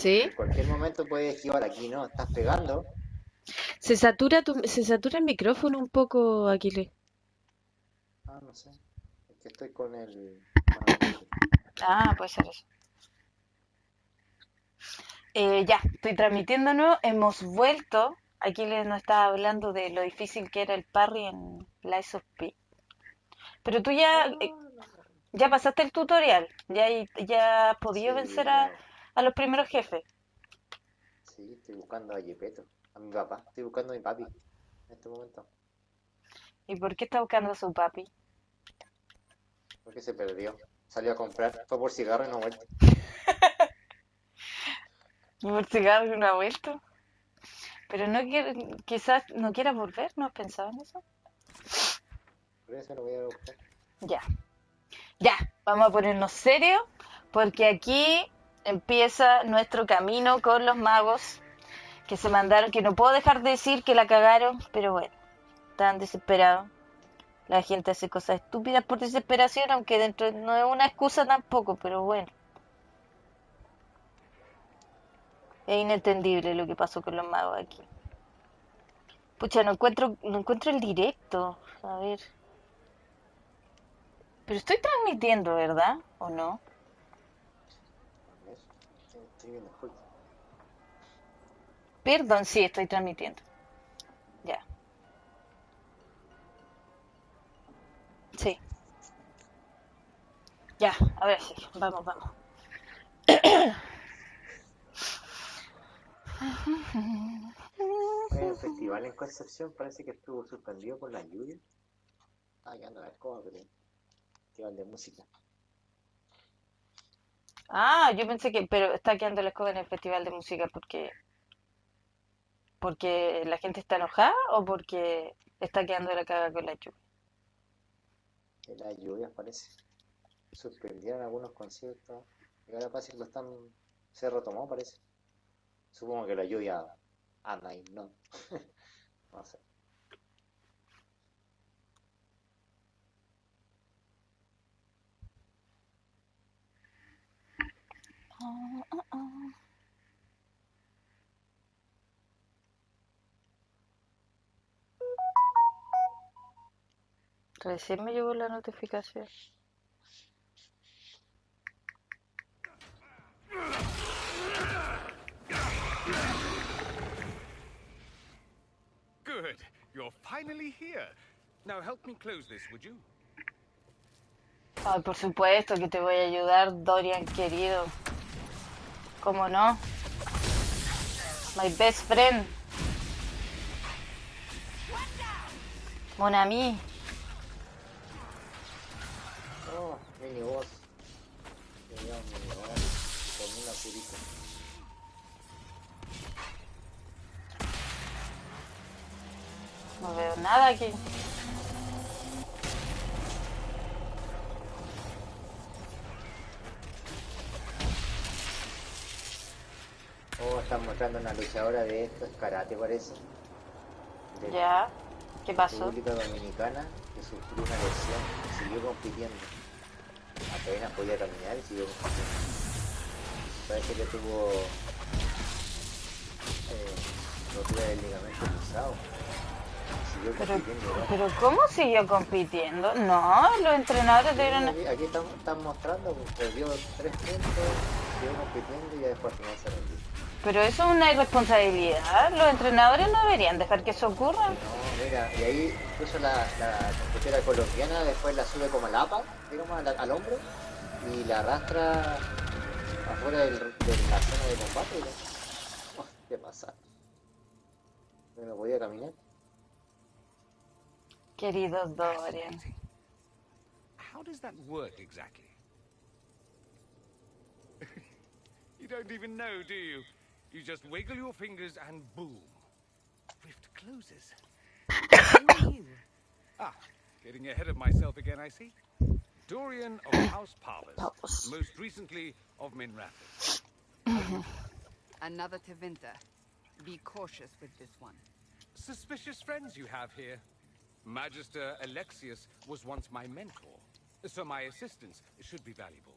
¿Sí? En cualquier momento puedes esquivar aquí, ¿no? Estás pegando. Se satura el micrófono un poco, Aquiles. Ah, no sé. Es que estoy con el manualito. Ah, puede ser eso. Ya, estoy transmitiendo de nuevo. Hemos vuelto. Aquiles nos estaba hablando de lo difícil que era el parry en Lies of P. Pero tú Ah, no. ya pasaste el tutorial. Ya has podido Sí, vencer a los primeros jefes. sí, estoy buscando a Yepeto, a mi papá. Estoy buscando a mi papi en este momento. ¿Y por qué está buscando a su papi? Porque se perdió. Salió a comprar. Fue por cigarro y no ha vuelto. ¿Por cigarro no ha vuelto? Pero no quiere, quizás no quiera volver, ¿no has pensado en eso? Por eso lo voy a buscar. Ya, ya, vamos a ponernos serios porque aquí empieza nuestro camino con los magos que se mandaron, que no puedo dejar de decir que la cagaron, pero bueno, estaban desesperados. La gente hace cosas estúpidas por desesperación, aunque dentro no es una excusa tampoco, pero bueno, es inentendible lo que pasó con los magos aquí. Pucha, no encuentro el directo. A ver. Pero estoy transmitiendo, ¿verdad? ¿O no? A ver. Estoy viendo Hulk. Perdón, sí, estoy transmitiendo. Ya. Sí. Ya, a ver, sí. Vamos, vamos. El festival en Concepción parece que estuvo suspendido por la lluvia. Ah, ya ando la escoba, pero festival de música. Ah, yo pensé que, pero está quedando la escoba en el festival de música porque la gente está enojada o porque está quedando la caga con la lluvia. De las lluvias parece. Suspendieron algunos conciertos. Y ahora parece que lo están. Se retomó, parece. Supongo que la lluvia anda y no. No sé. Recién me llegó la notificación. Good. You're finally here. Now help me close this, would you? Ay, por supuesto que te voy a ayudar, Dorian querido. ¿Cómo no? My best friend. Mon ami. Oh, mini boss. Tenía un mini boss con una curita. No veo nada aquí. Oh, están mostrando una luchadora de esto, es karate parece. De Ya. ¿Qué pasó? República Dominicana que sufrió una lesión y siguió compitiendo. Apenas podía caminar y siguió compitiendo. Parece que tuvo rotura del ligamento cruzado. Siguió Pero, compitiendo igual. pero ¿cómo siguió compitiendo? No, los entrenadores Sí, debieron... aquí están mostrando, pues, perdió 3 puntos, siguió compitiendo y ya después al final se rendió. Pero eso es una irresponsabilidad. Los entrenadores no deberían dejar que eso ocurra. Y no, mira, y ahí incluso la computera colombiana después la sube como al APA, digamos, al hombro, y la arrastra afuera de la zona de combate. ¿No? Oh, ¿qué pasa? No podía caminar. Querido Dorian. Fascinating. How does that work exactly? You don't even know, do you? You just wiggle your fingers and boom. Rift closes. Who knew? Ah, getting ahead of myself again, I see. Dorian of House Parvus. Vamos. Most recently of Min Rapids. Another Tevinter. Be cautious with this one. Suspicious friends you have here. Magister Alexius was once my mentor, so my assistance should be valuable,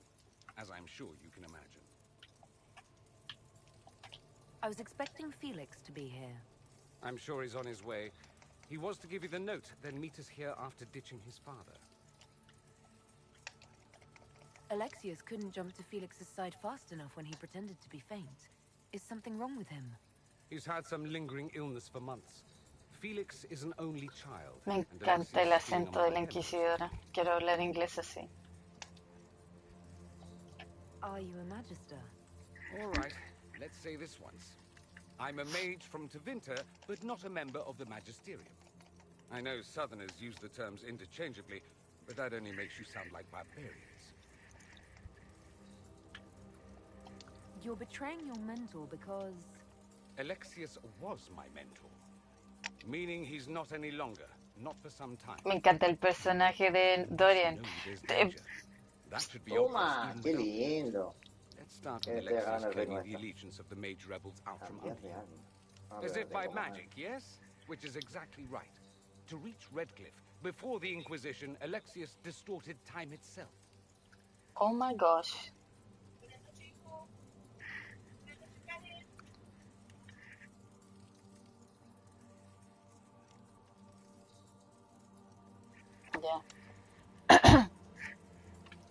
as I'm sure you can imagine. I was expecting Felix to be here. I'm sure he's on his way. He was to give you the note, then meet us here after ditching his father. Alexius couldn't jump to Felix's side fast enough when he pretended to be faint. Is something wrong with him? He's had some lingering illness for months. Felix is an only child. Me and encanta el Alexius is feeling acento de la unwell. inquisidora. Quiero hablar inglés así. Are you a magister? All right, let's say this once. I'm a mage from Tevinter, but not a member of the Magisterium. I know Southerners use the terms interchangeably, but that only makes you sound like barbarians. You're betraying your mentor because... Alexius was my mentor, meaning he's not any longer, not for some time. Me encanta el personaje de Dorian. No, there's danger. That should be obvious Toma, even qué without- lindo. Let's start Qué with te ganas Alexius de claiming nuestra. the allegiance of the mage rebels out from under Cambiar de him. alma. As if by Tengo magic, yes? Which is exactly right. To reach Redcliffe, before the Inquisition, Alexius distorted time itself. Oh my gosh. Ya.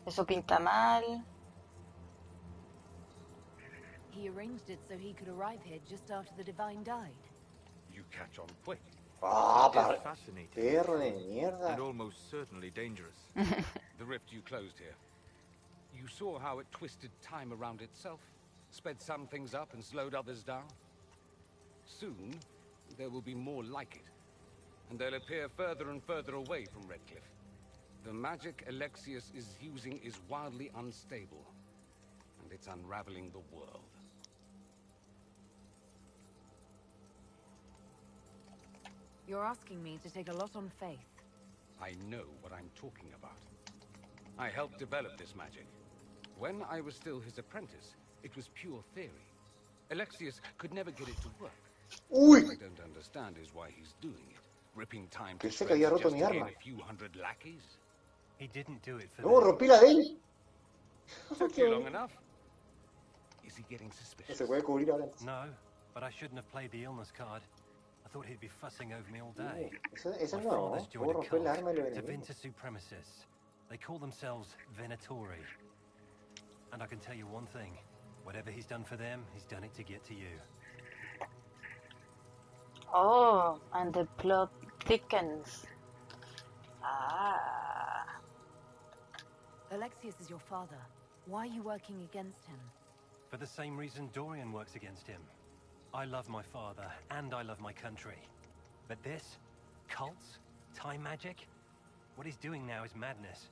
Eso pinta mal. he arranged it so he could arrive here just after the Divine died. You catch on quick. Ah, It's fascinating perro de mierda. and almost certainly dangerous. The rift you closed here. You saw how it twisted time around itself, sped some things up and slowed others down. Soon, there will be more like it, and they'll appear further and further away from Redcliffe. The magic Alexius is using is wildly unstable, and it's unraveling the world. You're asking me to take a lot on faith. I know what I'm talking about. I helped develop this magic. When I was still his apprentice, it was pure theory. Alexius could never get it to work. Uy, What I don't understand is why he's doing it. Ripping time to Pensé que había shreds roto just mi to gain arma. a few hundred lackeys. He didn't do it for no, them. rompí la de él. Took you long enough. Is he getting No suspicious? se puede cubrir ahora. No, but I shouldn't have played the illness card. I thought he'd be fussing over me all day. Eso es My nuevo, father's ¿no? joined Puedo a romper cult, el arma de los enemigos. Tevinter supremacists. They call themselves Venatori. And I can tell you one thing. Whatever he's done for them, he's done it to get to you. Oh, and the plot thickens. Ah. Alexius is your father. Why are you working against him? For the same reason Dorian works against him. I love my father, and I love my country. But this? Cults? Time magic? What he's doing now is madness.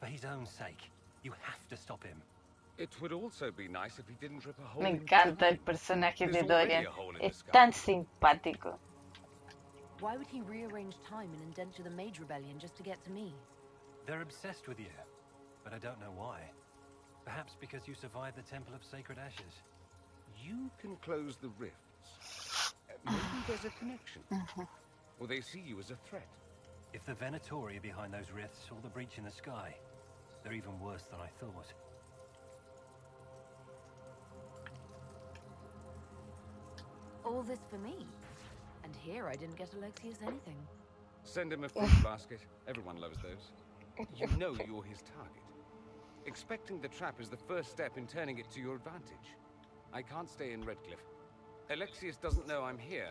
For his own sake. You have to stop him. It would also be nice if he didn't rip a hole Me in encanta el time. personaje de There's already Dorian. a hole in the Es sky. tan simpático. Why would he rearrange time and indenture the Mage Rebellion just to get to me? They're obsessed with you. But I don't know why. Perhaps because you survived the Temple of Sacred Ashes. You can close the rifts. Maybe there's a connection. Or they see you as a threat. If the Venatori are behind those rifts or the breach in the sky, they're even worse than I thought. All this for me. And here I didn't get Alexius anything. Send him a fruit basket. Everyone loves those. You know you're his target. Expecting the trap is the first step in turning it to your advantage. I can't stay in Redcliffe. Alexius doesn't know I'm here,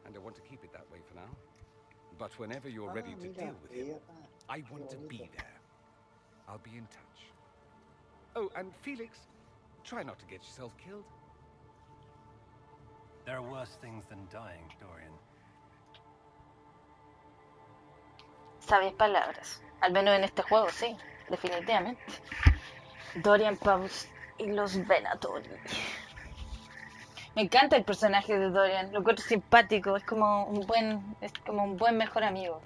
and I want to keep it that way for now. But whenever you're ready to deal with him, I want to be there. I'll be in touch. Oh, and Felix, try not to get yourself killed. There are worse things than dying, Dorian. Sabias palabras. Al menos en este juego, sí. Definitivamente. Dorian Pavus y los Venatori. Me encanta el personaje de Dorian. Lo encuentro simpático. Es como un buen mejor amigo.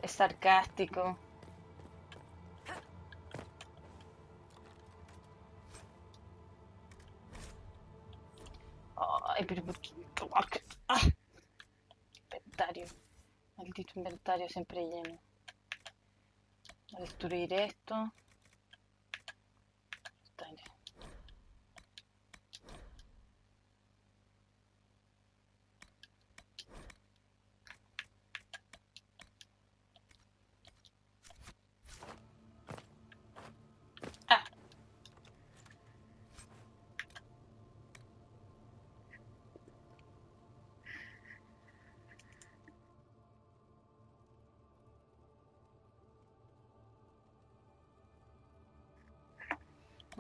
Es sarcástico. Ay, pero ¿por qué? ¡Ah! Inventario. Maldito inventario siempre lleno. Voy a destruir esto. Está bien.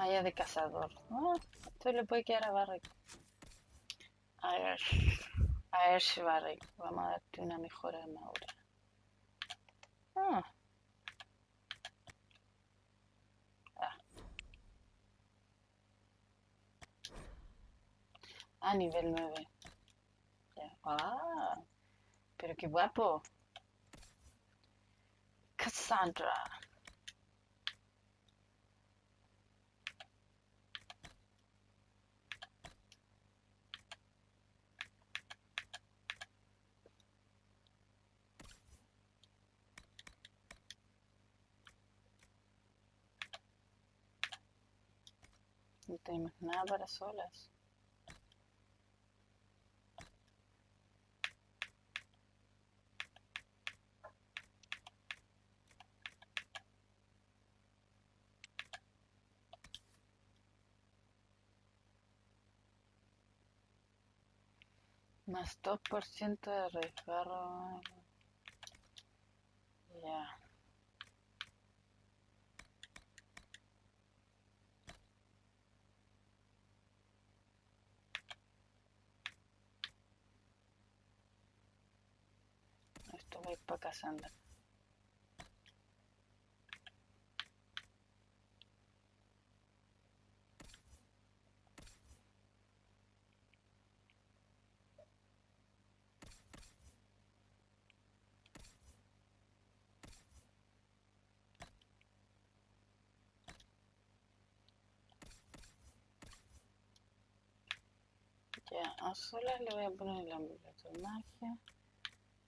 Malla de cazador. Esto le puede quedar a Barrick. A ver, Barrick. Vamos a darte una mejor armadura. Ah. Nivel 9. Ya. Pero qué guapo. Cassandra. No tenemos nada para solas. Más 2% de resgarro. Ya. Esto va a ir para Cassandra. Ya, a solas le voy a poner el amuleto de magia.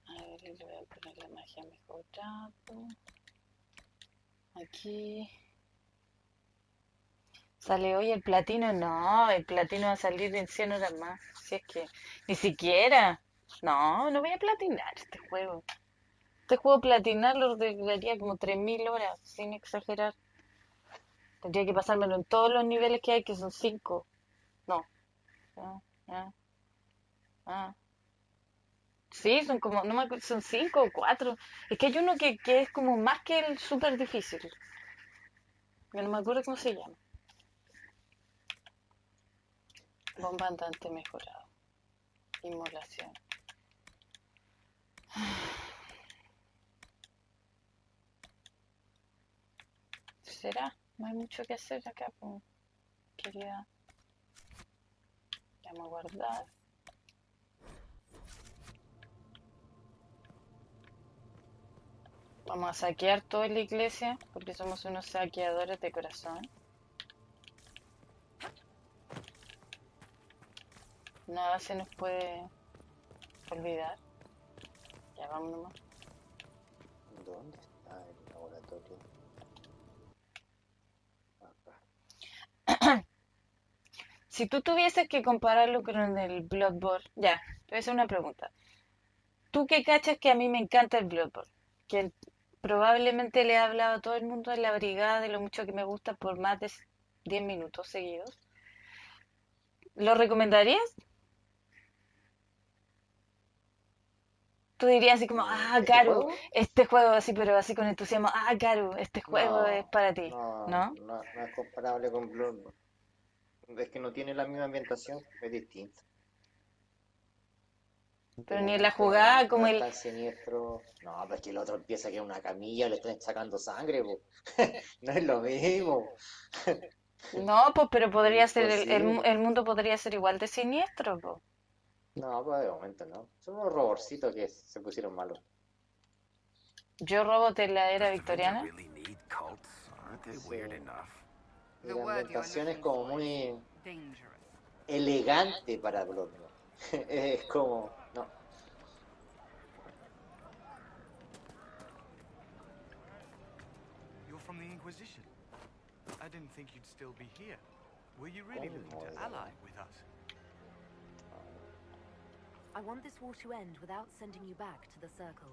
A ver, le voy a poner la magia mejorado. Aquí. ¿Sale hoy el platino? No, el platino va a salir en 100 horas más. Si es que ni siquiera. No, no voy a platinar este juego. Este juego platinar lo daría como 3000 horas, sin exagerar. Tendría que pasármelo en todos los niveles que hay, que son 5. No. Ah, ah, ah. Sí, son como, no me acuerdo, son 5 o 4. Es que hay uno que es como más que el súper difícil. Yo no me acuerdo cómo se llama. Bomba andante mejorado. Inmolación. ¿Será? No hay mucho que hacer acá, pues, querida. Vamos a guardar. Vamos a saquear toda la iglesia, porque somos unos saqueadores de corazón. Nada se nos puede olvidar. Ya vamos nomás. ¿Dónde está el laboratorio? Acá. Si tú tuvieses que compararlo con el Bloodborne, ya, te voy a hacer una pregunta. ¿Tú qué cachas que a mí me encanta el Bloodborne? Que probablemente le he hablado a todo el mundo de la brigada de lo mucho que me gusta por más de 10 minutos seguidos. ¿Lo recomendarías? Tú dirías así como, ¿Este Garu, juego? este juego así, pero así con entusiasmo, Garu, este juego es No, para ti, no, ¿no? no, no es comparable con Bloodborne. Es que no tiene la misma ambientación, es distinto. Pero ni en la jugada No como es el... tan siniestro. No, pero es que el otro empieza que es una camilla, le están sacando sangre, po. No es lo mismo. No, pues, pero podría ser, Imposible. el mundo podría ser igual de siniestro, pues. No, pues de momento no. Son unos roborcitos que se pusieron malos. Yo robot en la era Does Tevinter victoriana. really need cults? Aren't they Sí. weird enough? Y The la word you're ambientación es looking como for is muy dangerous. elegante para Bloodborne. Es como, no. You're from the Inquisition. I didn't think you'd still be here. Were you really looking to ally with us? I want this war to end without sending you back to the circle.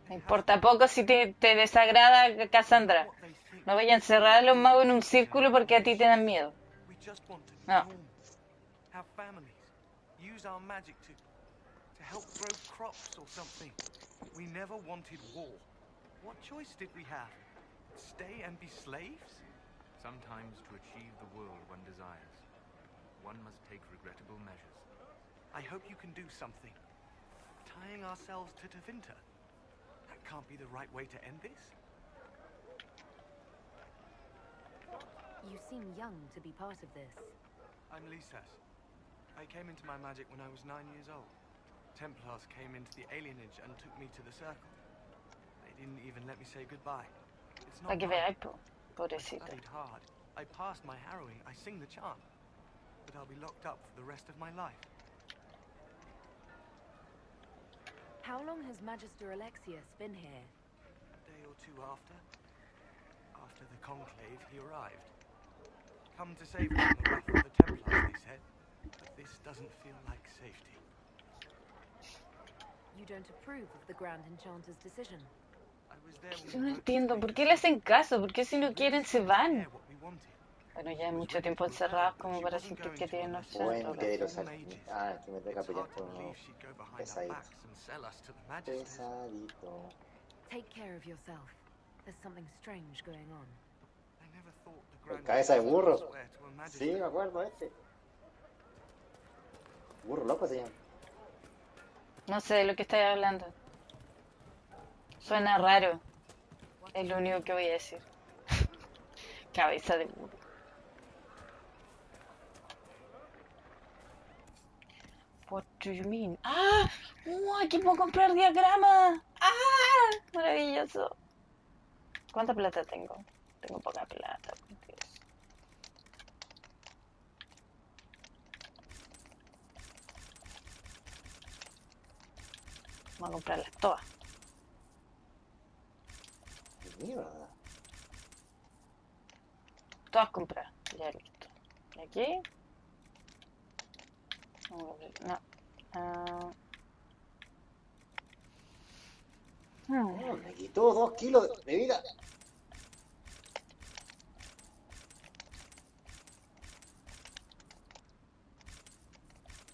Me importa poco si te desagrada Cassandra. No voy a encerrar a los magos en un círculo porque a ti te dan miedo. We just want to be No. normal, have families, use our magic to help grow crops or something. We never wanted war. What choice did we have? Stay and be slaves? Sometimes to achieve the world one desires, one must take regrettable measures. I hope you can do something. Tying ourselves to Tevinter. That can't be the right way to end this. You seem young to be part of this. I'm Lisas. I came into my magic when I was 9 years old. Templars came into the alienage and took me to the circle. They didn't even let me say goodbye. It's not Para que right. veáis, po, I pobrecito. studied hard. I passed my harrowing. I sing the charm. But I'll be locked up for the rest of my life. How long has Magister Alexius been here? A day or two after. After the conclave, he arrived. Come to save us from the wrath of the Templars, they said. But this doesn't feel like safety. You don't approve of the Grand Enchanter's decision? I was there when Yo we no voted entiendo, to ¿por make qué a le hacen caso? ¿Por qué si no She quieren really se seemed to van? care what we wanted. Bueno, ya She hay was mucho ready tiempo to rebel, encerrados but como she para wasn't sentir going que to tienen unless opción. we En todo Puente de caso. los mages. Ah, que me toca It's pelear hard to con believe unos she'd go behind our pesaditos. backs and sell us to the magisters. Pesadito. Take care of yourself. There's something strange going on. I never thought the El Grand cabeza de Enchanter burro. would swear to a magister. Sí, me acuerdo este. Burro loco se llama. No sé de lo que estáis hablando. Suena raro. Es lo único que voy a decir. Cabeza de burro. What do you mean? ¡Ah! ¡Aquí puedo comprar diagrama! ¡Ah! Maravilloso. ¿Cuánta plata tengo? Tengo poca plata. Por Dios. Vamos a comprarlas todas. Mierda. Todas compradas. Ya listo. ¿Y aquí? Vamos a ver. No. Me quitó 2 kilos de vida.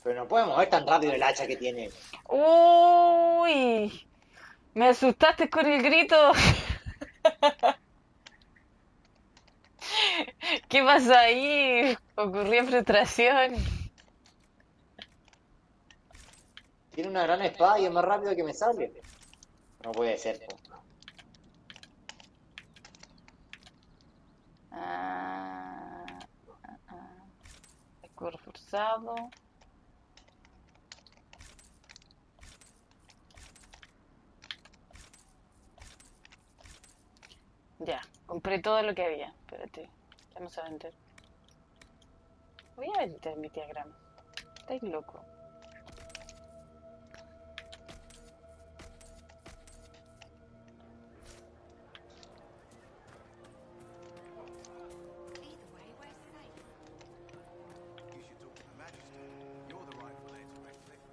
Pero no puede mover tan rápido el hacha que tiene. ¡Uy! Me asustaste con el grito. ¿Qué pasó ahí? Ocurrió frustración. Tiene una gran espada y es más rápido que me sale. No puede ser, po. Escudo reforzado. Ya, compré todo lo que había. Espérate, vamos a vender. Voy a vender mi diagrama. Estáis loco. Either way, we're safe. You should talk to the Magister. You're the rightful heir to Redcliffe.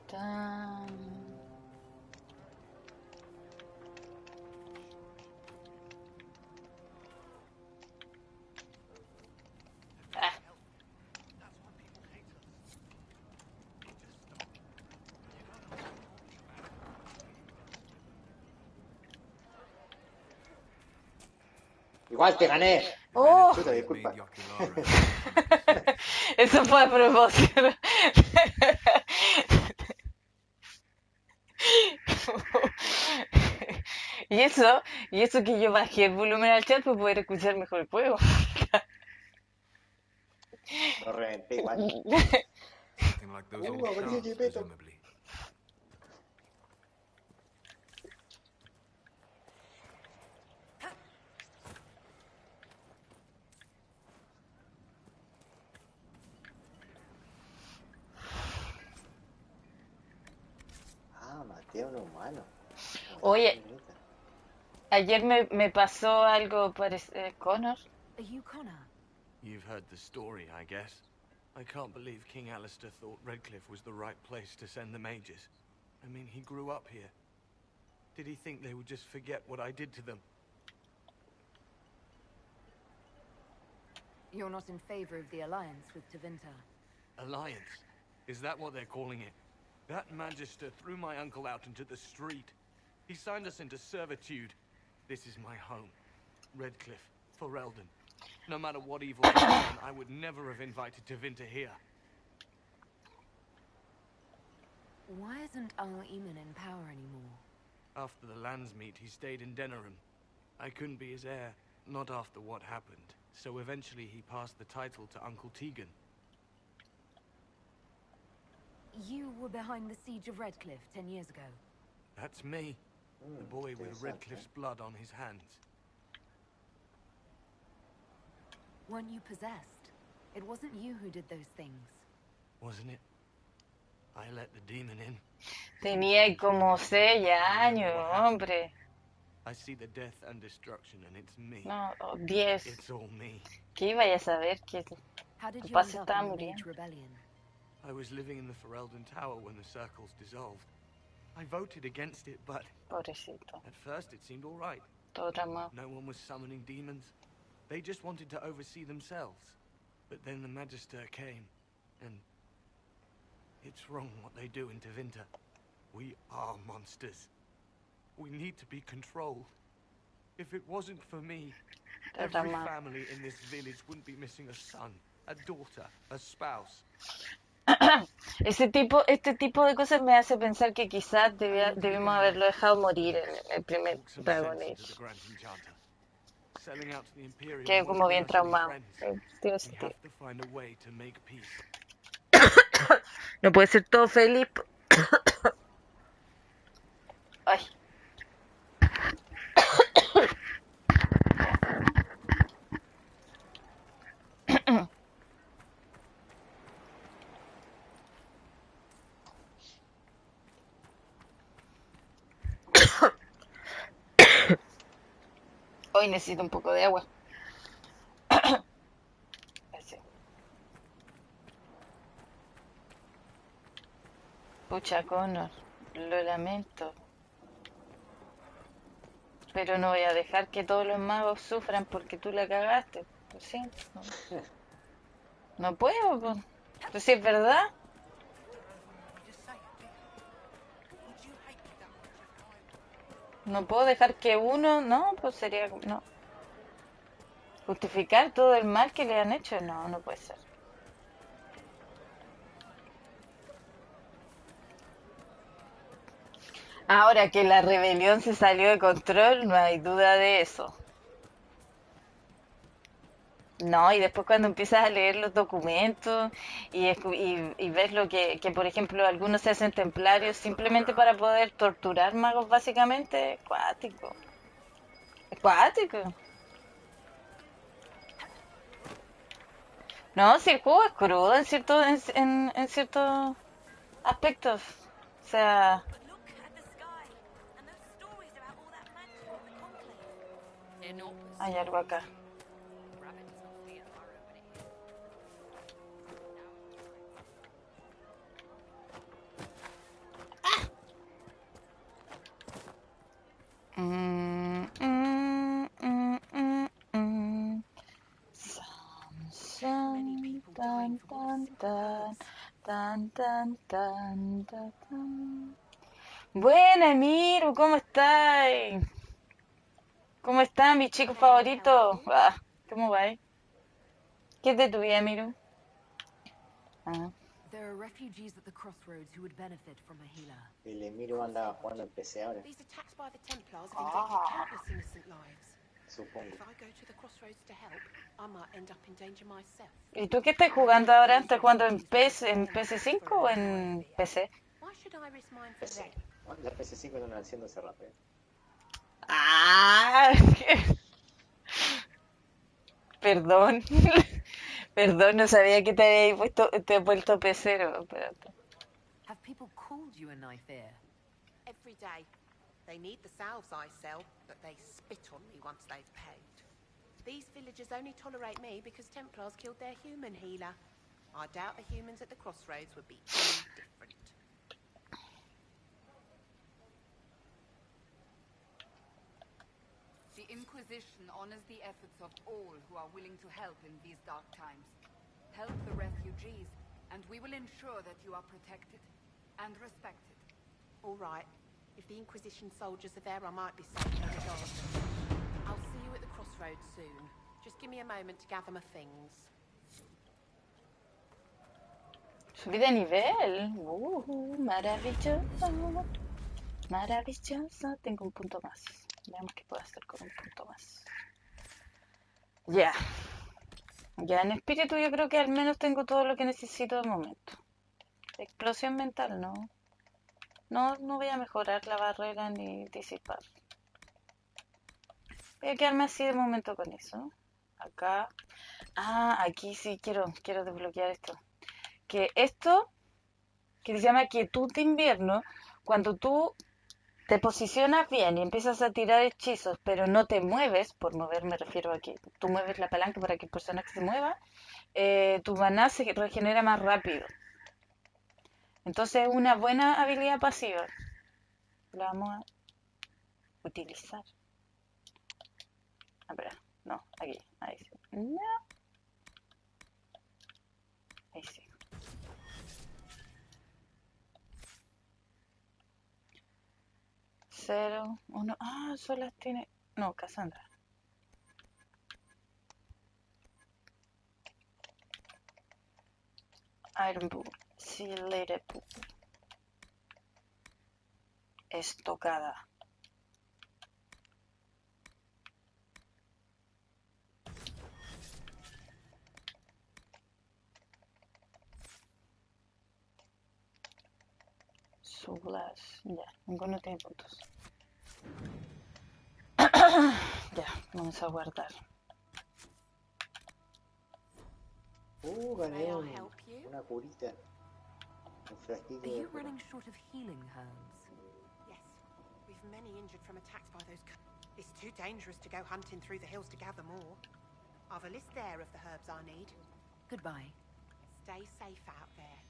Tan. Ah, That's why people hate us. Just stop. You don't know what you're talking about. Igual te gané. ¡Oh! Chuta, disculpa. Eso fue a propósito. Y eso que yo bajé el volumen al chat para poder escuchar mejor el juego. Lo reventé igual. Something like those old apareció shafts, Gepetto. presumably. Ah, maté a un humano. Oye, ayer me pasó algo parecido. ¿Connor? Are you Connor? You've heard the story, I guess. I can't believe King Alistair thought Redcliffe was the right place to send the mages. I mean, he grew up here. Did he think they would just forget what I did to them? You're not in favor of the alliance with Tevinter. Alliance? Is that what they're calling it? That magister threw my uncle out into the street. He signed us into servitude. This is my home. Redcliffe, Ferelden. No matter what evil he's done, I would never have invited Tevinter here. Why isn't Al-Eamon in power anymore? After the lands meet, he stayed in Denerim. I couldn't be his heir, not after what happened. So eventually he passed the title to Uncle Tegan. You were behind the siege of Redcliffe 10 years ago. That's me. The boy with Redcliffe's blood on his hands. Weren't you possessed? It wasn't you who did those things. Wasn't it? I let the demon in. Tenía como 6 años, hombre. I see the death and destruction, and it's me. No, 10. It's all me. ¿Qué iba a saber que How did tu you papá end se up estaba in the muriendo? Mage Rebellion? I was living in the Ferelden Tower when the circles dissolved. I voted against it, but Pobrecito, at first it seemed all right. todo tramado. No one was summoning demons. They just wanted to oversee themselves. But then the Magister came, and it's wrong what they do in Tevinter. We are monsters. We need to be controlled. If it wasn't for me, Todo every tramado. family in this village wouldn't be missing a son, a daughter, a spouse. Este tipo de cosas me hace pensar que quizás debimos haberlo dejado morir en el primer Talk some Dragon sense Age. into the Grand Enchanter. Selling out to the Imperium Quedé won't como bring bien us any traumado. friends. Tiene We sentido. have to find a way to make peace. No puede ser todo feliz. Ay. Hoy necesito un poco de agua. Así. Pucha, Connor, lo lamento. Pero no voy a dejar que todos los magos sufran porque tú la cagaste. Lo siento. No puedo, po. Pues si es verdad. No puedo dejar que uno, no, pues sería, no. Justificar todo el mal que le han hecho, no, no puede ser. Ahora que la rebelión se salió de control, no hay duda de eso. No, y después cuando empiezas a leer los documentos y ves lo que, por ejemplo, algunos se hacen templarios simplemente para poder torturar magos, básicamente, es cuático. Es cuático. No, si el juego es crudo en ciertos aspectos. O sea, hay algo acá. Tan, tan, tan, tan, tan, tan, tan, tan. Buena, Miru, ¿cómo estáis? ¿Cómo está mi chico favorito? Ah, ¿cómo va? ¿Qué es de tu vida, Miru? Ah. There are refugees at the crossroads who would benefit from a healer. El Emiro anda jugando en PC ahora, These attacks by the Templars have endangered countless innocent lives. supongo. If I go to the crossroads to help, I might end up in danger myself. ¿Y tú qué estás jugando ahora? ¿Estás jugando en PS5 o en PC? Why should I risk mine for PC. them? Bueno, la PC5 no la enciendo hace rato. Ah, perdón. Perdón, no sabía que te habías vuelto pecero. Espérate. Have people called you a knife ear? Every day. They need the salves I sell, but they spit on me once they've paid. These villagers only tolerate me because Templars killed their human healer. I doubt the humans at the crossroads would be any different. The Inquisition honors the efforts of all who are willing to help in these dark times. Help the refugees, and we will ensure that you are protected and respected. All right. If the Inquisition soldiers are there, I might be safe from the guards. I'll see you at the crossroads. crossroads soon. Just give me a moment to gather my things. Subí de nivel. Maravilloso. Maravilloso. Tengo un punto más. Veamos qué puedo hacer con un punto más. Ya. Ya en espíritu yo creo que al menos tengo todo lo que necesito de momento. Explosión mental, no. No voy a mejorar la barrera ni disipar. Voy a quedarme así de momento con eso. Acá. Ah, aquí sí quiero desbloquear esto. Que esto, que se llama quietud de invierno, cuando tú te posicionas bien y empiezas a tirar hechizos, pero no te mueves, por mover me refiero a que tú mueves la palanca para que el personaje se mueva, tu maná se regenera más rápido. Entonces es una buena habilidad pasiva. La vamos a utilizar. Ah, espera, no, aquí, ahí sí. No. Ahí sí. 0, 1, solo las tiene. No, Cassandra. Iron Bull. See you later, Bull. Estocada. Sublas. Ya, ninguno tiene puntos. Ya, vamos a guardar. Gané May I help you? una curita. Un frasquillo Are de you cura. running short of healing herbs? Yes. We've many injured from attacks by those... It's too dangerous to go hunting through the hills to gather more. I've a list there of the herbs I need. Goodbye. Stay safe out there.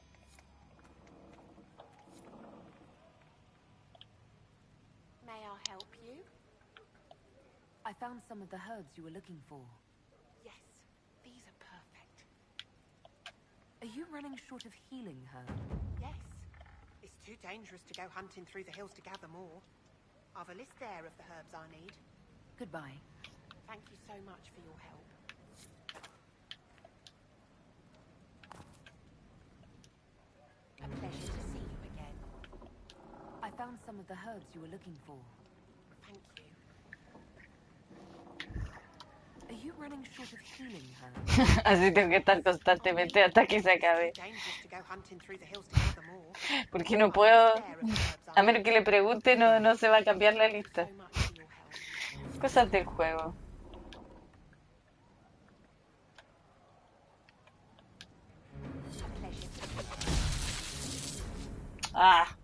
May I help you? I found some of the herbs you were looking for. Yes, these are perfect. Are you running short of healing herbs? Yes. It's too dangerous to go hunting through the hills to gather more. I've a list there of the herbs I need. Goodbye. Thank you so much for your help. A pleasure to see you again. I found some of the herbs you were looking for. Thank you. Are you running short of healing herbs? Así tengo que estar constantemente hasta que se acabe. It's too dangerous to go hunting through the hills to gather more. Porque no I've a puedo. list there of the herbs I A menos need. que le pregunte, no se va a cambiar la Thank you lista. so much for your help. Cosas del juego. A pleasure to Ah,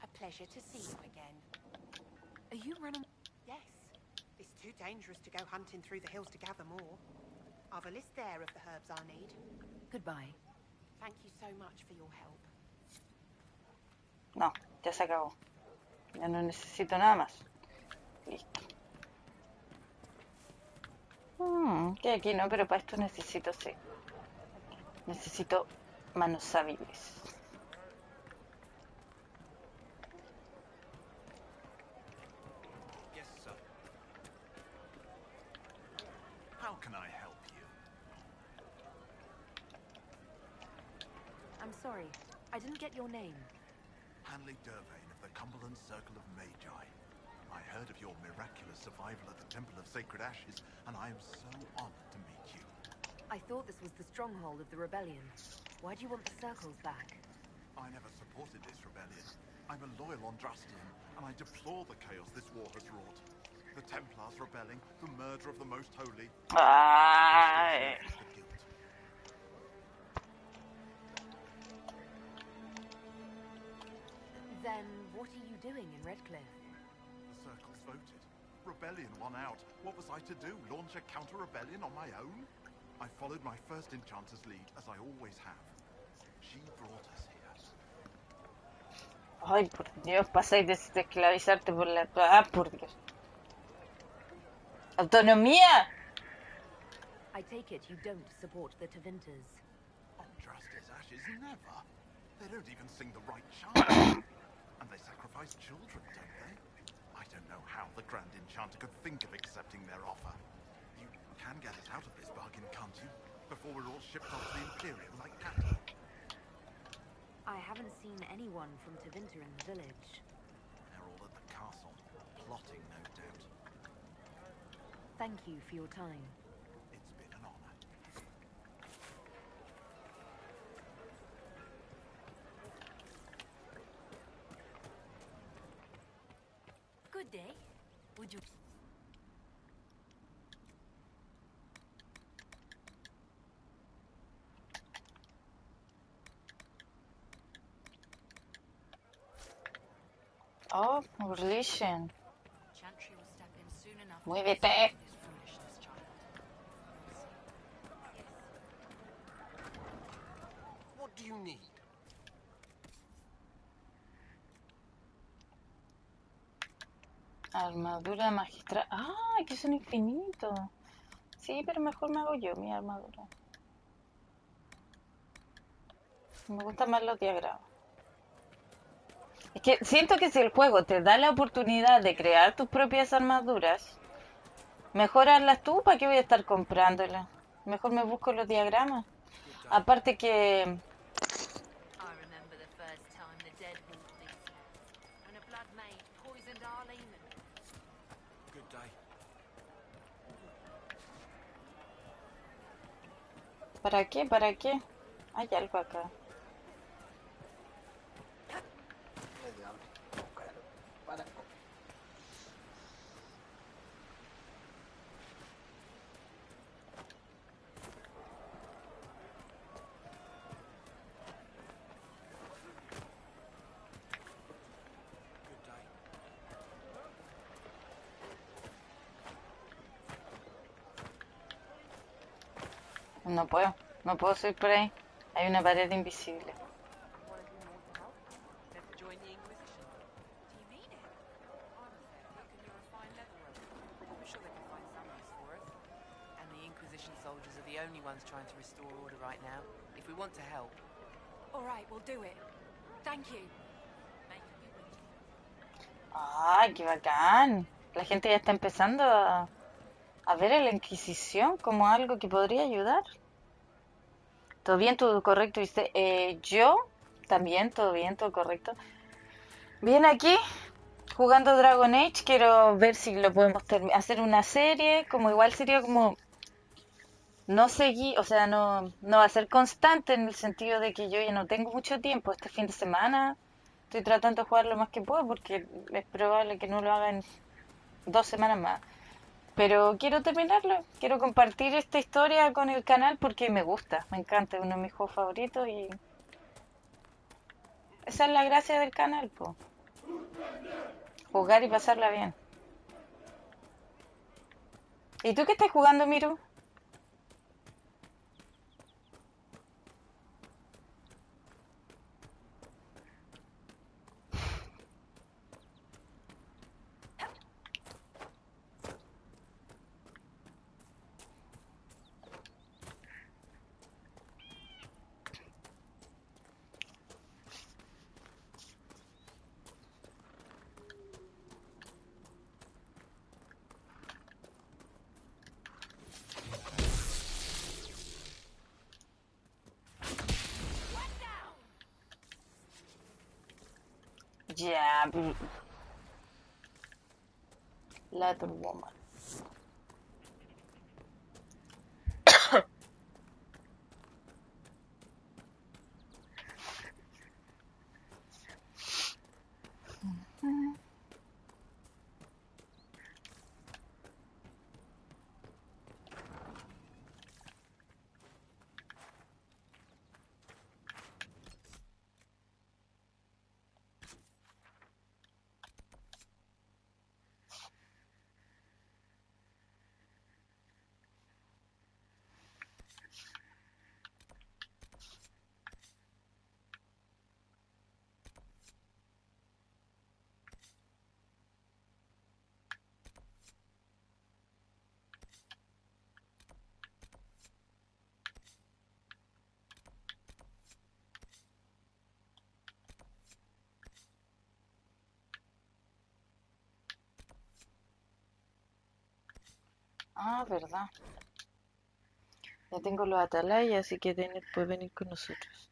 A pleasure to see you again. Are you running? Yes. It's too dangerous to go hunting through the hills to gather more. I've a list there of the herbs I need. Goodbye. Thank you so much for your help. no, ya se acabó. Ya no necesito nada más. Listo. Que aquí no, pero para esto necesito, sí. Necesito manos hábiles. Yes, sir. How can I help you? I'm sorry. I didn't get your name. Hanley Dervain of the Cumberland Circle of Magi. I heard of your miraculous survival at the Temple of Sacred Ashes, and I am so honored to meet you. I thought this was the stronghold of the rebellion. Why do you want the circles back? I never supported this rebellion. I'm a loyal Andrastian, and I deplore the chaos this war has wrought. The Templars rebelling, the murder of the Most Holy. Ay. The guilt. Then what are you doing in Redcliffe? The circles voted. Rebellion won out. What was I to do? Launch a counter-rebellion on my own? I followed my first enchanter's lead, as I always have. She brought us here. Ay, por Dios, pasáis de esclavizarte por la... Ah, por Dios. ¡Autonomía! I take it you don't support the Tevinters. Andrasti's ashes, never. They don't even sing the right chant. And they sacrifice children, don't they? I don't know how the Grand Enchanter could think of accepting their offer. You can get us out of this bargain, can't you? Before we're all shipped off to the Imperium like cattle. I haven't seen anyone from Tevinter in the village. They're all at the castle, plotting, no doubt. Thank you for your time. It's been an honor. Good day. Would you... Oh, religion. Chantry will step in soon enough. Muévete. This foolishness, child. What do you need? Armadura magistral. Ah, que son infinitos. Sí, pero mejor me hago yo mi armadura. Me gustan más los diagramas. Es que siento que si el juego te da la oportunidad de crear tus propias armaduras, mejor hazlas tú, ¿para qué voy a estar comprándolas? Mejor me busco los diagramas. Aparte que... I remember the first time the dead walked these lands, and a blood maid poisoned our leman. Good day. ¿Para qué? ¿Para qué? Hay algo acá. Medio hambre. Oh, claro. Para. Good day. No puedo subir por ahí. Hay una pared invisible. Want to do more to help? Never join the Inquisition. Do you mean it? Honestly, I reckon you're a fine leather rope. I'm sure they can find some use for us. And the Inquisition soldiers are the only ones trying to restore order right now. If we want to help, All right, we'll do it. Thank you. ¡Ay, qué bacán! La gente ya está empezando a ver a la Inquisición como algo que podría ayudar. ¿Todo bien? ¿Todo correcto? Dice, yo también, todo bien, todo correcto. Bien, aquí jugando Dragon Age, quiero ver si lo podemos hacer una serie, como igual sería como no seguir, o sea, no va a ser constante en el sentido de que yo ya no tengo mucho tiempo. Este fin de semana estoy tratando de jugar lo más que puedo porque es probable que no lo haga en 2 semanas más. Pero quiero terminarlo, quiero compartir esta historia con el canal porque me gusta, me encanta, es uno de mis juegos favoritos y esa es la gracia del canal, po. Jugar y pasarla bien. ¿Y tú qué estás jugando, Miru? Ya, Leather Woman. Ah, verdad. Ya tengo los atalayas, así que Denner puede venir con nosotros.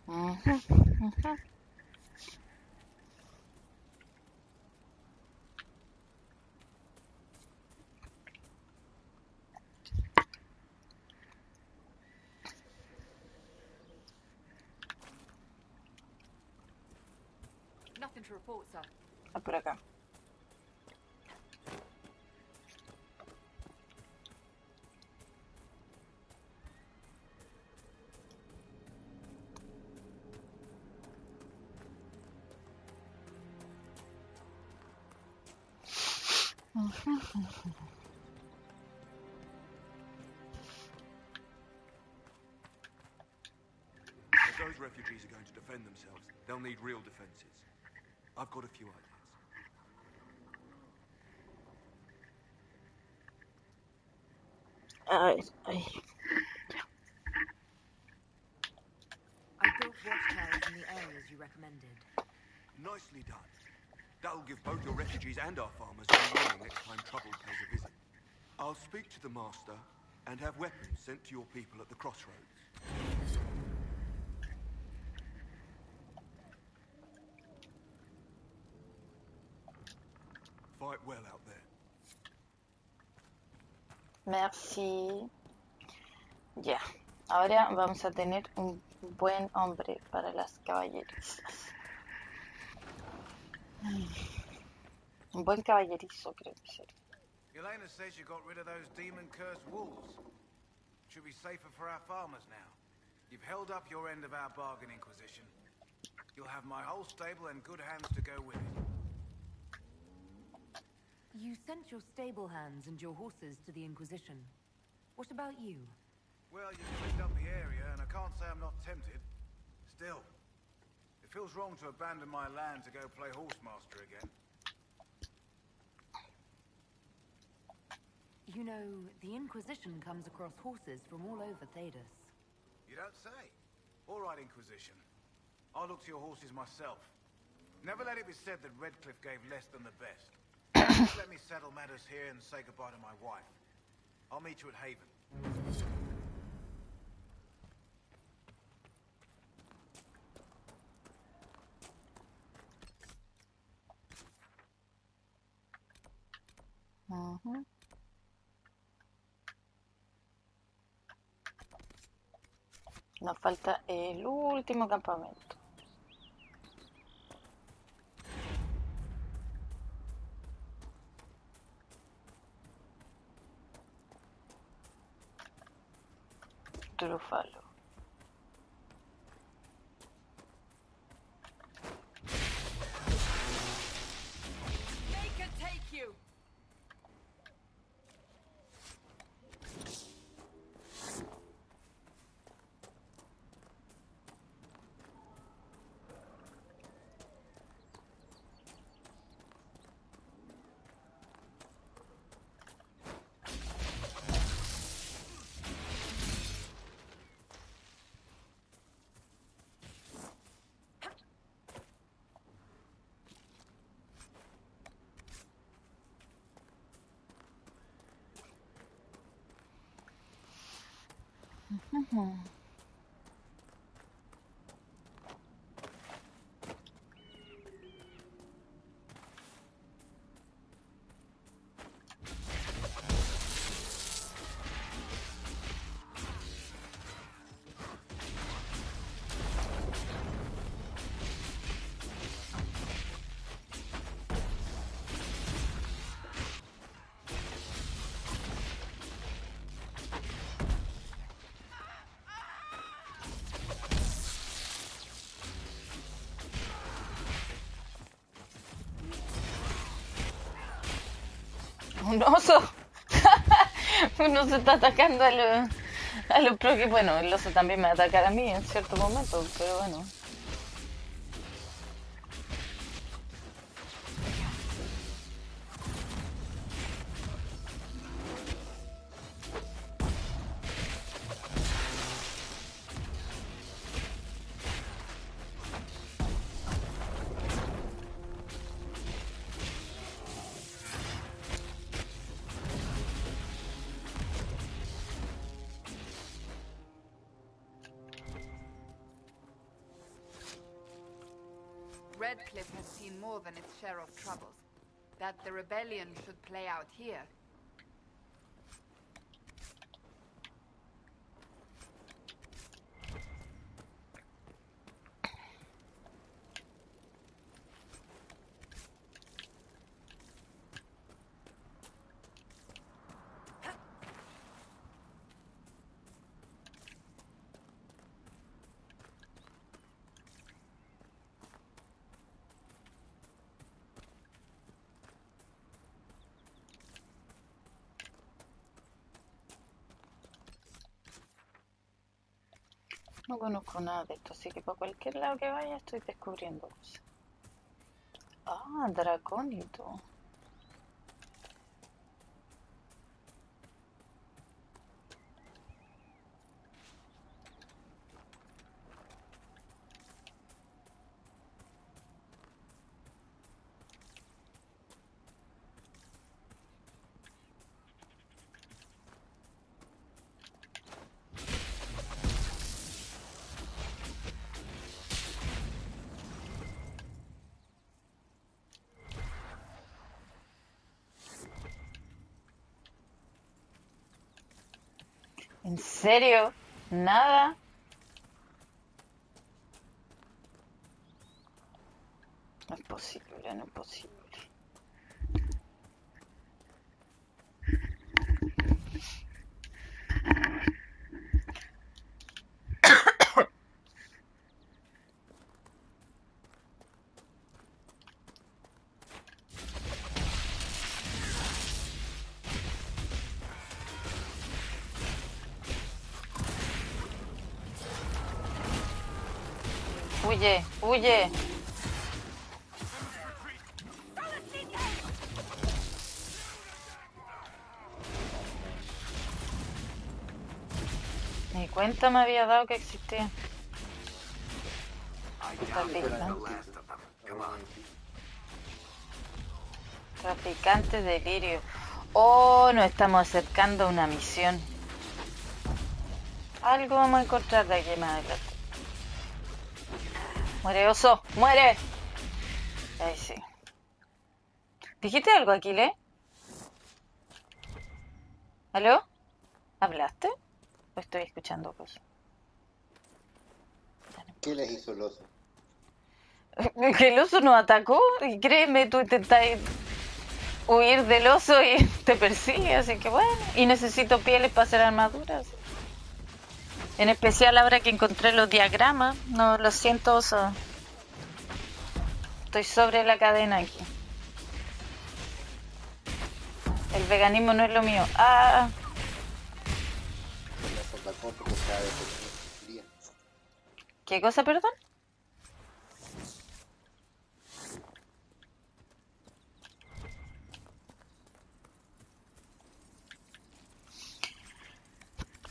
Ujú, ujú. Nothing to report, sir. Ah, por acá. If those refugees are going to defend themselves, they'll need real defenses. I've got a few ideas. Ay, ay. I built watchtowers in the areas you recommended. Nicely done. That'll give both your refugees and our farmers some warning next time trouble pays a visit. I'll speak to the master and have weapons sent to your people at the crossroads. Fight well out there. Merci. Ya. Ahora vamos a tener un buen hombre para las caballerizas. Un buen caballerizo, creo que sería. Yelena says you got rid of those demon-cursed wolves. Should be safer for our farmers now. You've held up your end of our bargain, Inquisition. You'll have my whole stable and good hands to go with it. You sent your stable hands and your horses to the Inquisition. What about you? Well, you've cleaned up the area, and I can't say I'm not tempted. Still, it feels wrong to abandon my land to go play horsemaster again. You know, the Inquisition comes across horses from all over Thedas. You don't say. All right, Inquisition. I'll look to your horses myself. Never let it be said that Redcliffe gave less than the best. Just let me settle matters here and say goodbye to my wife. I'll meet you at Haven. Ujú. Nos falta el último campamento. Trúfalo. Make it take you! Un oso. Un oso está atacando a los propios. Bueno, el oso también me va a atacar a mí en cierto momento, pero bueno. Redcliffe has seen more than its share of troubles. That the rebellion should play out here. No conozco nada de esto, así que por cualquier lado que vaya estoy descubriendo cosas. Ah, dracónito. ¿En serio? ¿Nada? No es posible, no es posible. Huye, huye. Ni cuenta me había dado que existía. Traficante de lirio. Oh, nos estamos acercando a una misión. Algo vamos a encontrar de aquí más adelante. Muere, oso, muere. Ahí sí. ¿Dijiste algo, Aquile? ¿Aló? ¿Hablaste? ¿O estoy escuchando cosas? ¿Qué les hizo el oso? Que el oso nos atacó y créeme, tú intentás huir del oso y te persigue, así que bueno. Y necesito pieles para hacer armaduras. En especial ahora que encontré los diagramas. No, lo siento, oso. Estoy sobre la cadena aquí. El veganismo no es lo mío. Ah. ¿Qué cosa, perdón?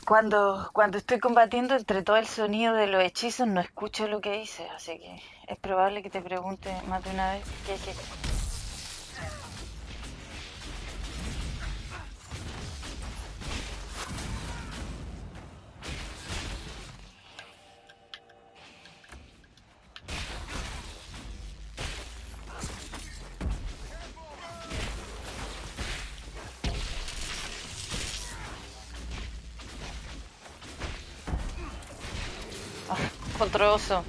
Cuando estoy combatiendo, entre todo el sonido de los hechizos, no escucho lo que dice, así que es probable que te pregunte más de una vez qué es esto. Otro oso.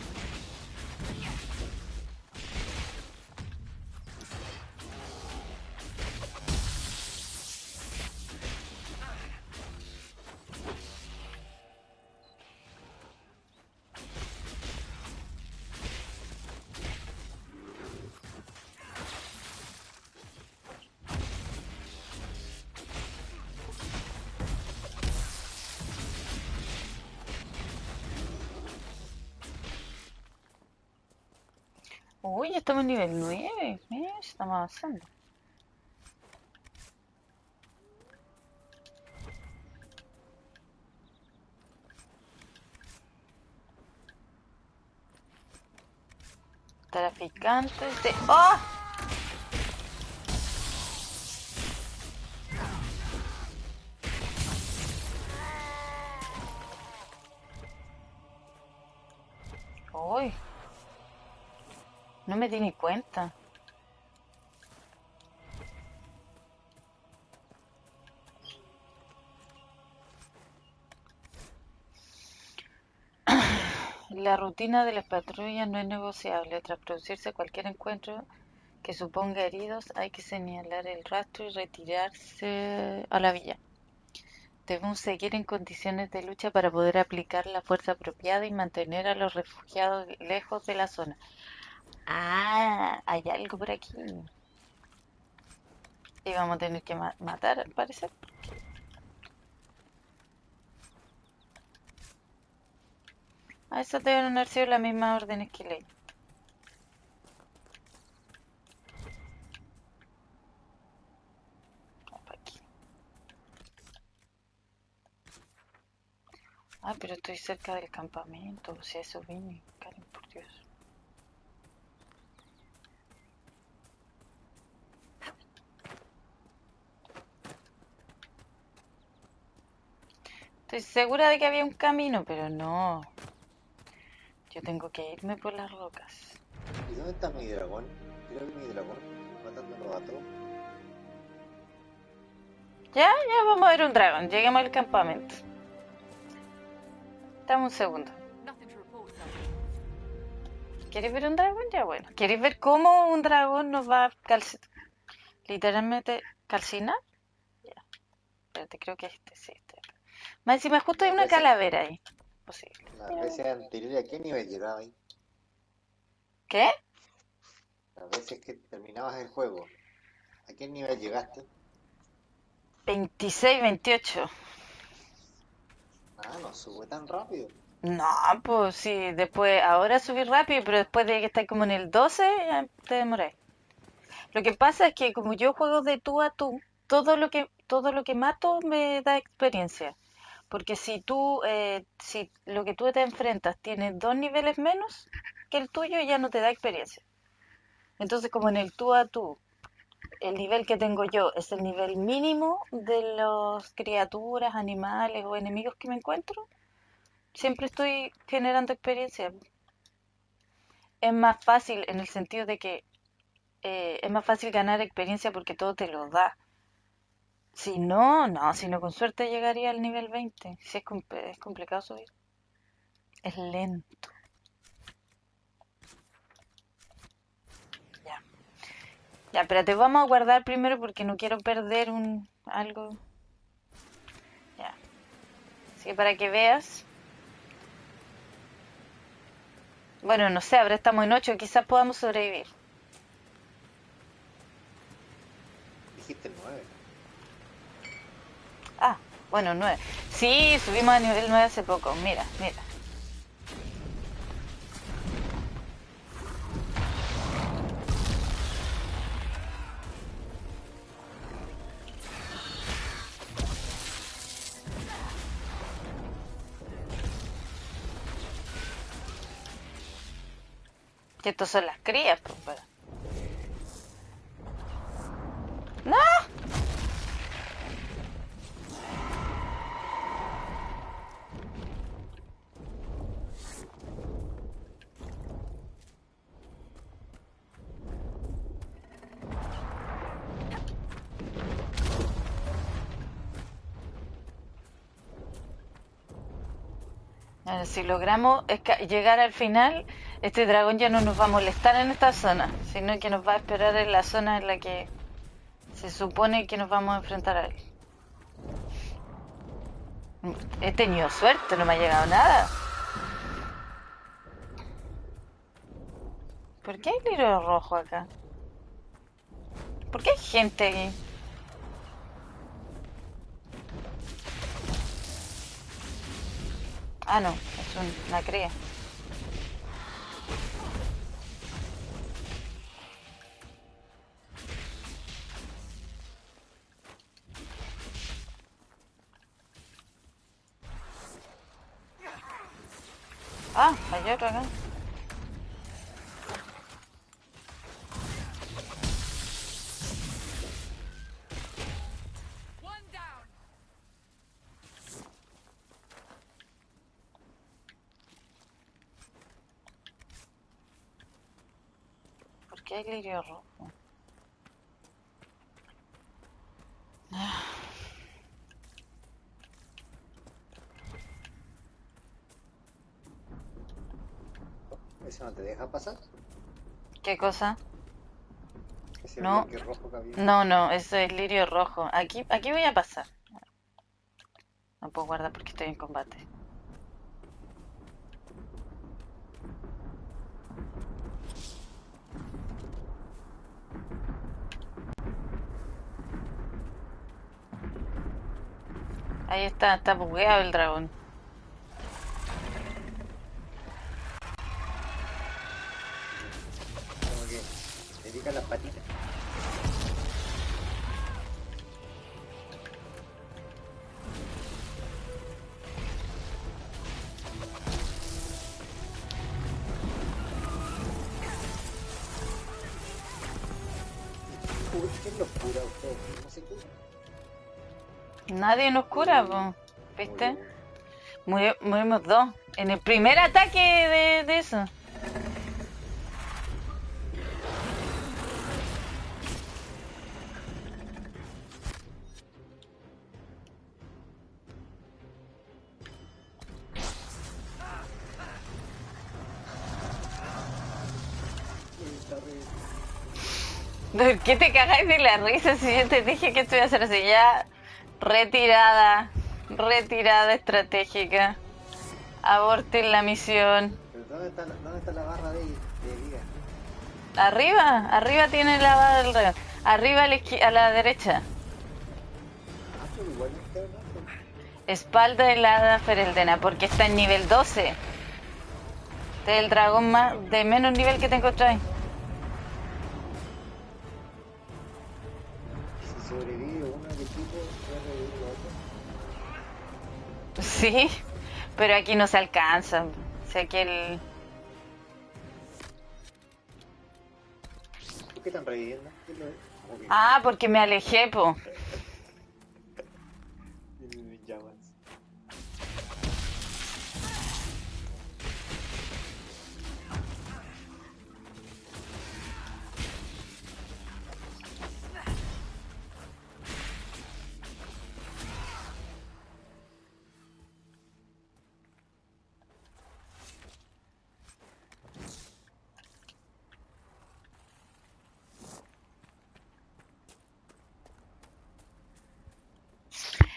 Uy, estamos en nivel 9. Mira, estamos avanzando. Traficantes de... ¡Oh! Uy. No me di ni cuenta. La rutina de las patrullas no es negociable. Tras producirse cualquier encuentro que suponga heridos, hay que señalar el rastro y retirarse a la villa. Debemos seguir en condiciones de lucha para poder aplicar la fuerza apropiada y mantener a los refugiados lejos de la zona. Ah, hay algo por aquí. Y vamos a tener que matar, al parecer. Ah, esas deben haber sido las mismas órdenes que leí. Vamos pa' aquí. Ah, pero estoy cerca del campamento. O sea, eso vine. Karen, por Dios. Estoy segura de que había un camino, pero no. Yo tengo que irme por las rocas. ¿Y dónde está mi dragón? Creo que mi dragón matándolos a todos. Ya vamos a ver un dragón. Lleguemos al campamento. Dame un segundo. Nothing to report, sir. ¿Quieres ver un dragón? Ya bueno. ¿Quieres ver cómo un dragón nos va a literalmente calcinar? Ya. Espérate, creo que sí, este. Más encima justo hay Las una veces, calavera ahí. Posible. las veces anteriores, ¿a qué nivel llegaba ahí? ¿Qué? Las veces que terminabas el juego, ¿a qué nivel llegaste? 26, 28. Ah, no sube tan rápido. No, pues sí, después, ahora subí rápido, pero después de que estáis como en el 12, ya te demoré. Lo que pasa es que como yo juego de tú a tú, todo lo que mato me da experiencia. Porque si lo que tú te enfrentas tiene 2 niveles menos que el tuyo, ya no te da experiencia. Entonces, como en el tú a tú, el nivel que tengo yo es el nivel mínimo de las criaturas, animales o enemigos que me encuentro, siempre estoy generando experiencia. Es más fácil en el sentido de que es más fácil ganar experiencia porque todo te lo da. Si no, no, si no, con suerte llegaría al nivel 20. Si es complicado subir. Es lento. Ya. Ya, espérate, vamos a guardar primero porque no quiero perder algo. Ya. Así que para que veas. Bueno, no sé, ahora estamos en 8, quizás podamos sobrevivir. Dijiste 9. Ah, bueno, 9. Sí, subimos a nivel 9 hace poco. Mira, mira. Que estos son las crías, pues. ¡No! Bueno, si logramos llegar al final, este dragón ya no nos va a molestar en esta zona, sino que nos va a esperar en la zona en la que se supone que nos vamos a enfrentar a él. He tenido suerte, no me ha llegado nada. ¿Por qué hay libro rojo acá? ¿Por qué hay gente aquí? Ah, no, es una cría. Ah, hay otro acá. ¿Por qué hay lirio rojo? ¿Eso no te deja pasar? ¿Qué cosa? Ese No, bloque rojo que había. no, eso es lirio rojo. Aquí voy a pasar. No puedo guardar porque estoy en combate. Ahí está bugueado el dragón. Como que dedica las patitas. Uy, qué locura usted. ¿Cómo se cura? Nadie nos cura, po. ¿Viste? Morimos dos. En el primer ataque de eso. ¿Por qué te cagáis de la risa si yo te dije que esto iba a ser así? Ya, retirada estratégica. Aborten la misión. ¿Pero dónde está la barra de vida? Arriba tiene la barra del dragón. Arriba a la derecha. Ah, pero igual no está hablando. Espalda de la hada Fereldena, porque está en nivel 12. Este es el dragón más de menos nivel que te encontráis. Si sobrevive uno del equipo, puede revivir el otro. Sí, pero aquí no se alcanza. O sea que el... ¿Por qué están reviviendo? ¿Qué lo es? Okay. Ah, porque me alejé, po. Tienen llamas.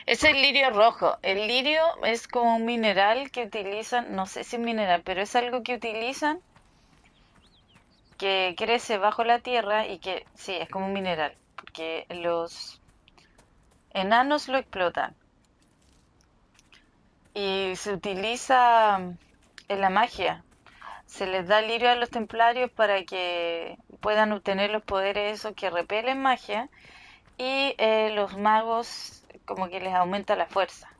Es el lirio rojo. El lirio es como un mineral que utilizan, no sé si es mineral, pero es algo que utilizan que crece bajo la tierra y que, sí, es como un mineral, porque los enanos lo explotan. Y se utiliza en la magia. Se les da lirio a los templarios para que puedan obtener los poderes esos que repelen magia y los magos como que les aumenta la fuerza.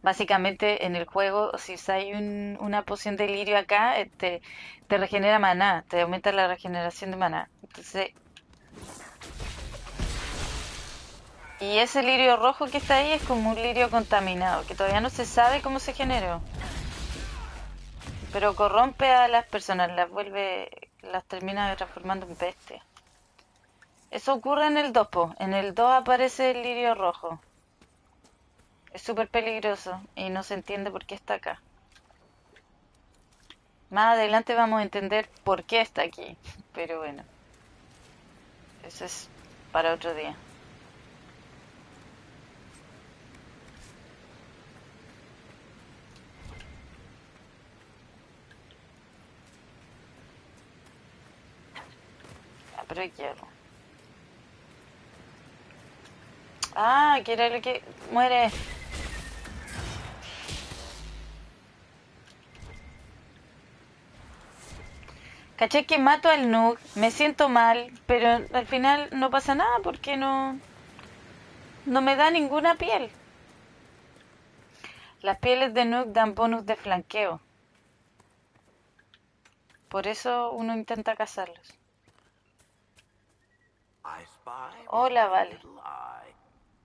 Básicamente en el juego, si usáis una poción de lirio acá, te regenera maná, te aumenta la regeneración de maná. Entonces, y ese lirio rojo que está ahí es como un lirio contaminado, que todavía no se sabe cómo se generó. Pero corrompe a las personas, las termina transformando en bestia. Eso ocurre en el 2, po. En el 2 aparece el lirio rojo. Es súper peligroso y no se entiende por qué está acá. Más adelante vamos a entender por qué está aquí. Pero bueno, eso es para otro día. Ah, pero quiero. Ah, que era el que muere. Caché que mato al Nook, me siento mal, pero al final no pasa nada porque no me da ninguna piel. Las pieles de Nook dan bonus de flanqueo. Por eso uno intenta cazarlos. Hola, vale.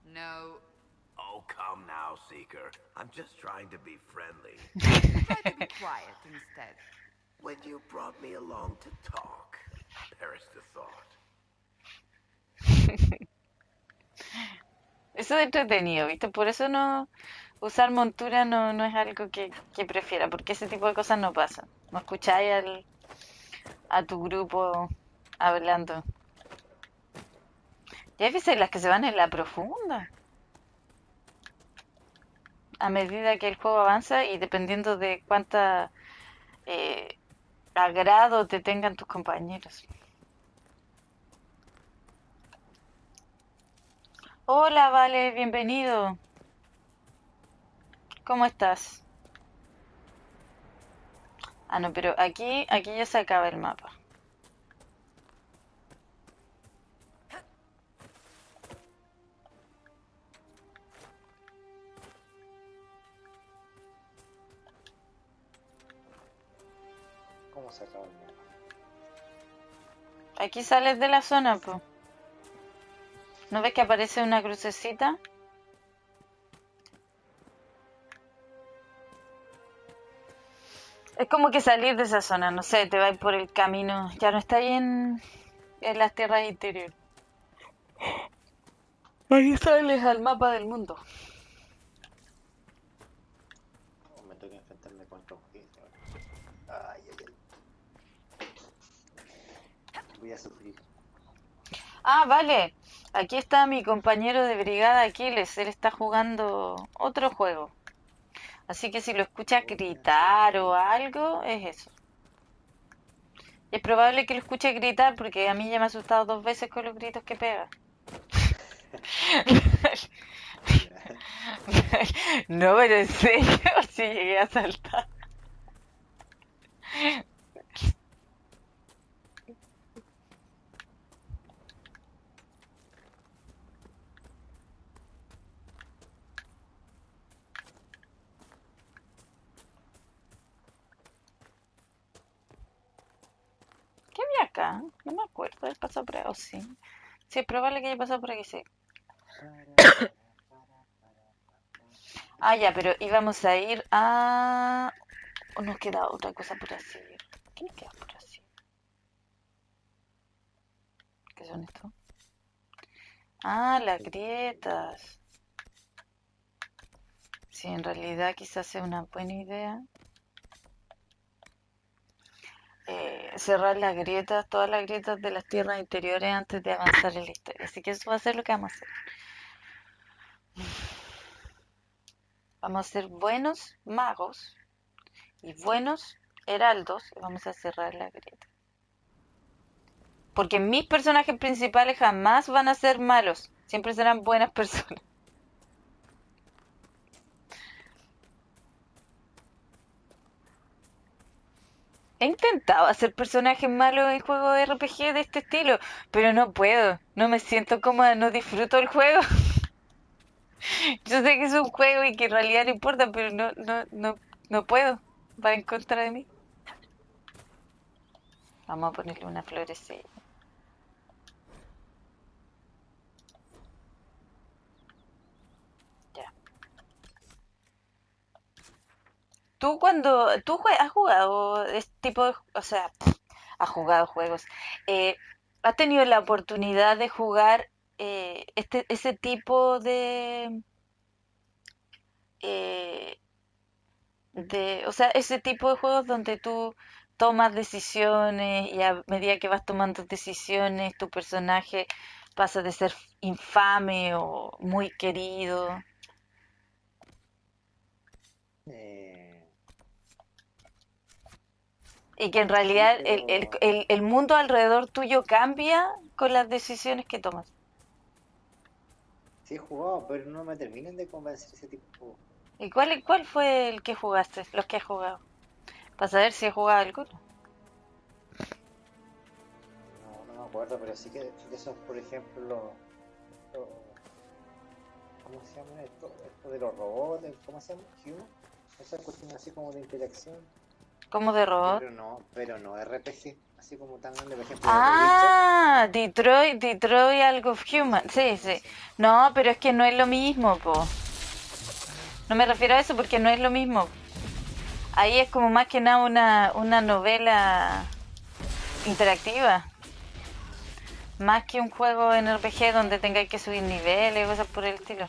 No. Oh, come now, Seeker. I'm just trying to be friendly. Try to be quiet instead. When you brought me along to talk, Perish the thought. Eso es entretenido, ¿viste? Por eso no usar montura no es algo que prefiera, porque ese tipo de cosas no pasan. No escucháis a tu grupo hablando. Y hay veces las que se van en la profunda. A medida que el juego avanza y dependiendo de cuánta agrado te tengan tus compañeros. Hola, Vale, bienvenido. ¿Cómo estás? Ah, no, pero aquí ya se acaba el mapa. ¿Cómo se acaba el mapa? Aquí sales de la zona, pues. ¿No ves que aparece una crucecita? Es como que salir de esa zona, no sé, te vas por el camino. Ya no está ahí en las tierras interiores. Ahí sales al mapa del mundo. Oh, me toca enfrentarme contra un jefe. Ay, ay, ay. Voy a sufrir. Ah, vale. Aquí está mi compañero de brigada Aquiles. Él está jugando otro juego. Así que si lo escuchas gritar o algo, es eso. Es probable que lo escuche gritar porque a mí ya me ha asustado 2 veces con los gritos que pega. No, pero en serio, si llegué a saltar. ¿Qué había acá? No me acuerdo haber pasado por ahí. Oh, sí. Sí, es probable que haya pasado por aquí, sí. Ah, ya, pero íbamos a ir a... ¿O nos queda otra cosa por así? ¿Qué nos queda por así? ¿Qué son estos? Ah, las grietas. Sí, en realidad quizás sea una buena idea. Cerrar las grietas, todas las grietas de las tierras interiores antes de avanzar en la historia. Así que eso va a ser lo que vamos a hacer. Vamos a ser buenos magos y buenos heraldos y vamos a cerrar la grieta. Porque mis personajes principales jamás van a ser malos, siempre serán buenas personas. He intentado hacer personajes malos en juegos de RPG de este estilo, pero no puedo, no me siento cómoda, no disfruto el juego. Yo sé que es un juego y que en realidad no importa, pero no puedo, va en contra de mí. Vamos a ponerle una florecilla. Ya. Has jugado este tipo de, o sea, has jugado juegos, has tenido la oportunidad de jugar ese tipo eh, o sea, ese tipo de juegos donde tú tomas decisiones y a medida que vas tomando decisiones, tu personaje pasa de ser infame o muy querido. Eh, Y que en sí, realidad pero el mundo alrededor tuyo cambia con las decisiones que tomas. sí he jugado, pero no me terminan de convencer ese tipo de juegos. ¿Y cuál fue el que jugaste? Los que has jugado. Para saber si he jugado alguno. No, no me acuerdo, pero sí que esos, por ejemplo, los- ¿cómo se llama esto? Esto de los robots, ¿cómo se llama? Human. Esa cuestión así como de interacción, Como de robot. pero no RPG, así como tan grande, por ejemplo, The Witcher. Ah, Detroit algo Human. Sí, sí. Ese. No, pero es que no es lo mismo, po. No me refiero a eso porque no es lo mismo. Ahí es como más que nada una novela interactiva. Más que un juego en RPG donde tengáis que subir niveles y cosas por el estilo.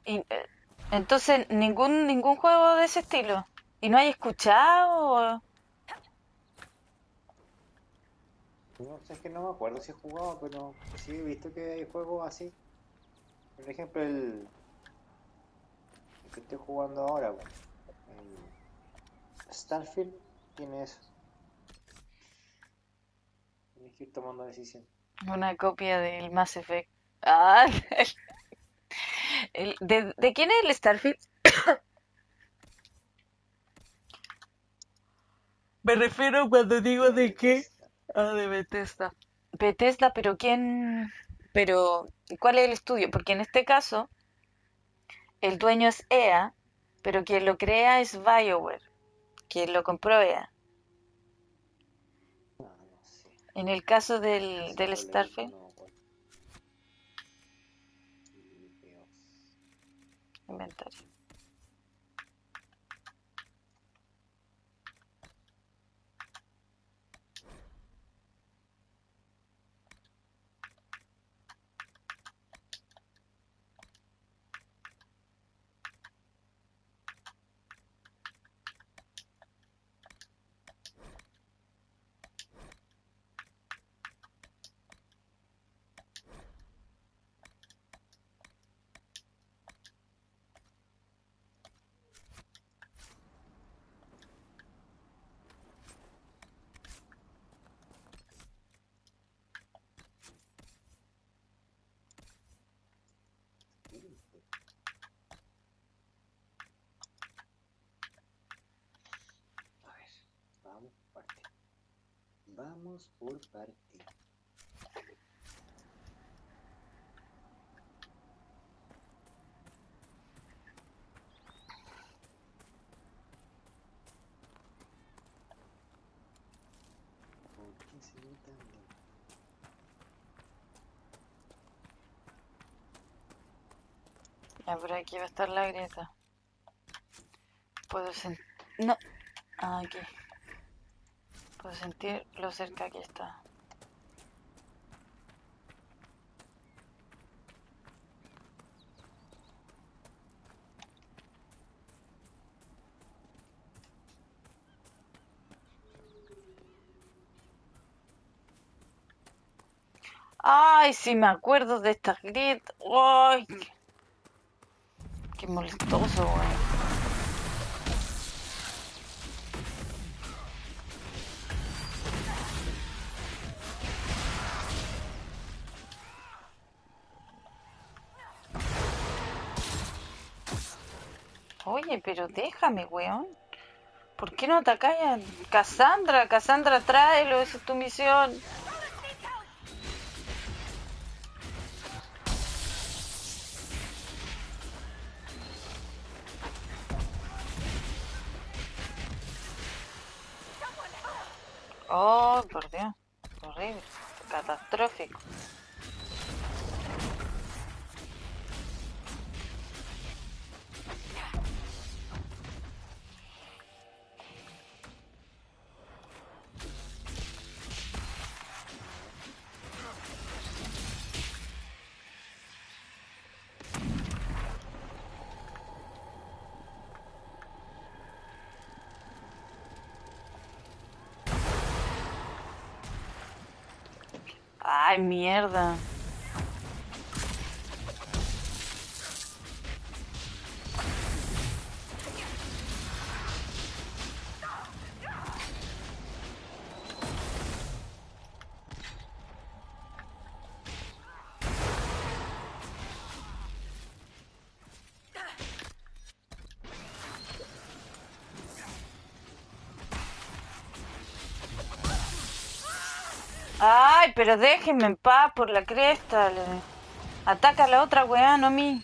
Y, entonces, ningún juego de ese estilo. ¿Y no hay escuchado? No sé, es que no me acuerdo si he jugado, pero sí he visto que hay juegos así. Por ejemplo, el que estoy jugando ahora, po, el Starfield, tiene eso. Tienes que ir tomando decisiones. Una copia del Mass Effect. Ah, ¿de quién es el Starfield? Me refiero cuando digo de qué. Ah, de Bethesda. Bethesda, pero ¿quién? Pero, ¿cuál es el estudio? Porque en este caso, el dueño es EA, pero quien lo crea es BioWare, quien lo compró EA. No, no sé. En el caso Quizás del lo leí, pero Starfield, no me acuerdo. Videos. inventario. A ver, vamos por parte. Vamos por parte. ¿Por qué se ve tan lento? Ya, por aquí va a estar la grieta. Puedo sentir... No. Ah, aquí. Puedo sentir lo cerca que está. Ay, sí me acuerdo de esta grieta. Ay, qué molestoso, weón. Oye, pero déjame, weón. ¿Por qué no atacáis a Cassandra? Cassandra, tráelo, esa es tu misión. Oh, por Dios. Horrible. Catastrófico. Ay, mierda. Ay, pero déjenme en paz por la cresta. Ataca a la otra weá, no a mí.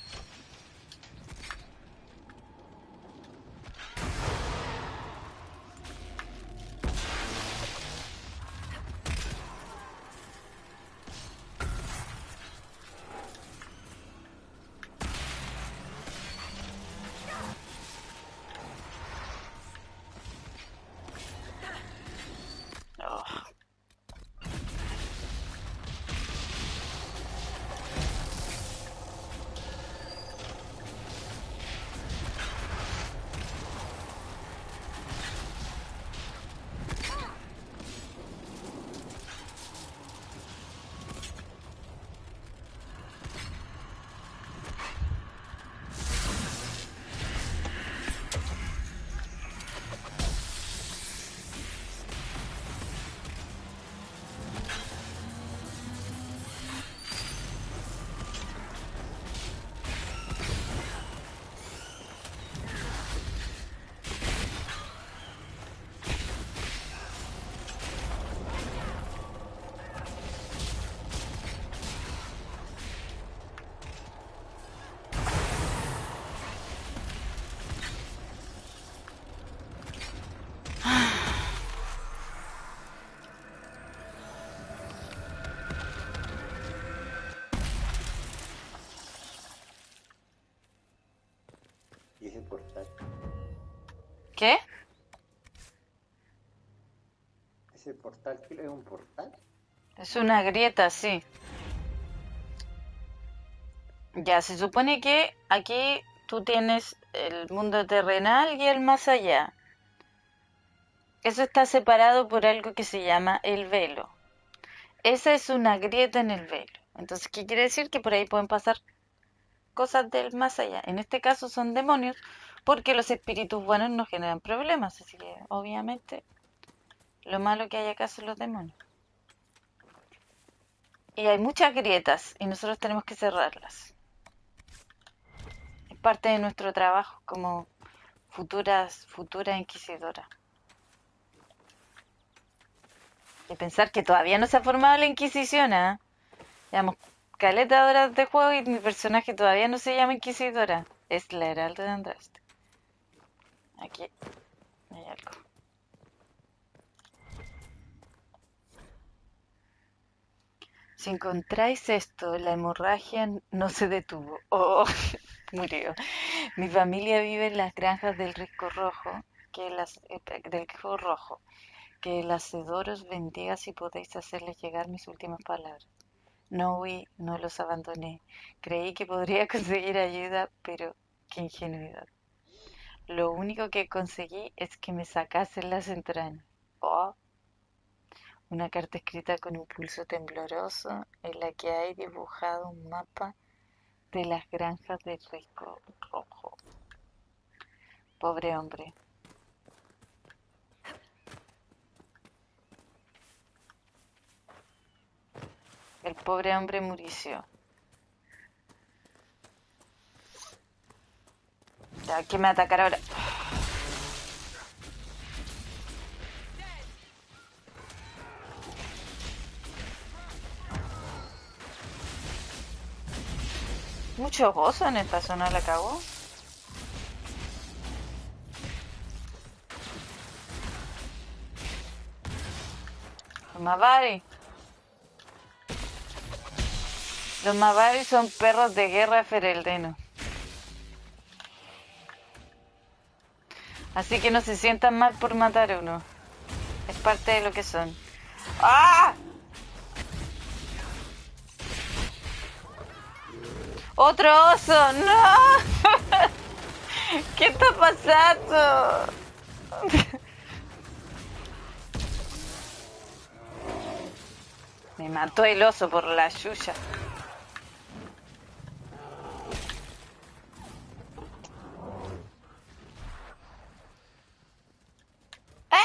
¿Y ese portal? ¿Qué? ¿Ese portal qué es un portal? Es una grieta, sí. Ya, se supone que aquí tú tienes el mundo terrenal y el más allá. Eso está separado por algo que se llama el velo. Esa es una grieta en el velo. Entonces, ¿qué quiere decir? Que por ahí pueden pasar cosas del más allá. En este caso son demonios, porque los espíritus buenos no generan problemas. Así que, obviamente, lo malo que hay acá son los demonios. Y hay muchas grietas y nosotros tenemos que cerrarlas. Es parte de nuestro trabajo como futura inquisidora. Y pensar que todavía no se ha formado la Inquisición, ¿eh? Llevamos caleta de horas de juego y mi personaje todavía no se llama Inquisidora. Es la Heralda de Andraste. Aquí hay algo. Si encontráis esto, la hemorragia no se detuvo. Oh, murió. Mi familia vive en las granjas del Risco Rojo, del Risco Rojo. Que el Hacedor os bendiga si podéis hacerles llegar mis últimas palabras. No huí, no los abandoné. Creí que podría conseguir ayuda, pero qué ingenuidad. Lo único que conseguí es que me sacasen las entrañas. Oh, una carta escrita con un pulso tembloroso en la que hay dibujado un mapa de las granjas del Risco Rojo. Pobre hombre. El pobre hombre murió. Ya, ¿quién me atacará ahora? Mucho gozo en esta zona, la cagó. Mavari. Los Mavari son perros de guerra fereldenos. Así que no se sientan mal por matar a uno. Es parte de lo que son. ¡Ah! ¡Otro oso! ¡No! ¿Qué está pasando? Me mató el oso por la yuya. ¡Ah!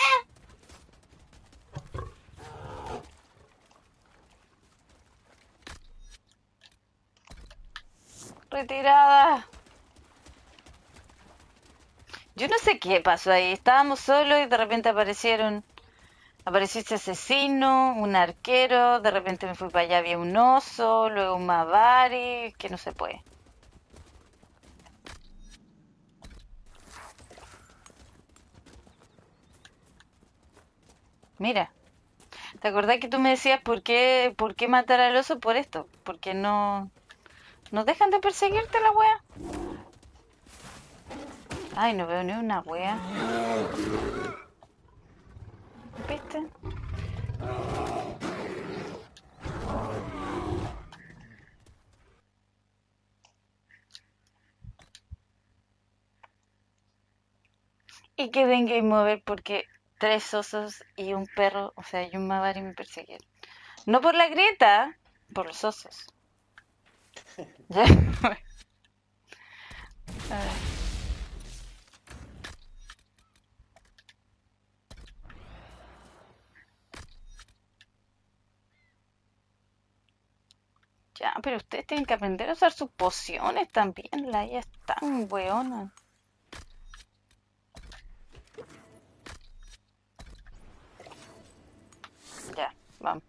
Retirada. Yo no sé qué pasó ahí. Estábamos solos y de repente apareció ese asesino, un arquero, de repente me fui para allá, había un oso, luego un Mavari, que no se puede. Mira, ¿te acordás que tú me decías por qué matar al oso por esto? Porque no dejan de perseguirte la wea. Ay, no veo ni una wea. ¿Viste? Y quedé en Game Over porque 3 osos y un perro, o sea, y un Mavari me persiguieron. No por la grieta, por los osos. Ya. A ver. Ya, pero ustedes tienen que aprender a usar sus pociones también. La IA es tan weona. Ya, vamos.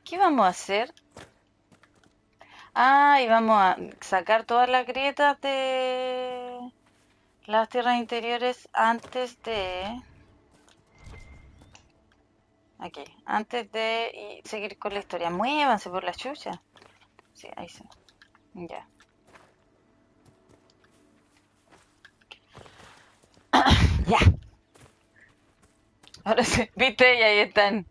¿Qué vamos a hacer? Ah, y vamos a sacar todas las grietas de las tierras interiores antes de... Aquí. Antes de seguir con la historia. Muévanse por la chucha. Sí, ahí sí. Ya. Ya. Ahora sí. ¿Viste? Y ahí están.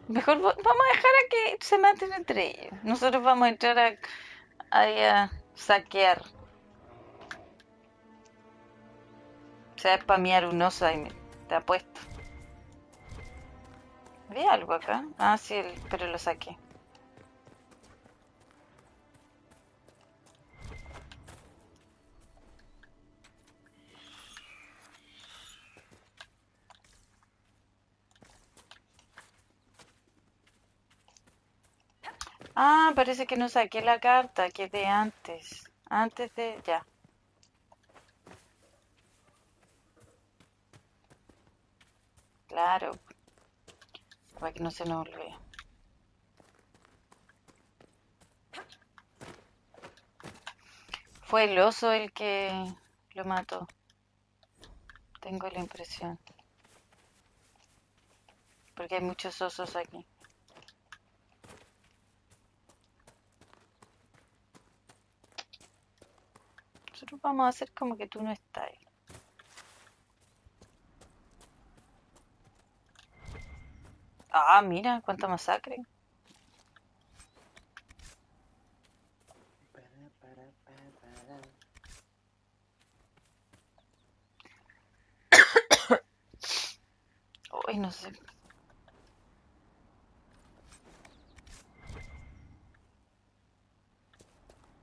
Mejor vamos a dejar a que se maten entre ellos. Nosotros vamos a entrar a saquear. Se va a spamear un oso ahí, te apuesto. ¿Había algo acá? Ah, sí, pero lo saqué. Ah, parece que no saqué la carta, que es de antes. Antes de... ya. Claro. Para que no se nos olvide. Fue el oso el que lo mató. Tengo la impresión. Porque hay muchos osos aquí. Nosotros vamos a hacer como que tú no estás ahí. Ah, mira, cuánta masacre. Uy, no sé.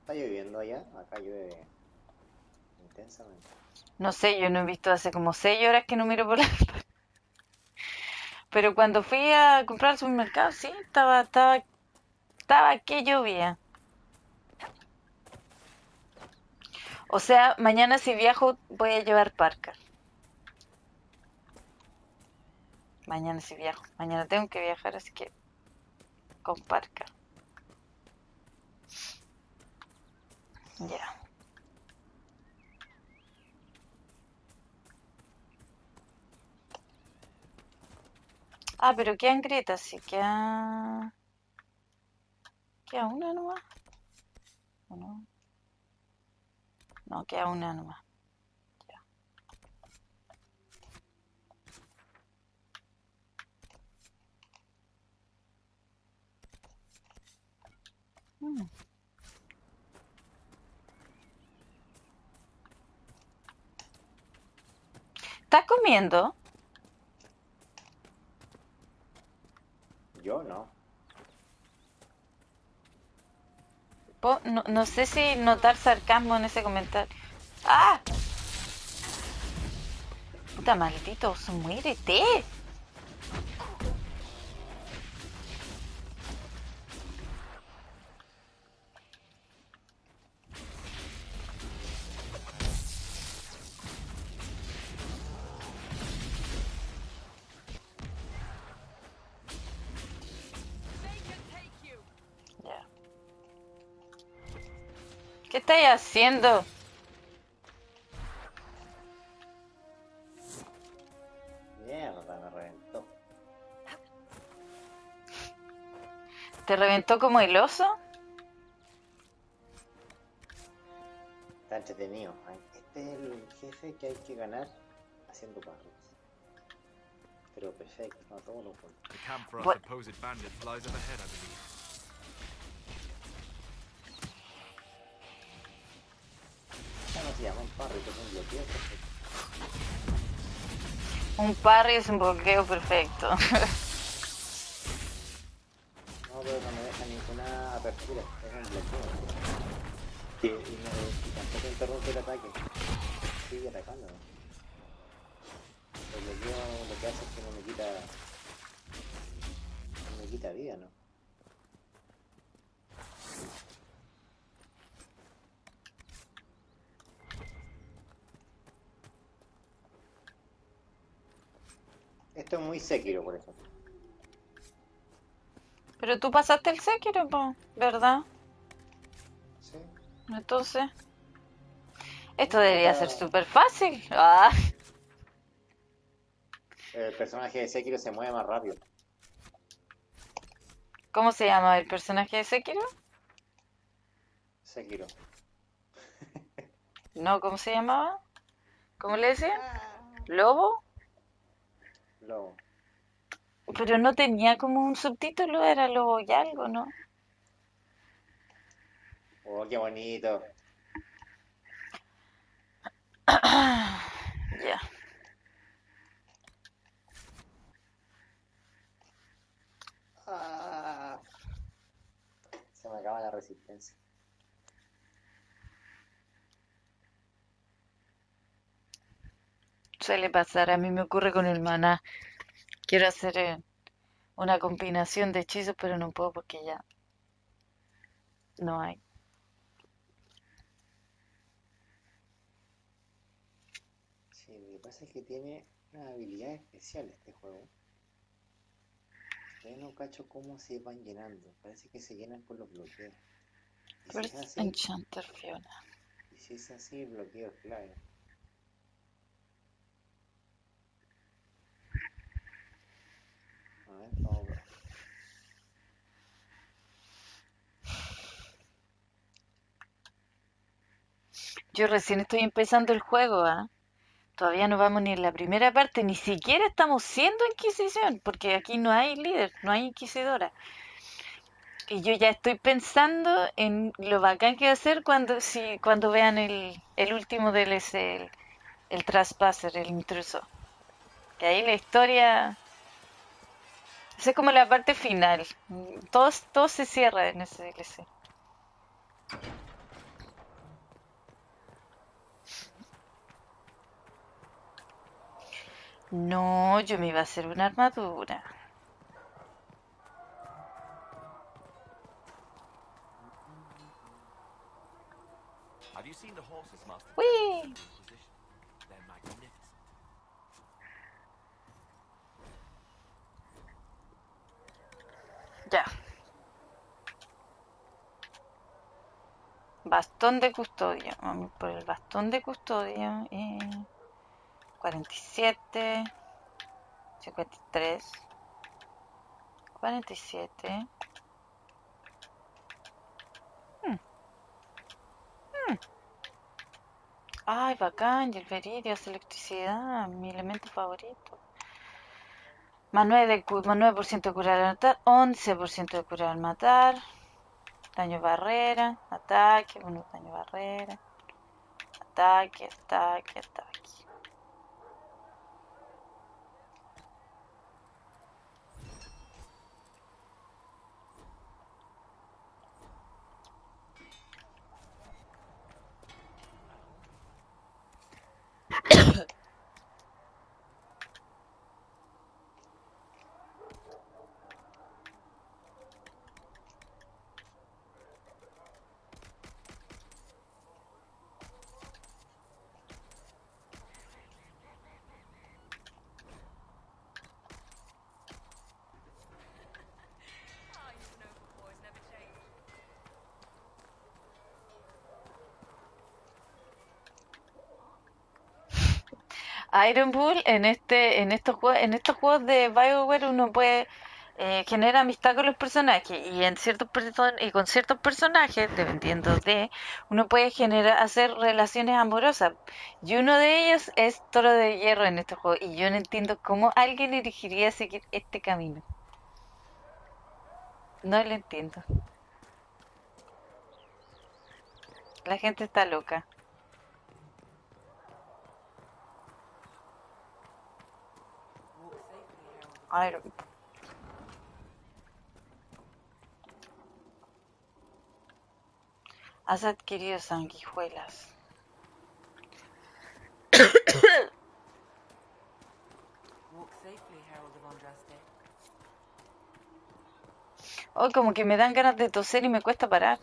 ¿Está lloviendo allá? Acá llueve intensamente. No sé, yo no he visto hace como 6 horas que no miro por la ventana. Pero cuando fui a comprar al supermercado, sí, estaba que llovía. O sea, mañana si viajo voy a llevar parka. Mañana si viajo. Mañana tengo que viajar, así que con parka. Ya. Ah, pero quedan grietas, sí, queda una nomás. ¿O no? No, queda una nomás. Ya. Mm. ¿Estás comiendo? Yo no. No, no sé si notar sarcasmo en ese comentario. ¡Ah! Puta maldito, muérete. Ya. ¿Qué estáis haciendo? Mierda, me reventó. ¿Te reventó como el oso? Está entretenido. Este es el jefe que hay que ganar haciendo parries. Pero perfecto, no todos los puntos. The camp for our What? supposed bandits lies up ahead, I believe. Ya no se llaman parries, que son bloqueos perfectos. Un parry es un bloqueo perfecto. No, pero no me deja ninguna apertura, es un bloqueo. Y tampoco interrumpe el ataque. Sigue atacando, ¿no? El bloqueo lo que hace es que no me quita vida, ¿no? Esto es muy Sekiro, por ejemplo. Pero tú pasaste el Sekiro, po, ¿verdad? Sí. Entonces, esto No, debería ser súper fácil. Ah, El personaje de Sekiro se mueve más rápido. ¿Cómo se llama el personaje de Sekiro? Sekiro. No, ¿cómo se llamaba? ¿Cómo le decían? ¿Lobo? Lobo. Pero no tenía como un subtítulo, era Lobo y algo, ¿no? Oh, qué bonito. Ya. Ah, se me acaba la resistencia. Suele pasar, a mí me ocurre con el maná. Quiero hacer una combinación de hechizos, pero no puedo porque ya no hay. Sí, lo que pasa es que tiene una habilidad especial este juego. Todavía no cacho cómo se van llenando. Parece que se llenan con los bloqueos. Y si es First así, Enchanter Fiona. el bloqueo es clave. A ver, vamos a probar. Yo recién estoy empezando el juego, ¿ah? Todavía no vamos ni en la primera parte, ni siquiera estamos siendo Inquisición, porque aquí no hay líder, no hay inquisidora. Y yo ya estoy pensando en lo bacán que va a ser cuando vean el último DLC, el Trespasser, el intruso. Que ahí la historia, esa es como la parte final. Todo se cierra en ese DLC. No, yo me iba a hacer una armadura. Have you seen the horses Master Templar ¡Uy! sent the Inquisition? They're magnificent. Ya. Bastón de custodia. Vamos por el bastón de custodia. 47, 53, 47. Hmm, hmm. Ay, bacán. Y el beridio, es electricidad. Mi elemento favorito. Más 9% de curar al matar. 11% de curar al matar. Daño barrera. Ataque. Bueno, daño barrera. Ataque, ataque, ataque. Iron Bull en estos juegos de BioWare uno puede generar amistad con los personajes y con ciertos personajes, dependiendo de, uno puede hacer relaciones amorosas. Y uno de ellos es Toro de Hierro en este juego. Y yo no entiendo cómo alguien elegiría seguir este camino. No lo entiendo. La gente está loca. Iron Has adquirido sanguijuelas. Hoy como que me dan ganas de toser y me cuesta parar.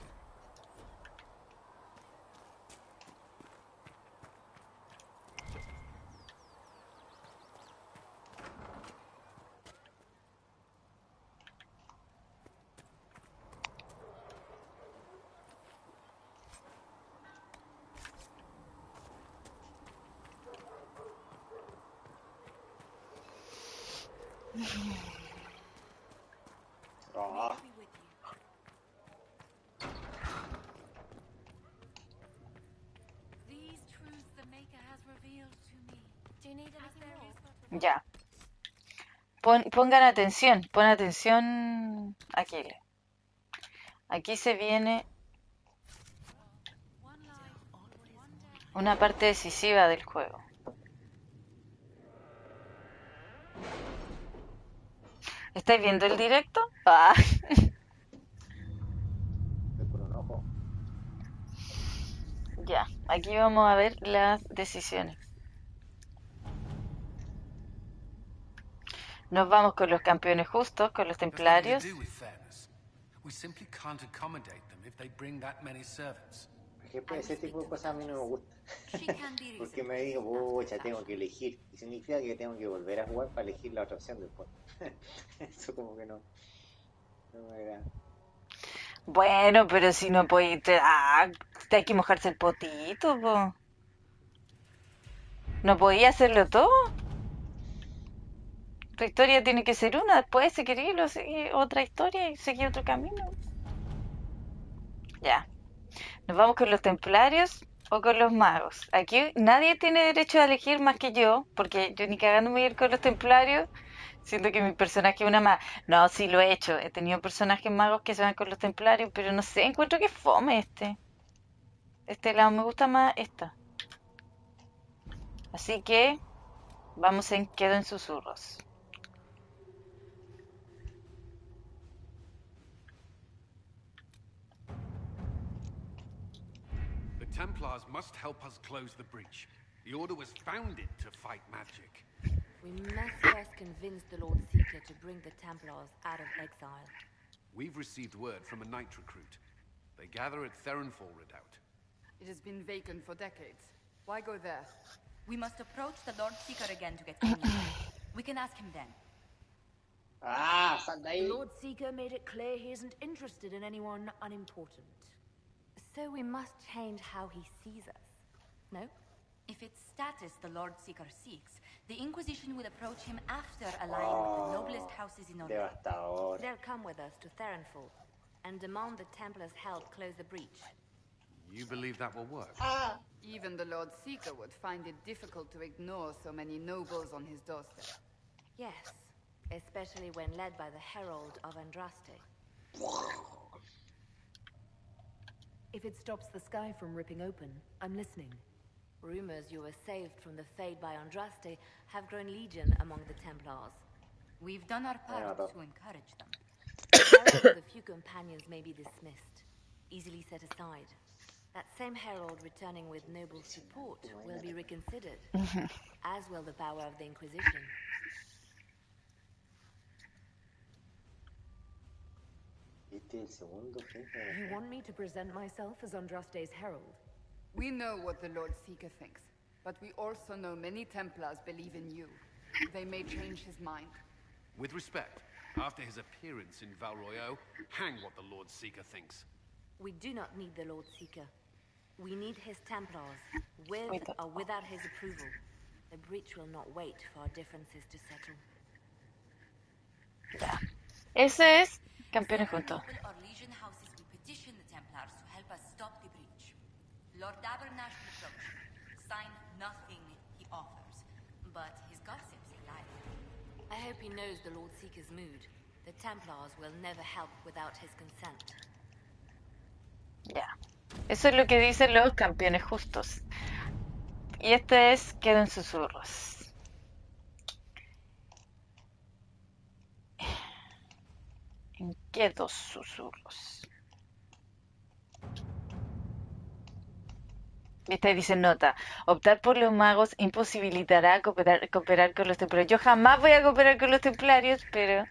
Oh, These truths the Maker has revealed to me. Do you need anything more? Ya. Pongan atención, pon atención, Aquile. Aquí se viene una parte decisiva del juego. ¿Estáis viendo el directo? Ah. por un ojo. Ya, aquí vamos a ver las decisiones. Nos vamos con los campeones justos, con los templarios. We simply can't accommodate them if they bring that many servants. Por ejemplo, ese tipo de cosas a mí no me gusta. Porque me digo, pucha, tengo que elegir. Y significa que tengo que volver a jugar para elegir la otra opción después. Eso como que no me da. Bueno, pero si no podéis... te hay que mojarse el potito, po. ¿No podía hacerlo todo? Tu historia tiene que ser una, después si queréis lo sigue otra historia y seguir otro camino. Ya. Nos vamos con los templarios o con los magos. Aquí nadie tiene derecho a elegir más que yo, porque yo ni cagando me voy a ir con los templarios, siento que mi personaje es una maga. No, sí lo he hecho, he tenido personajes magos que se van con los templarios, pero no sé, encuentro que fome este. Este lado me gusta más esta. Así que vamos en quedo en susurros. The Templars must help us close the breach. The Order was founded to fight magic. We must first convince the Lord Seeker to bring the Templars out of exile. We've received word from a knight recruit. They gather at Theronfall Redoubt. It has been vacant for decades. Why go there? We must approach the Lord Seeker again to get things. We can ask him then. Ah, sal de ahí. The Lord Seeker made it clear he isn't interested in anyone unimportant. So we must change how he sees us. No? If it's status the Lord Seeker seeks, the Inquisition will approach him after aligning with the noblest houses in Order. Devastador. They'll come with us to Theronfall and demand the Templars' help close the breach. You believe that will work? Even the Lord Seeker would find it difficult to ignore so many nobles on his doorstep. Yes, especially when led by the Herald of Andraste. If it stops the sky from ripping open, I'm listening. Rumors you were saved from the fate by Andraste have grown legion among the Templars. We've done our part to encourage them. The herald of the few companions may be dismissed, easily set aside. That same herald returning with noble support will be reconsidered, as will the power of the Inquisition. You want me to present myself as Andraste's herald? We know what the Lord Seeker thinks, but we also know many Templars believe in you. They may change his mind. With respect, after his appearance in Val Royeaux, hang what the Lord Seeker thinks. We do not need the Lord Seeker. We need his Templars, with or without his approval. The breach will not wait for our differences to settle. Ya. Ese es campeones juntos. Or legion houses will petition the Templars to help us stop the breach. Lord Dabernash will approach. Sign nothing he offers, but his gossips he lies. I hope he knows the Lord Seeker's mood. The Templars will never help without his consent. Ya. Eso es lo que dicen los campeones justos. Y este es quedo en susurros. En quedo susurros. Viste, dice nota. Optar por los magos imposibilitará cooperar con los templarios. Yo jamás voy a cooperar con los templarios, pero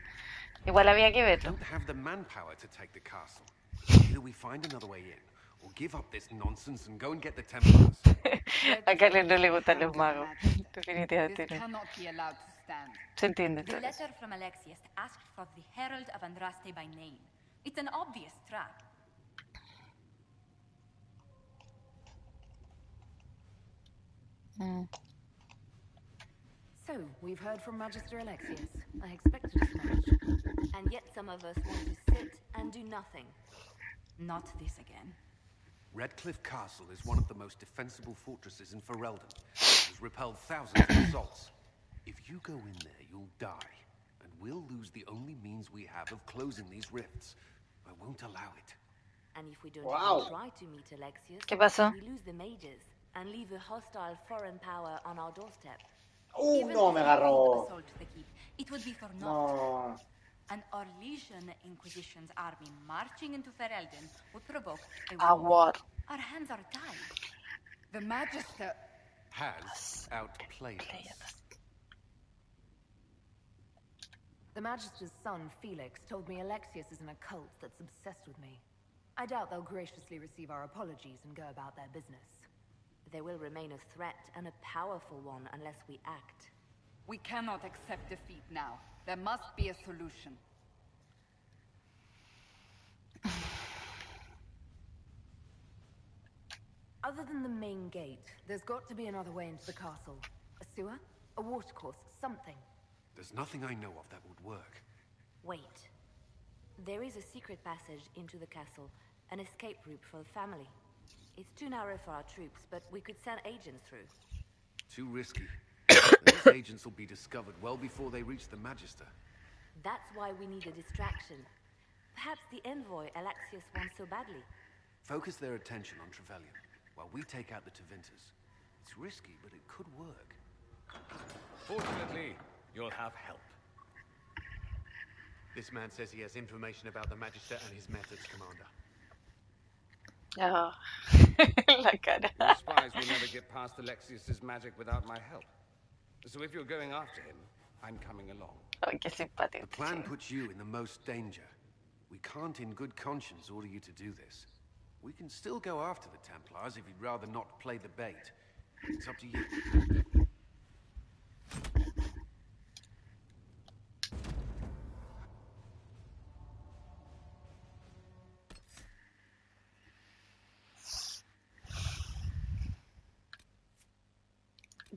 igual había que verlo. Don't have the manpower to take the castle. Either we find another way in, or give up this nonsense and go and get the Templars. A Carlen no le gustan los magos. Definitivamente This no. cannot be allowed to stand. Se entiende The todo. letter from Alexius asked for the Herald of Andraste by name. It's an obvious trap. So, we've heard from Magister Alexius. I expected as much. And yet some of us want to sit and do nothing. Not this again. Redcliffe Castle is one of the most defensible fortresses in Ferelden. It has repelled thousands of assaults. If you go in there, you'll die. And we'll lose the only means we have of closing these rifts. I won't allow it. And if we don't Wow. even try to meet Alexius, ¿Qué pasó? we lose the mages and leave a hostile foreign power on our doorstep. Even No, me if we agarró. assault the keep, it would be for naught. No. An Orlesian Inquisition's army marching into Ferelden would provoke a A war. war. Our hands are tied. The Magister... Has outplayed us. The Magister's son, Felix, told me Alexius is in a cult that's obsessed with me. I doubt they'll graciously receive our apologies and go about their business. They will remain a threat, and a powerful one, unless we act. We cannot accept defeat now. There must be a solution. Other than the main gate, there's got to be another way into the castle. A sewer? A watercourse? Something. There's nothing I know of that would work. Wait. There is a secret passage into the castle, an escape route for the family. It's too narrow for our troops, but we could send agents through. Too risky. Those agents will be discovered well before they reach the Magister. That's why we need a distraction. Perhaps the envoy Alexius wants so badly. Focus their attention on Trevelyan, while we take out the Tevinters. It's risky, but it could work. Fortunately, you'll have help. This man says he has information about the Magister and his methods, Commander. Oh. La cara. Your spies will never get past Alexius's magic without my help. So if you're going after him, I'm coming along. Oh, qué simpático. The plan puts you in the most danger. We can't in good conscience order you to do this. We can still go after the Templars if you'd rather not play the bait. It's up to you.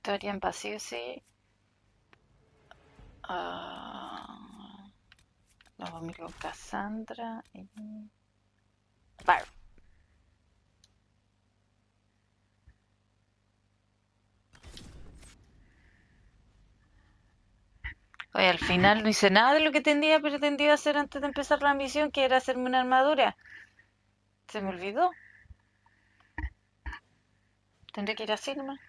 Dorian Paciusi. Nos vamos a ir con Cassandra y... Barb. Oye, al final no hice nada de lo que tenía pretendido hacer antes de empezar la misión, que era hacerme una armadura. Se me olvidó. Tendré que ir así nomás.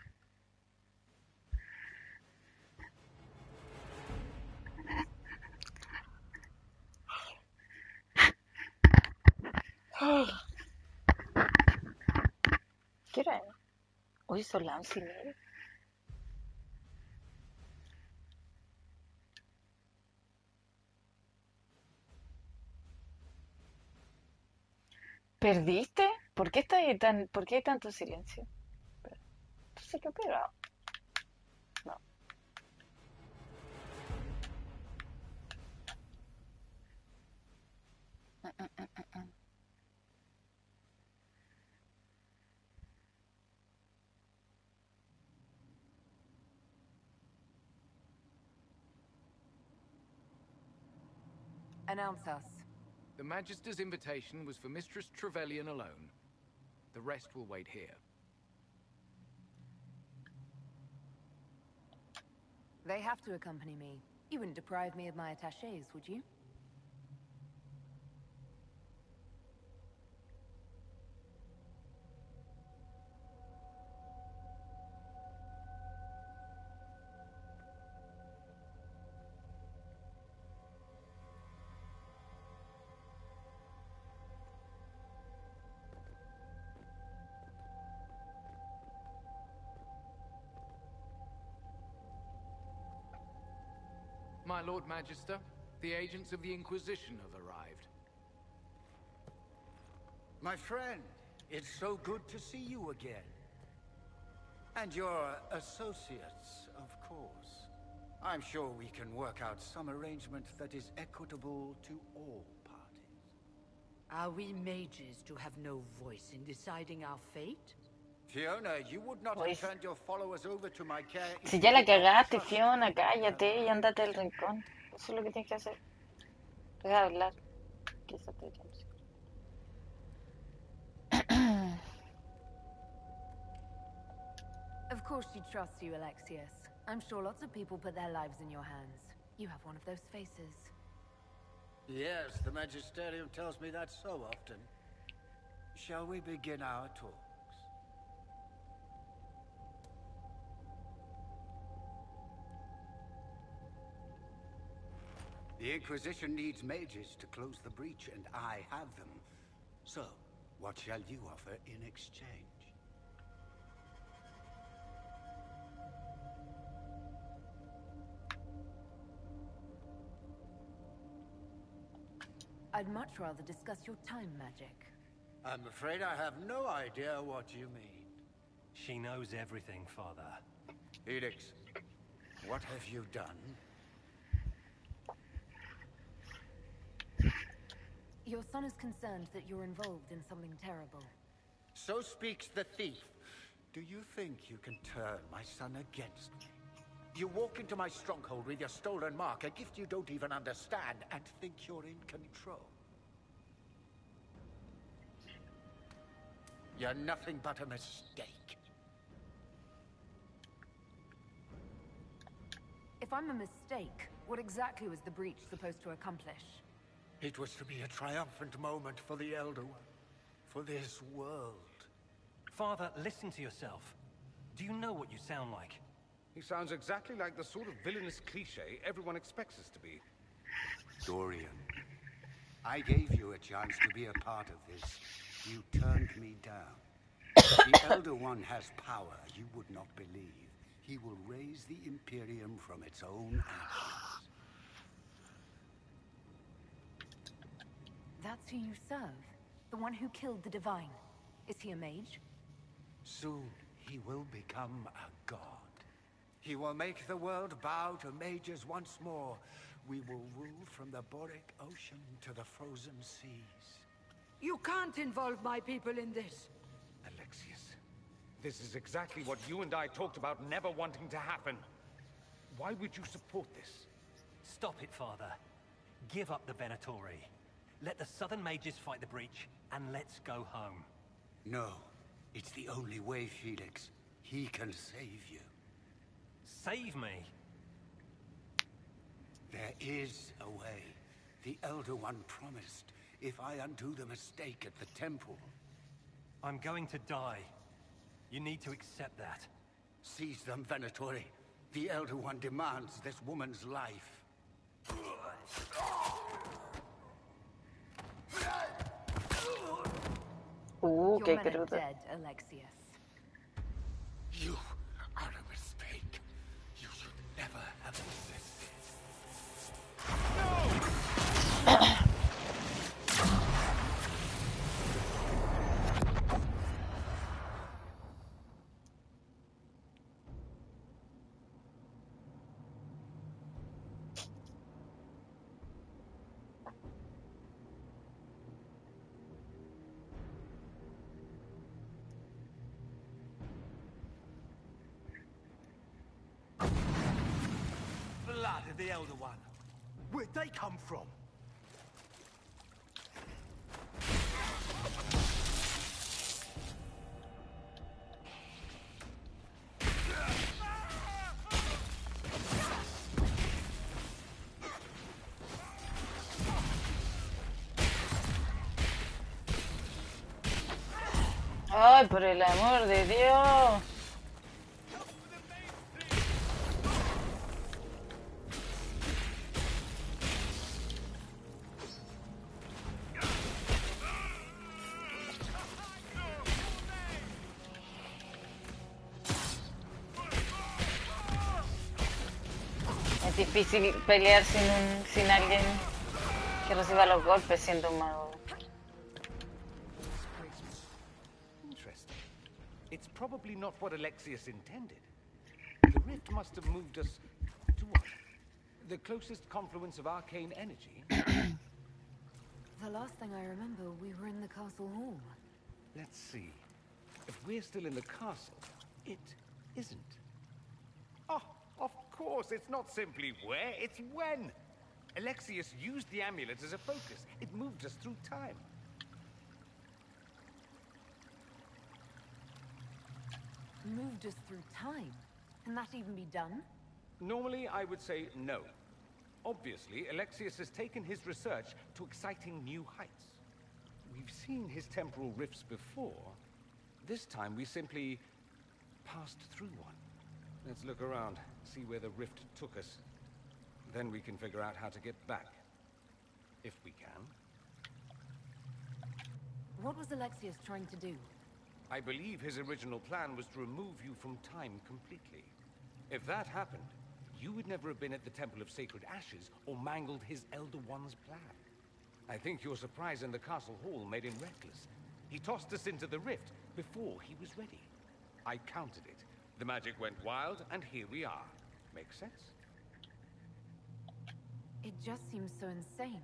¿Qué hora es? Hoy son las 11:30. ¿Perdiste? ¿Por qué por qué hay tanto silencio? Entonces, ¿qué pegado? No. Announce us. The Magister's invitation was for Mistress Trevelyan alone. The rest will wait here. They have to accompany me. You wouldn't deprive me of my attachés, would you? My Lord Magister, the agents of the Inquisition have arrived. My friend, it's so good to see you again. And your associates, of course. I'm sure we can work out some arrangement that is equitable to all parties. Are we mages to have no voice in deciding our fate? Fiona, you would not have turned your followers over to my care. Si ya la cagaste, Fiona, cállate y ándate del rincón. Eso es lo que tienes que hacer. Deja de hablar. Quizás te echamos. Of course she trusts you, Alexius. I'm sure lots of people put their lives in your hands. You have one of those faces. Yes, the Magisterium tells me that so often. Shall we begin our talks? The Inquisition needs mages to close the breach, and I have them. So, what shall you offer in exchange? I'd much rather discuss your time magic. I'm afraid I have no idea what you mean. She knows everything, Father. Felix, what have you done? Your son is concerned that you're involved in something terrible. So speaks the thief. Do you think you can turn my son against me? You walk into my stronghold with your stolen mark, a gift you don't even understand, and think you're in control. You're nothing but a mistake. If I'm a mistake, what exactly was the breach supposed to accomplish? It was to be a triumphant moment for the Elder One, for this world. Father, listen to yourself. Do you know what you sound like? He sounds exactly like the sort of villainous cliché everyone expects us to be. Dorian, I gave you a chance to be a part of this. You turned me down. The Elder One has power you would not believe. He will raise the Imperium from its own ashes. That's who you serve? The one who killed the Divine? Is he a mage? Soon, he will become a god. He will make the world bow to mages once more. We will rule from the Boric Ocean to the frozen seas. You can't involve my people in this. Alexius, this is exactly what you and I talked about never wanting to happen. Why would you support this? Stop it, Father. Give up the Venatori. Let the Southern Mages fight the breach, and let's go home. No, it's the only way, Felix. He can save you. Save me? There is a way. The Elder One promised, if I undo the mistake at the temple. I'm going to die. You need to accept that. Seize them, Venatori. The Elder One demands this woman's life. Your qué men are crudo. dead, Alexius. You are a mistake. You should never have existed. Blood of the Elder One. Where'd they come from? Ay, por el amor de Dios. Es difícil pelear sin alguien que reciba los golpes siendo un mago. Interesting. It's probably not what Alexius intended. The rift must have moved us to what? The closest confluence of arcane energy? The last thing I remember, we were in the castle hall. Let's see. If we're still in the castle, it isn't. Oh, of course, it's not simply where, it's when. Alexius used the amulet as a focus. It moved us through time. Moved us through time? Can that even be done? Normally, I would say no. Obviously, Alexius has taken his research to exciting new heights. We've seen his temporal rifts before. This time, we simply passed through one. Let's look around, see where the rift took us. Then we can figure out how to get back. If we can. What was Alexius trying to do? I believe his original plan was to remove you from time completely. If that happened, you would never have been at the Temple of Sacred Ashes or mangled his Elder One's plan. I think your surprise in the castle hall made him reckless. He tossed us into the rift before he was ready. I countered it. The magic went wild, and here we are. Make sense? It just seems so insane.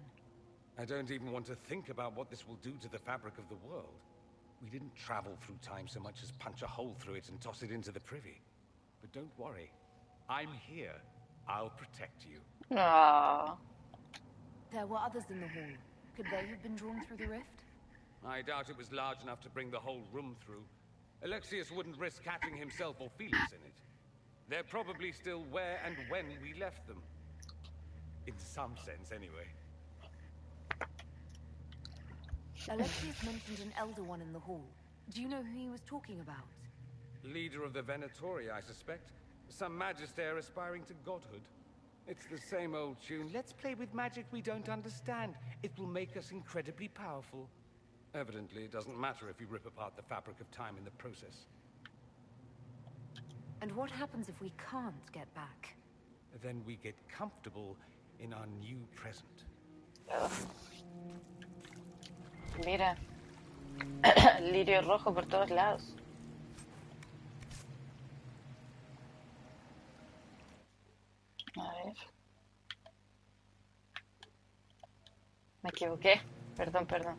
I don't even want to think about what this will do to the fabric of the world. We didn't travel through time so much as punch a hole through it and toss it into the privy. But don't worry. I'm here. I'll protect you. Aww. There were others in the hall. Could they have been drawn through the rift? I doubt it was large enough to bring the whole room through. Alexius wouldn't risk catching himself or Felix in it. They're probably still where and when we left them. In some sense, anyway. Alexius mentioned an Elder One in the hall. Do you know who he was talking about? Leader of the Venatori, I suspect. Some magister aspiring to godhood. It's the same old tune. Let's play with magic we don't understand. It will make us incredibly powerful. Evidently, it doesn't matter if you rip apart the fabric of time in the process. And what happens if we can't get back? Then we get comfortable in our new present. Mira, lirio rojo por todos lados. A ver. Me equivoqué. Perdón, perdón.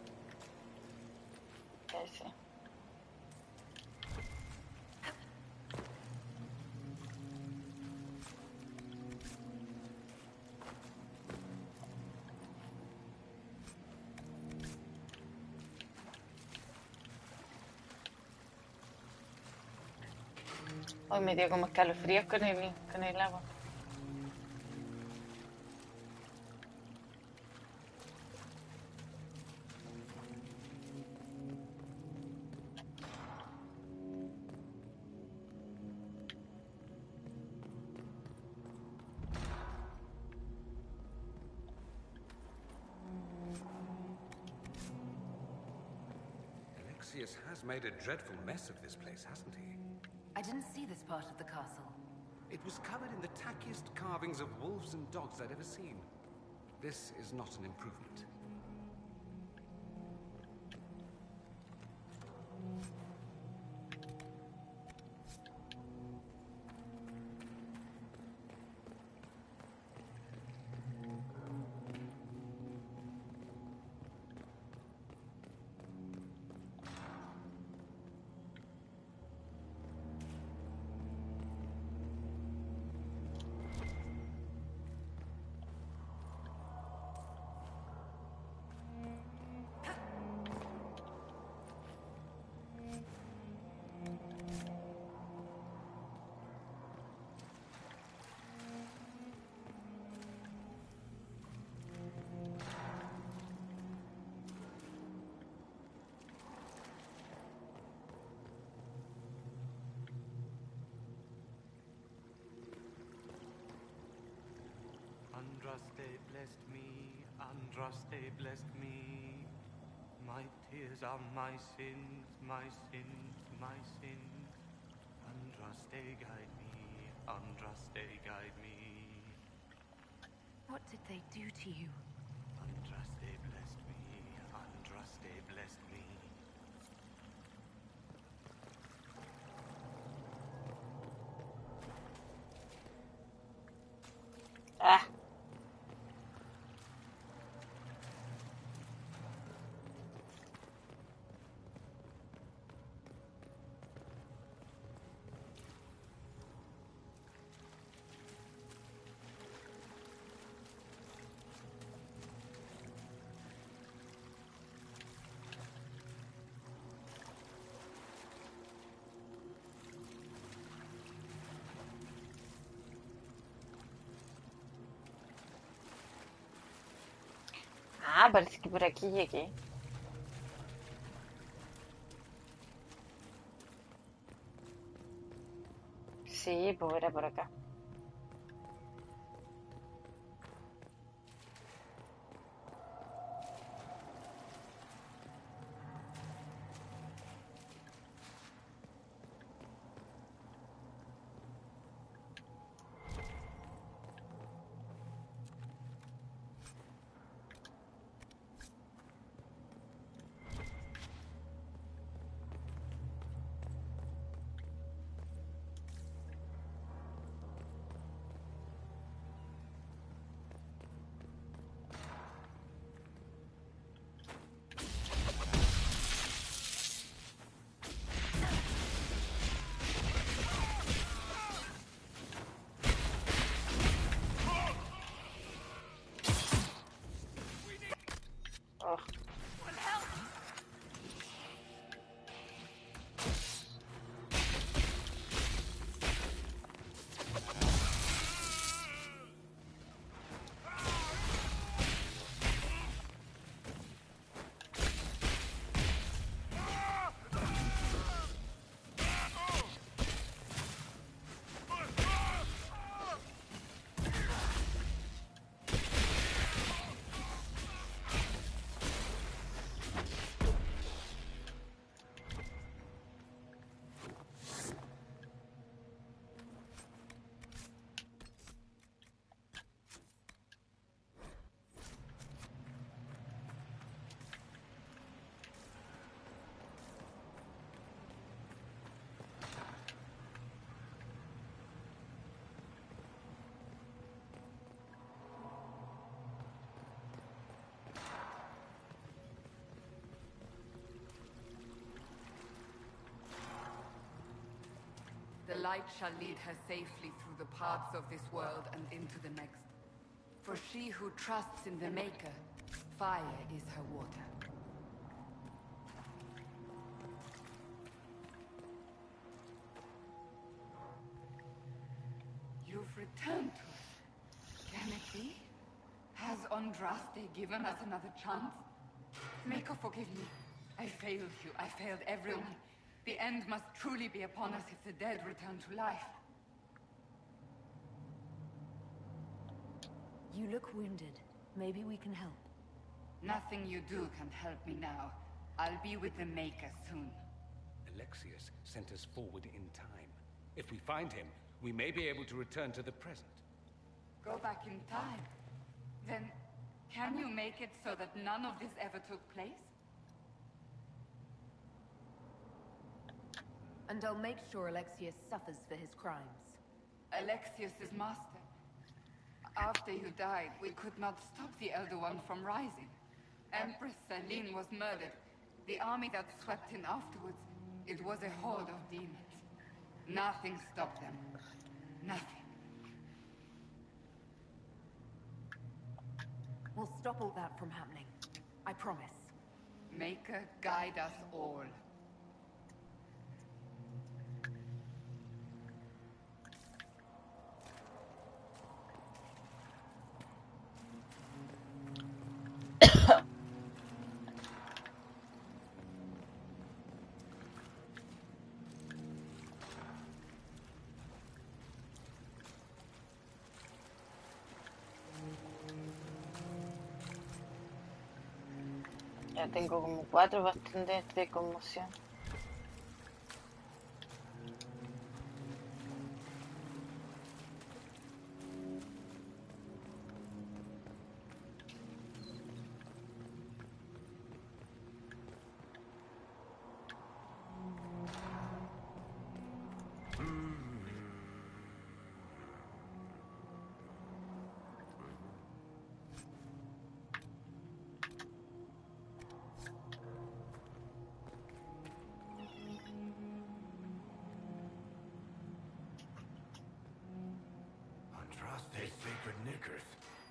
Ese. Hoy me dio como escalofríos con el agua. Alexius has made a dreadful mess of this place, hasn't he? I didn't see this part of the castle. It was covered in the tackiest carvings of wolves and dogs I'd ever seen. This is not an improvement. Andraste blessed me, Andraste blessed me. My tears are my sins, my sins, my sins. Andraste guide me, Andraste guide me. What did they do to you? Andraste blessed me, Andraste blessed me. Ah. Ah, parece que por aquí llegué. Sí, pues era por acá. Oh. The light shall lead her safely through the paths of this world and into the next. For she who trusts in the Maker, fire is her water. You've returned to us. Can it be? Has Andraste given us another chance? Maker, forgive me. I failed you. I failed everyone. The end must truly be upon us if the dead return to life. You look wounded. Maybe we can help. Nothing you do can help me now. I'll be with the Maker soon. Alexius sent us forward in time. If we find him, we may be able to return to the present. Go back in time? Then, can you make it so that none of this ever took place? And I'll make sure Alexius suffers for his crimes. Alexius is master. After you died, we could not stop the Elder One from rising. Empress Celine was murdered. The army that swept in afterwards, it was a horde of demons. Nothing stopped them. Nothing. We'll stop all that from happening. I promise. Maker, guide us all. Ya tengo como 4 bastantes de conmoción.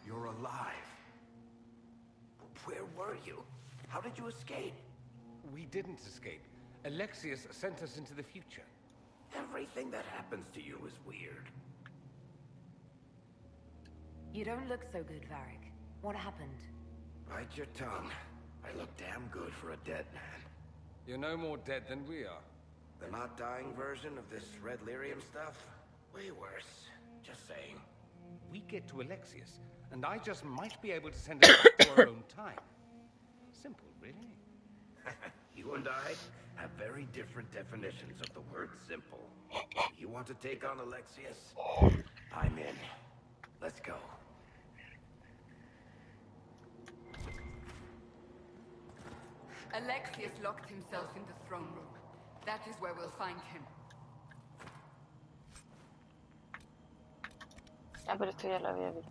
You're alive. Where were you? How did you escape? We didn't escape. Alexius sent us into the future. Everything that happens to you is weird. You don't look so good, Varric. What happened? Bite your tongue. I look damn good for a dead man. You're no more dead than we are. The not dying version of this red lyrium stuff? Way worse. Just saying. We get to Alexius, and I just might be able to send it back to our own time. Simple, really. You and I have very different definitions of the word simple. You want to take on Alexius? I'm in. Let's go. Alexius locked himself in the throne room. That is where we'll find him. Ah, pero esto ya lo había visto.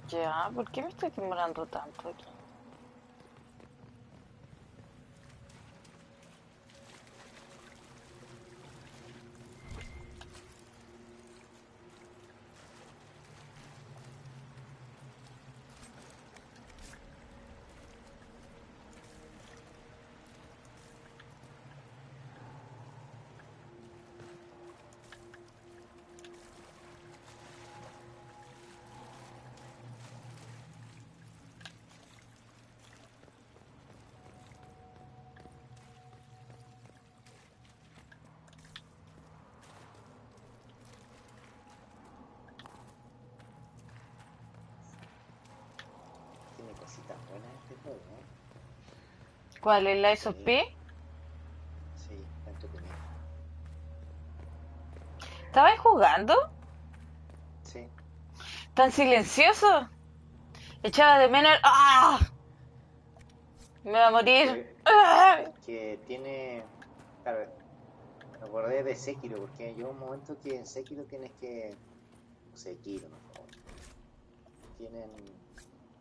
Ya, ¿por qué me estoy demorando tanto aquí? Tiene cositas buenas este juego, ¿eh? ¿Cuál es la SOP? Sí, está entretenido. ¿Estabas jugando? Sí. ¿Tan silencioso? Echaba de menos... ¡Ah! Me va a morir. ¡Ah! Que tiene... Claro, me acordé de Sekiro, porque llega un momento que en Sekiro tienes que... Sekiro, por favor. Tienen...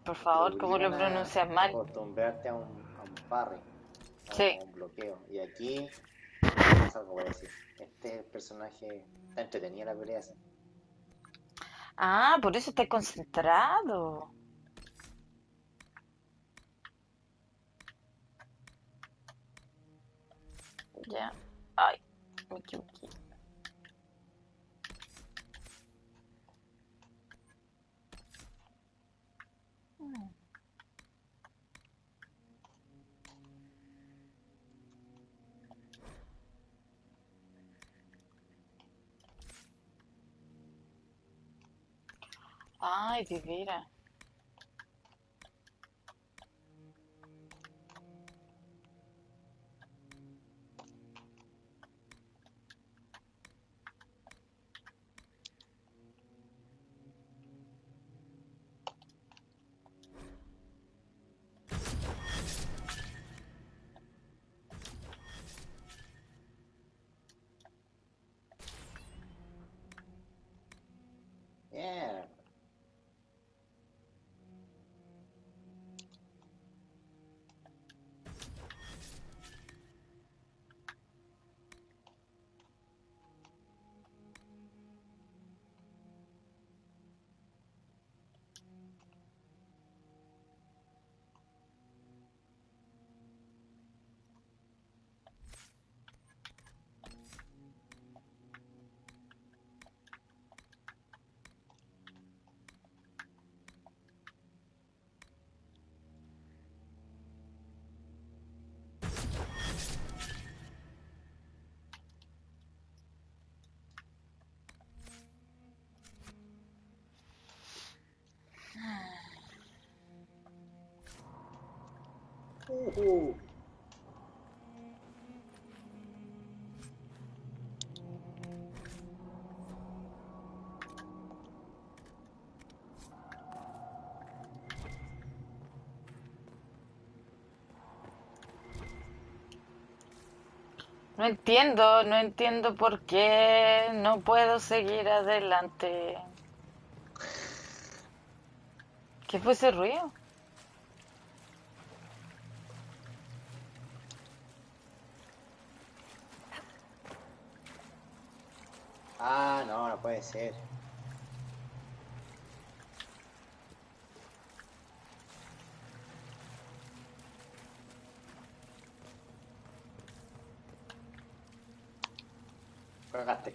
Por favor, ¿cómo lo obligan pronuncias a mal? acostumbrarte a un parry, Sí. a un bloqueo. Y aquí pasa algo parecido. Este personaje está entretenida la pelea esa. Ah, por eso estás concentrado. Ya. Ay, me equivoqué. Ay, de veras. Yeah. No entiendo por qué no puedo seguir adelante. ¿Qué fue ese ruido? Ah, no, no puede ser. Cagaste.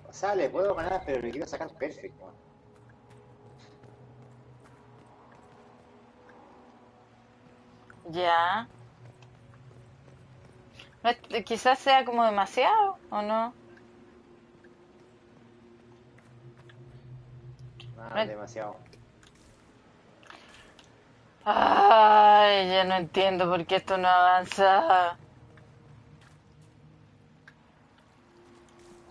O sea, le puedo ganar, pero le quiero sacar perfecto. Ya. No quizás sea como demasiado, ¿o no? No, es demasiado. Ay, ya no entiendo por qué esto no avanza.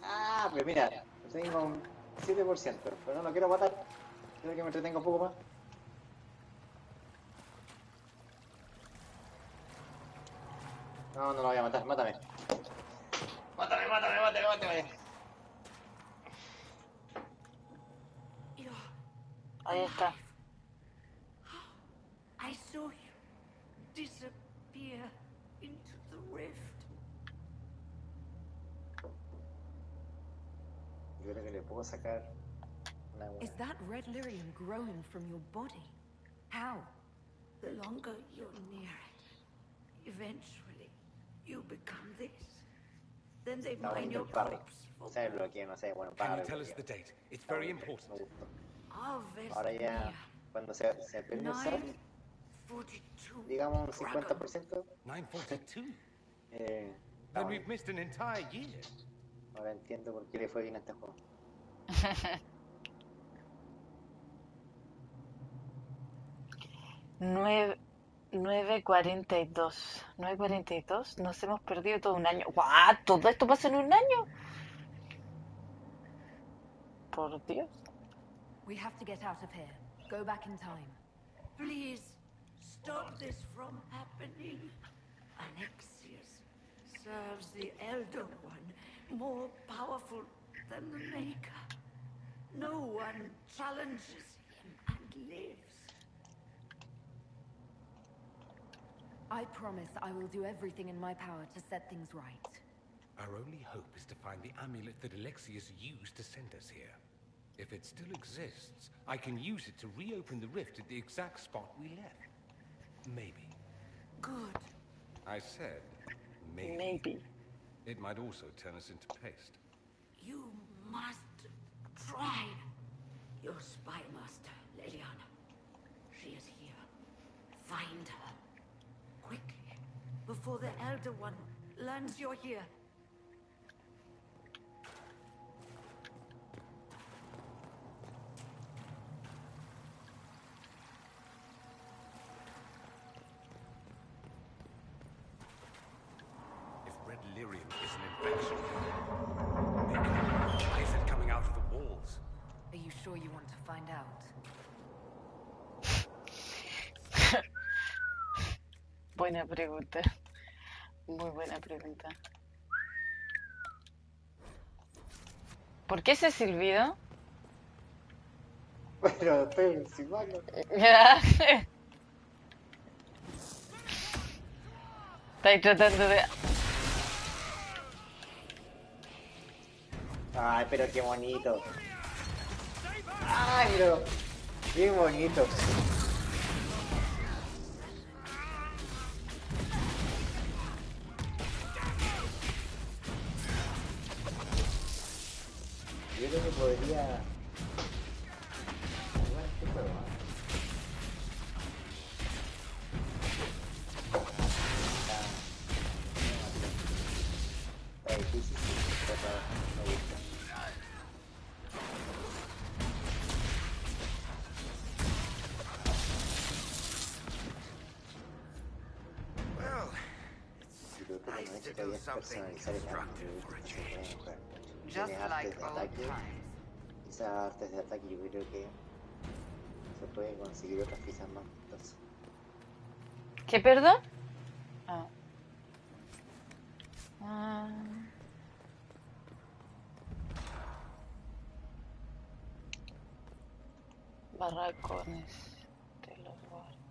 Ah, pero mira, tengo un 7%, pero no lo quiero matar. Quiero que me entretenga un poco más. No, no lo voy a matar, mátame. Mátame, mátame, mátame, mátame. Ahí está. I saw you disappear into the rift. Yo creo que le puedo sacar una buena. Is that red lyrium growing from your body? How? The longer you're near it, eventually you become this. Then they Está mine bonito your el parry. corpse for ¿Sabes lo que no sé? Bueno, Can you parry. tell us the date? It's very important. Me gustó. harvest Ahora ya, near. cuando se pierde el sal, 942 digamos un 50%. 942? Está Then bonito. we've missed an entire year. Ahora entiendo por qué le fue bien a este juego. 9:42. 9:42. Nos hemos perdido todo un año. ¡Guau! ¿Todo esto pasa en un año? Por Dios. We have to get out of here. Go back in time. Please, stop this from happening. Alexius serves the Elder One, more powerful than the Maker. No one challenges him and lives. I promise I will do everything in my power to set things right. Our only hope is to find the amulet that Alexius used to send us here. If it still exists, I can use it to reopen the rift at the exact spot we left. Maybe. Good. I said maybe. Maybe. It might also turn us into paste. You must try. Your spy master, Leliana. She is here. Find her. Quickly. Before the Elder One learns you're here. If red lyrium is an infection, why is it coming out of the walls? Are you sure you want to find out? Buena pregunta. Muy buena pregunta. ¿Por qué ese silbido? Bueno, principal. Estáis tratando de... Ay, pero qué bonito. Ay, pero qué bonito. Yo creo que podría jugar este juego, ¿eh? Está difícil, sí, pero me gusta. Well, Y lo que no es que podías personalizar el arte, que se pueden jugar. Just Tiene like artes de old ataque. times. Esas artes de ataque yo creo que se pueden conseguir otras fichas más costosas. ¿Qué, perdón? Ah. Ah. Barracones de los guardias.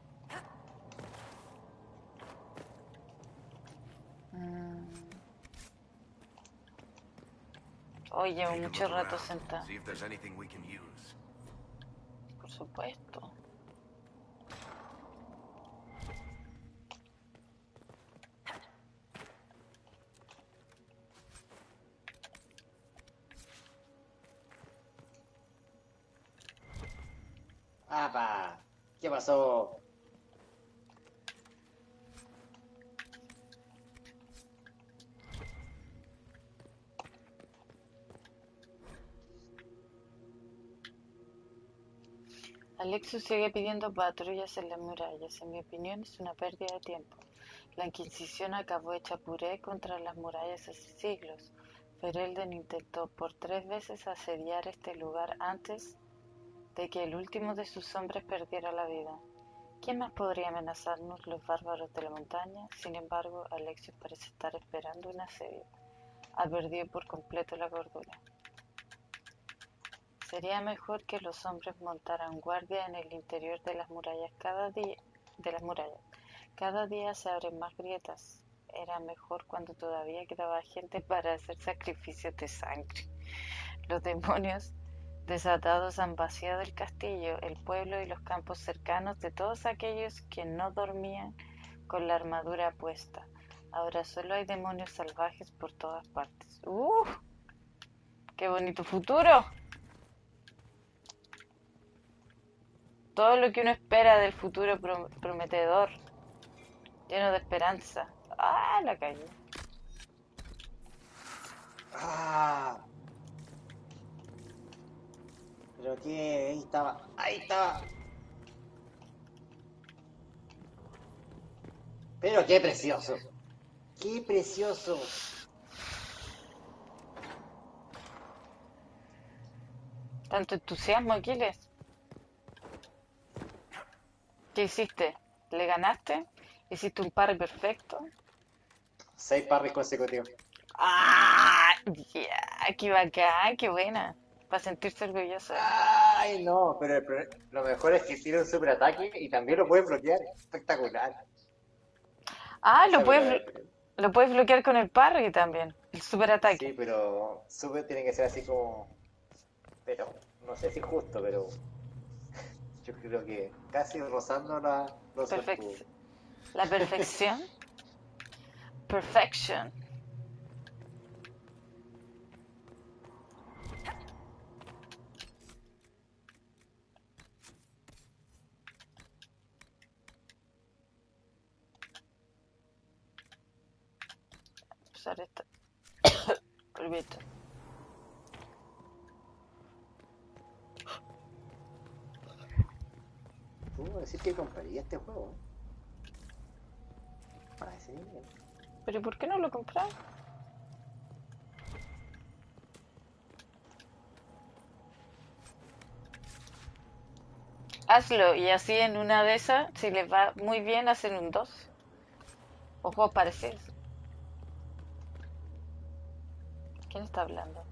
Hoy llevo mucho rato sentada. See if there's anything we can use. Por supuesto. ¡Apa! ¿Qué pasó? Alexus sigue pidiendo patrullas en las murallas. En mi opinión es una pérdida de tiempo. La Inquisición acabó hecha puré contra las murallas hace siglos. Ferelden intentó por 3 veces asediar este lugar antes de que el último de sus hombres perdiera la vida. ¿Quién más podría amenazarnos? Los bárbaros de la montaña. Sin embargo, Alexios parece estar esperando un asedio. Ha perdido por completo la cordura. Sería mejor que los hombres montaran guardia en el interior de las murallas cada día. Cada día se abren más grietas. Era mejor cuando todavía quedaba gente para hacer sacrificios de sangre. Los demonios desatados han vaciado el castillo, el pueblo y los campos cercanos de todos aquellos que no dormían con la armadura puesta. Ahora solo hay demonios salvajes por todas partes. ¡Qué bonito futuro! Todo lo que uno espera del futuro prometedor, lleno de esperanza. ¡Ah, la calle! ¡Ah! ¿Pero qué? Ahí estaba. ¡Ahí estaba! ¡Pero qué precioso! ¡Qué precioso! Tanto entusiasmo, Aquiles. ¿Qué hiciste? ¿Le ganaste? ¿Hiciste un parry perfecto? 6 parries consecutivos. ¡Ah! Yeah, ¡qué bacán! ¡Qué buena! Para sentirse orgulloso. ¡Ay, no! Pero lo mejor es que tiene un super ataque y también lo puedes bloquear. Espectacular. Ah, lo puedes bloquear con el parry también. El super ataque. Sí, pero super tiene que ser así como... Pero no sé si justo, pero yo creo que casi rozando los escudos. La perfección. Perfection. Usar esta. Permito. Puedo decir que compraría este juego. Para ese nivel. ¿Pero por qué no lo compras? Hazlo y así en una de esas, si les va muy bien, hacen un 2. O juegos parecidos. ¿Quién está hablando?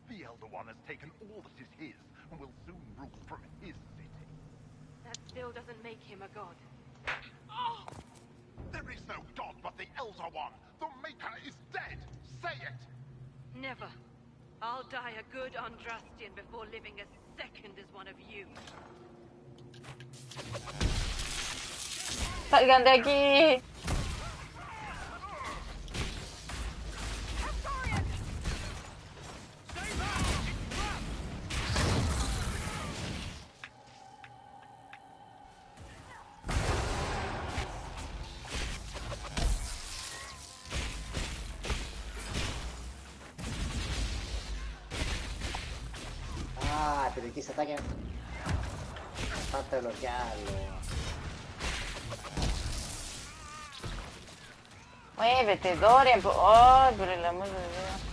The Elder One has taken all that is his, and will soon rule from his city. That still doesn't make him a god. Oh! There is no god but the Elder One! The Maker is dead! Say it! Never. I'll die a good Andrastian before living a second as one of you. ¡Salgan de aquí! Ah, pero aquí se atacan. Falta bloquearlo. Muévete, Dorian. Oh, por el amor de Dios.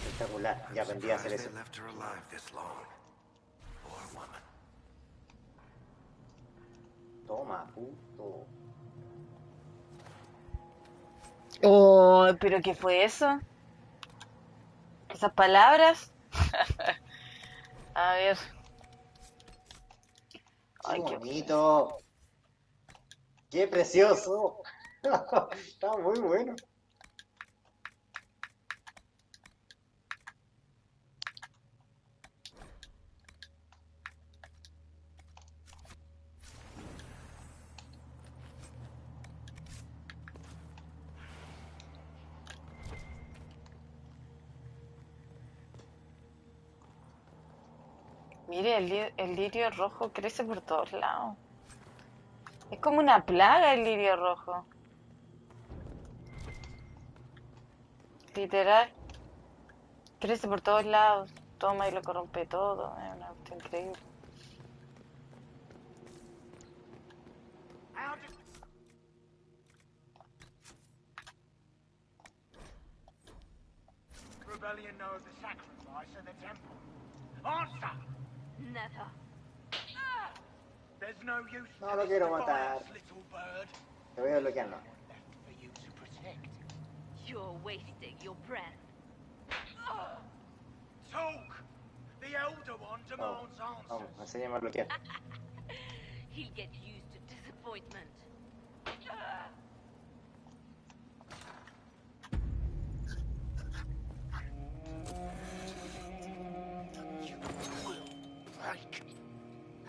Espectacular, ya aprendí a hacer eso. Toma, puto. Oh, ¿pero qué fue eso? ¿Esas palabras? A ver. Ay, qué bonito. Qué precioso. Está muy bueno. Mire, el lirio rojo crece por todos lados. Es como una plaga el lirio rojo. Literal. Crece por todos lados. Toma y lo corrompe todo. Es una cuestión increíble. Rebellion know of the sacrifice in the temple. Answer! Never. There's no use No lo quiero matar. little bird. Te voy a bloquear, no. For you to protect. You're wasting your breath. Talk! The Elder One demands answers. Vamos, enséñame a bloquear. He'll get used to disappointment.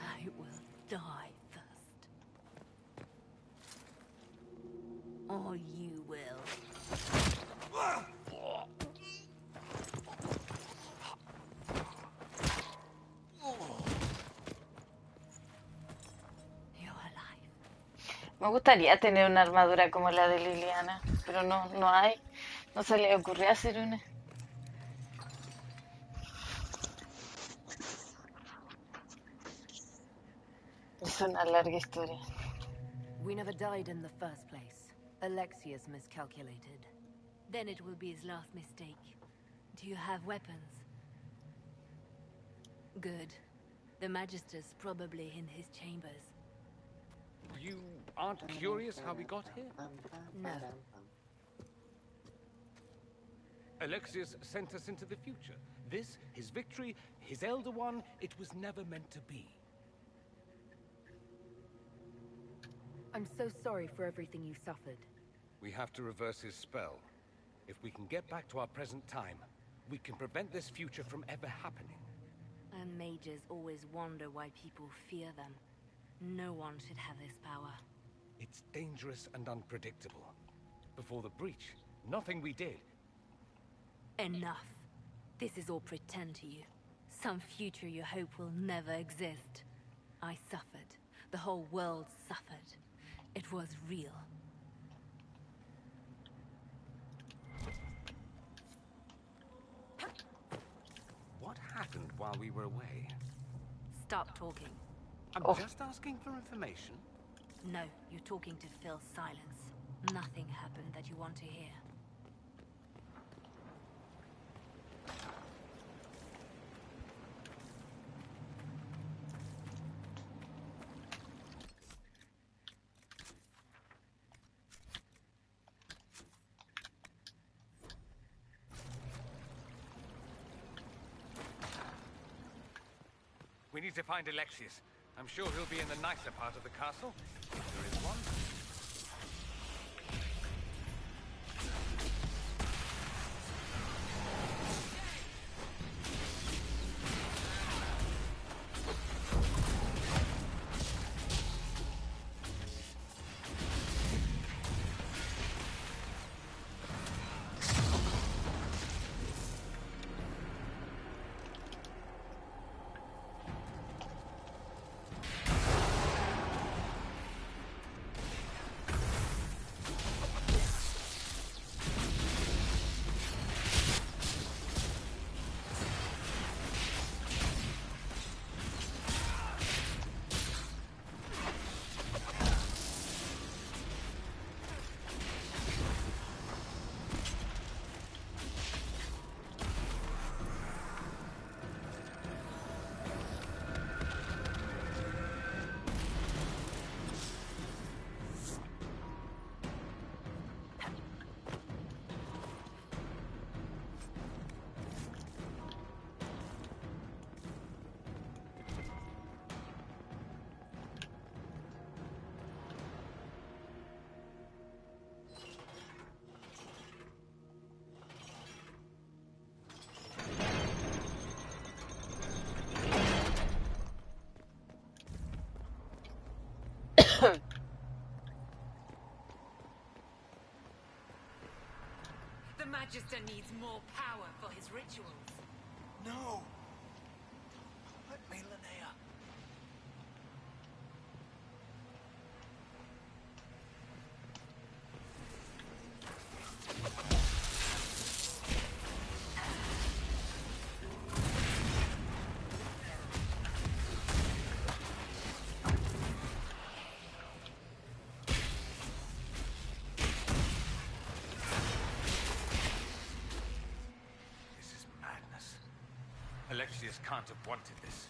I will die first. Or you will. Me gustaría tener una armadura como la de Liliana, pero no hay. No se le ocurrió hacer una. Es una larga historia. We never died in the first place. Alexius miscalculated. Then it will be his last mistake. Do you have weapons? Good. The Magister's probably in his chambers. You aren't curious how we got here? No. Alexius sent us into the future. This, his victory, his Elder One, it was never meant to be. I'm so sorry for everything you suffered. We have to reverse his spell. If we can get back to our present time, we can prevent this future from ever happening. And mages always wonder why people fear them. No one should have this power. It's dangerous and unpredictable. Before the breach, nothing we did. Enough. This is all pretend to you. Some future you hope will never exist. I suffered. The whole world suffered. It was real. What happened while we were away? Stop talking. I'm just asking for information. No, you're talking to fill silence. Nothing happened that you want to hear. We need to find Alexius. I'm sure he'll be in the nicer part of the castle, if there is one. The Magister needs more power for his rituals. No! Don't let me, Linnea. Alexius can't have wanted this.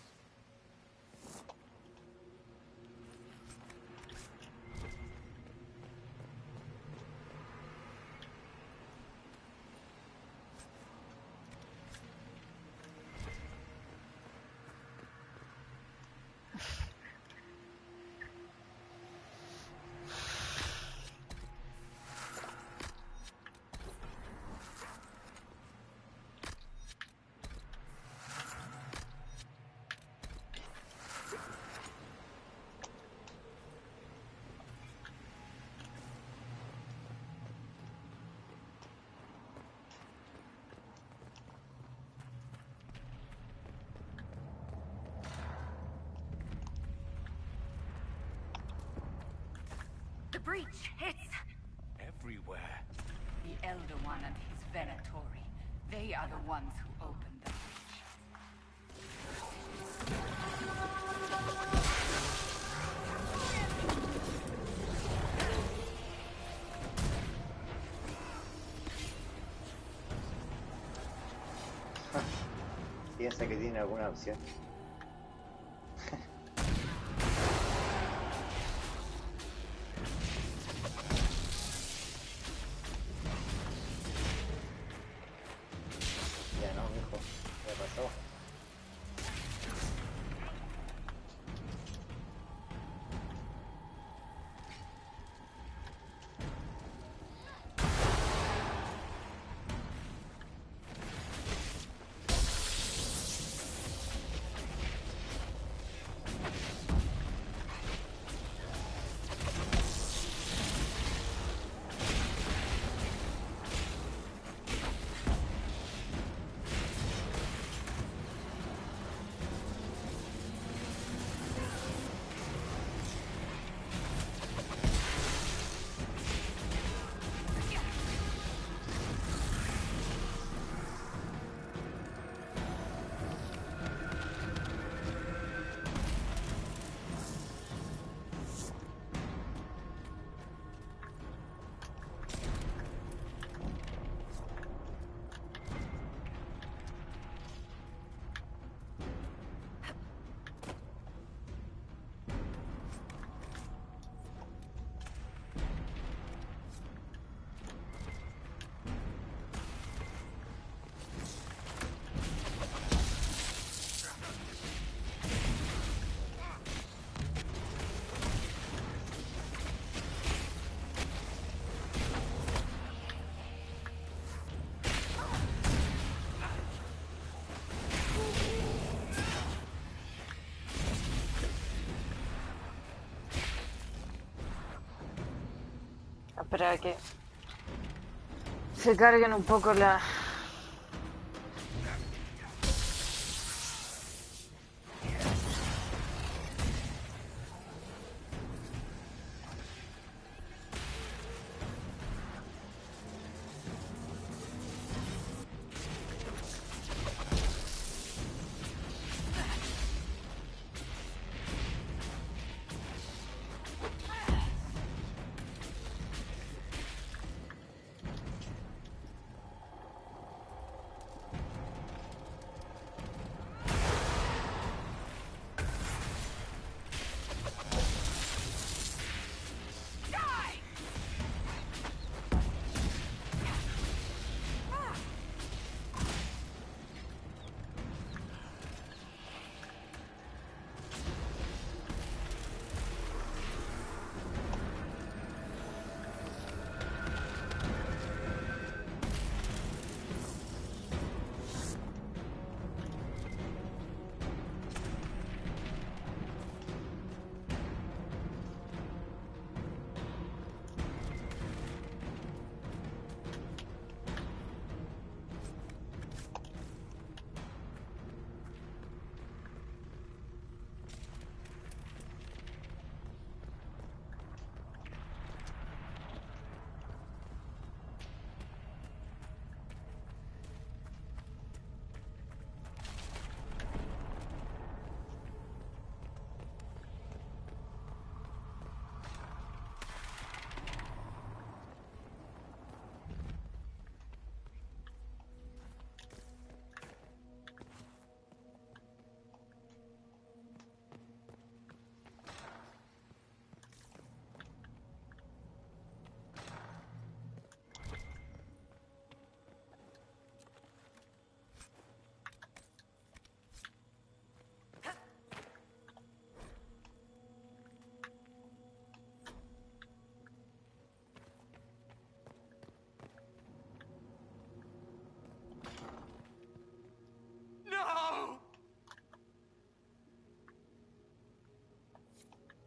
The breach! It's... everywhere. The Elder One and his Venatori. They are the ones who opened the breach. piensan que tienen alguna opción. Ya no, mijo, ya pasó. Esperar a que se carguen un poco la...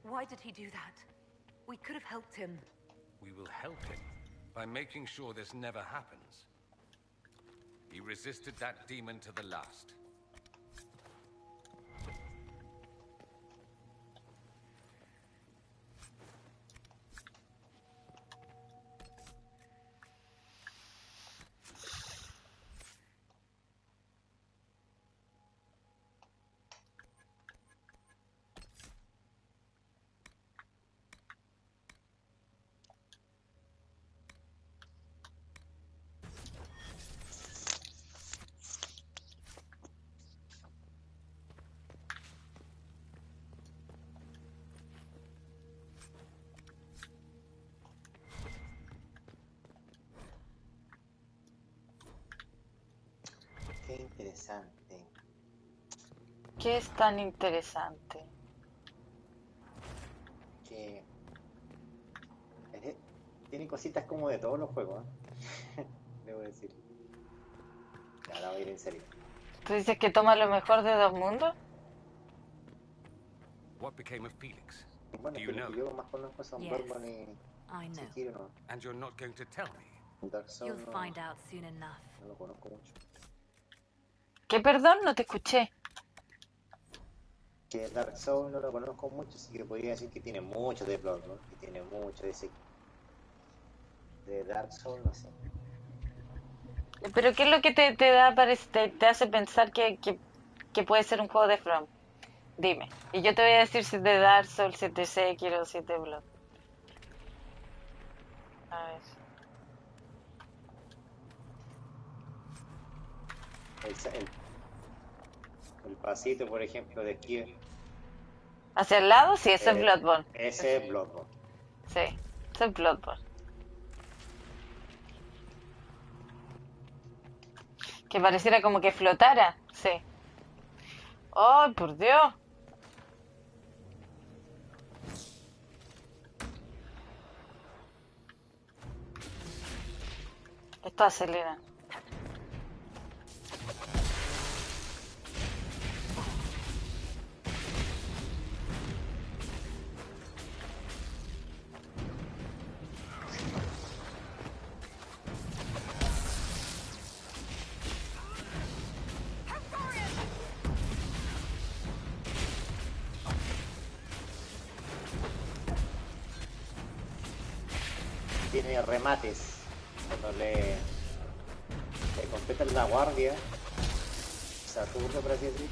Why did he do that? We could have helped him. We will help him by making sure this never happens. He resisted that demon to the last. interesante. ¿Qué es tan interesante? Que tiene cositas como de todos los juegos, ¿eh? Debo decir. Ya, ahora voy a ir en serio. ¿Tú dices que toma lo mejor de dos mundos? What became of Felix? Bueno, Do que you lo que know? yo más conozco son Yes, Bloodborne y I know. Sekiro, ¿no? And you're not going to tell me? Dark Souls You'll no, find out soon enough. no lo conozco mucho. ¿Qué, perdón? No te escuché. Que Dark Souls no lo conozco mucho, así que podría decir que tiene mucho de Bloodborne, que tiene mucho de Sekiro. De Dark Souls, no sé. ¿Pero qué es lo que te da, te hace pensar que puede ser un juego de From? Dime. Y yo te voy a decir si es de Dark Souls, si es de Sekiro, si es de Blood. A ver. El pasito, por ejemplo, de aquí. ¿Hacia el lado? Sí, ese es Bloodborne. Ese es Bloodborne. Sí, ese es Bloodborne. Que pareciera como que flotara. Sí. ¡Ay, por Dios! Esto acelera. Tiene remates. Cuando le completan la guardia, o sea, turno, por así decir,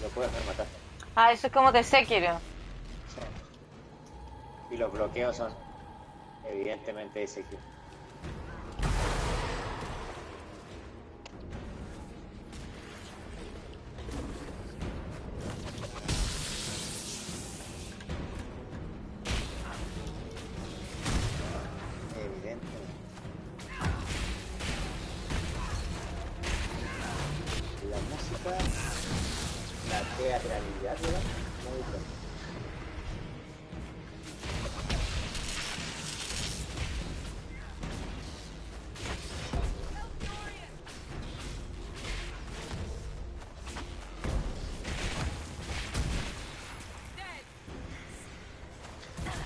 lo puedes rematar. Ah, eso es como de Sekiro. Sí. Y los bloqueos son evidentemente de Sekiro. La teatralidad, ¿verdad? Muy buena.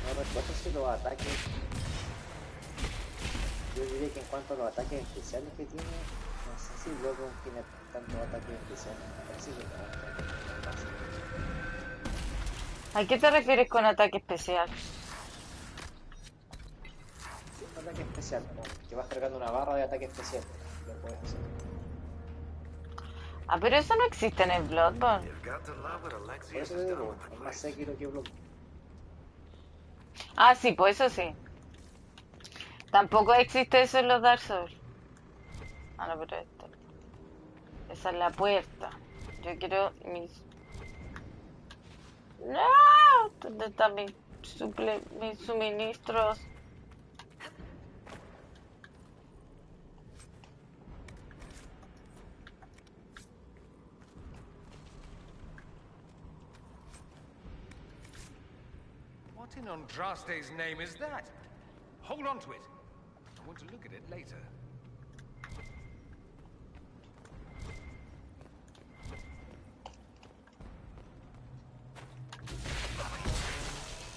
No recuerdo si los ataques. Yo diría que en cuanto a los ataques especiales que tiene, no sé si luego tiene tantos ataques especiales. Parece que no. ¿A qué te refieres con ataque especial? Sí, un ataque especial, como que vas cargando una barra de ataque especial. Lo puedes hacer. Ah, pero eso no existe en el Bloodborne. Por eso te digo, es más Sekiro que Bloodborne. Ah, sí, pues eso sí. Tampoco existe eso en los Dark Souls. Ah, no, pero esto. Esa es la puerta. Yo quiero mis... ¡No! ¿Dónde están mis suministros? What in Andraste's name is that? Hold on to it. I want to look at it later.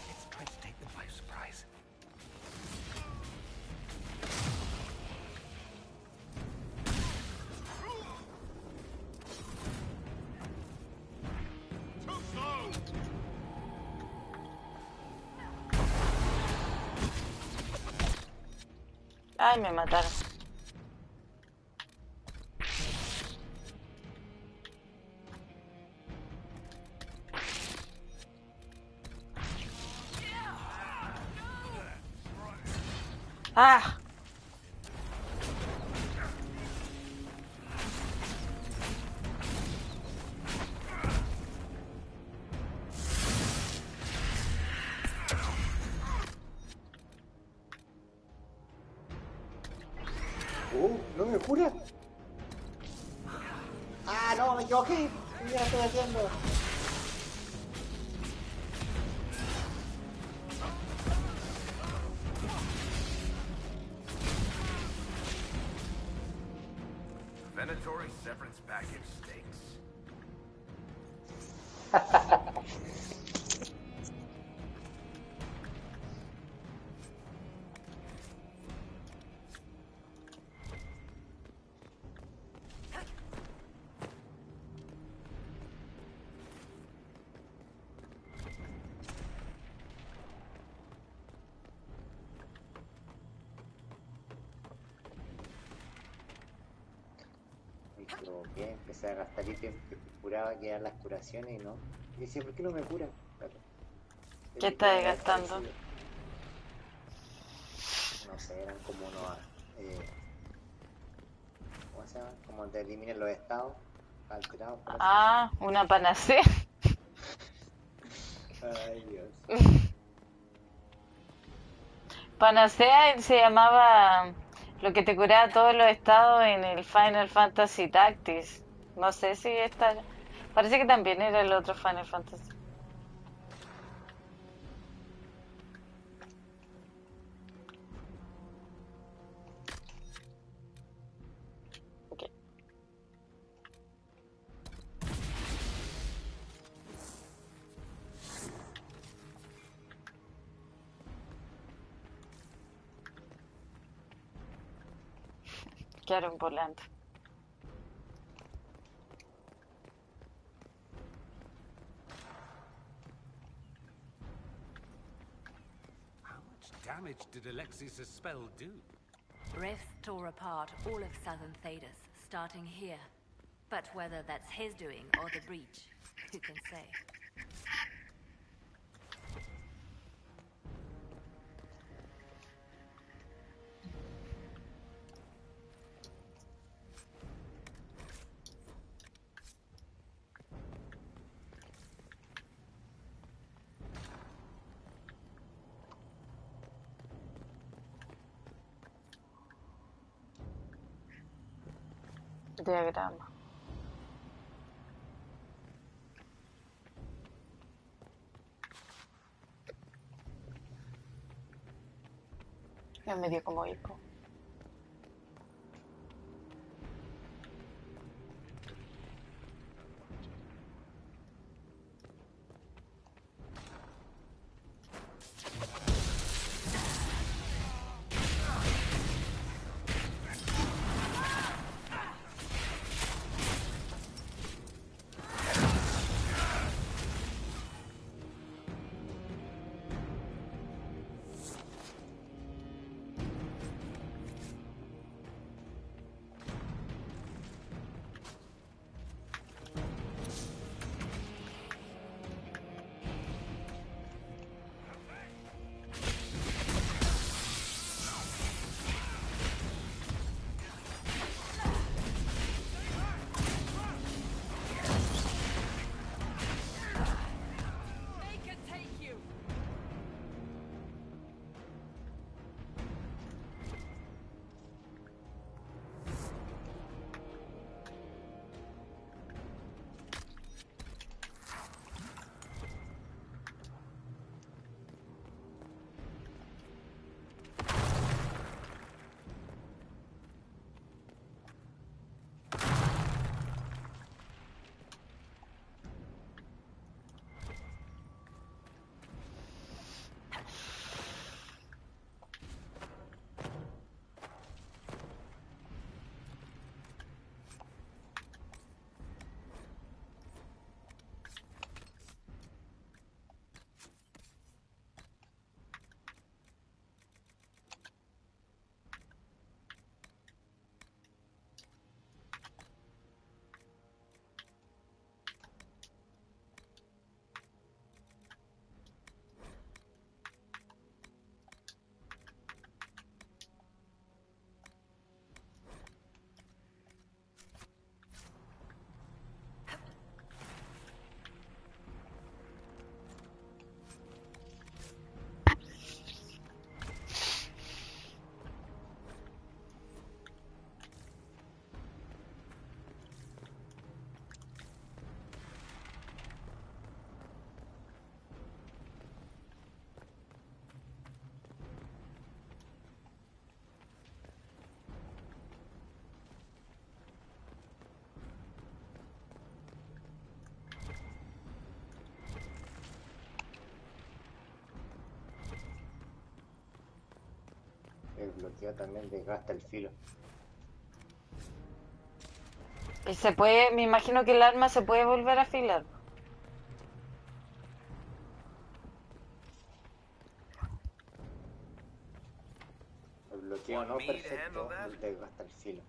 Let's try to take them by surprise. Too slow! Ay, me mataron. Ah. ¿No me cura? ¡Ah! me equivoqué. ¿Qué ya estoy haciendo? Venatory severance package stinks. Me equivoqué, empecé a gastar ítems que juraba que eran las curaciones y no. Y decía, ¿por qué no me cura? Claro. ¿Qué estás gastando? No sé, eran como unos... ¿cómo se llama? Como te eliminan los estados alterados. Por así Ah, una panacea. Ay, Dios. Panacea se llamaba lo que te curaba todos los estados en el Final Fantasy Tactics. No sé si esta... Parece que también era el otro Final Fantasy. Okay. Quedaron volando. Damage did Alexius' spell do? Rifts tore apart all of southern Thedas, starting here. But whether that's his doing or the breach, who can say? Diagrama. Ya me dio como hipo. El bloqueo también desgasta el filo. Y se puede, me imagino que el arma se puede volver a afilar. El bloqueo no perfecto desgasta el filo.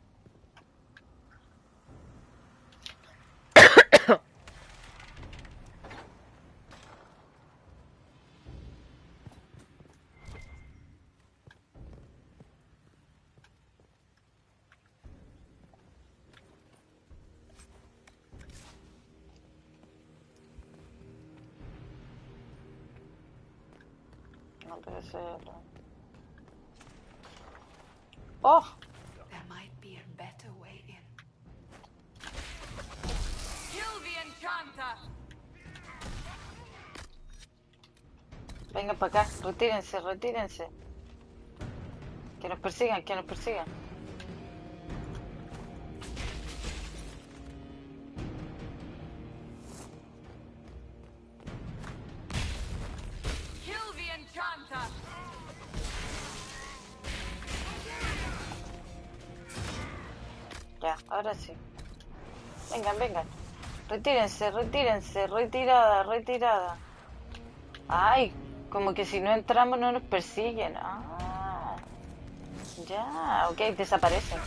No puede ser. ¡Oh! There might be a better way in. Kill the enchanter! Vengan para acá, retírense, retírense. Que nos persigan, que nos persigan. Kill the enchanter! Ya, ahora sí. Vengan, vengan. Retírense, retírense, retirada, retirada. Ay, como que si no entramos no nos persiguen. Ah, ya, ok, desaparecen.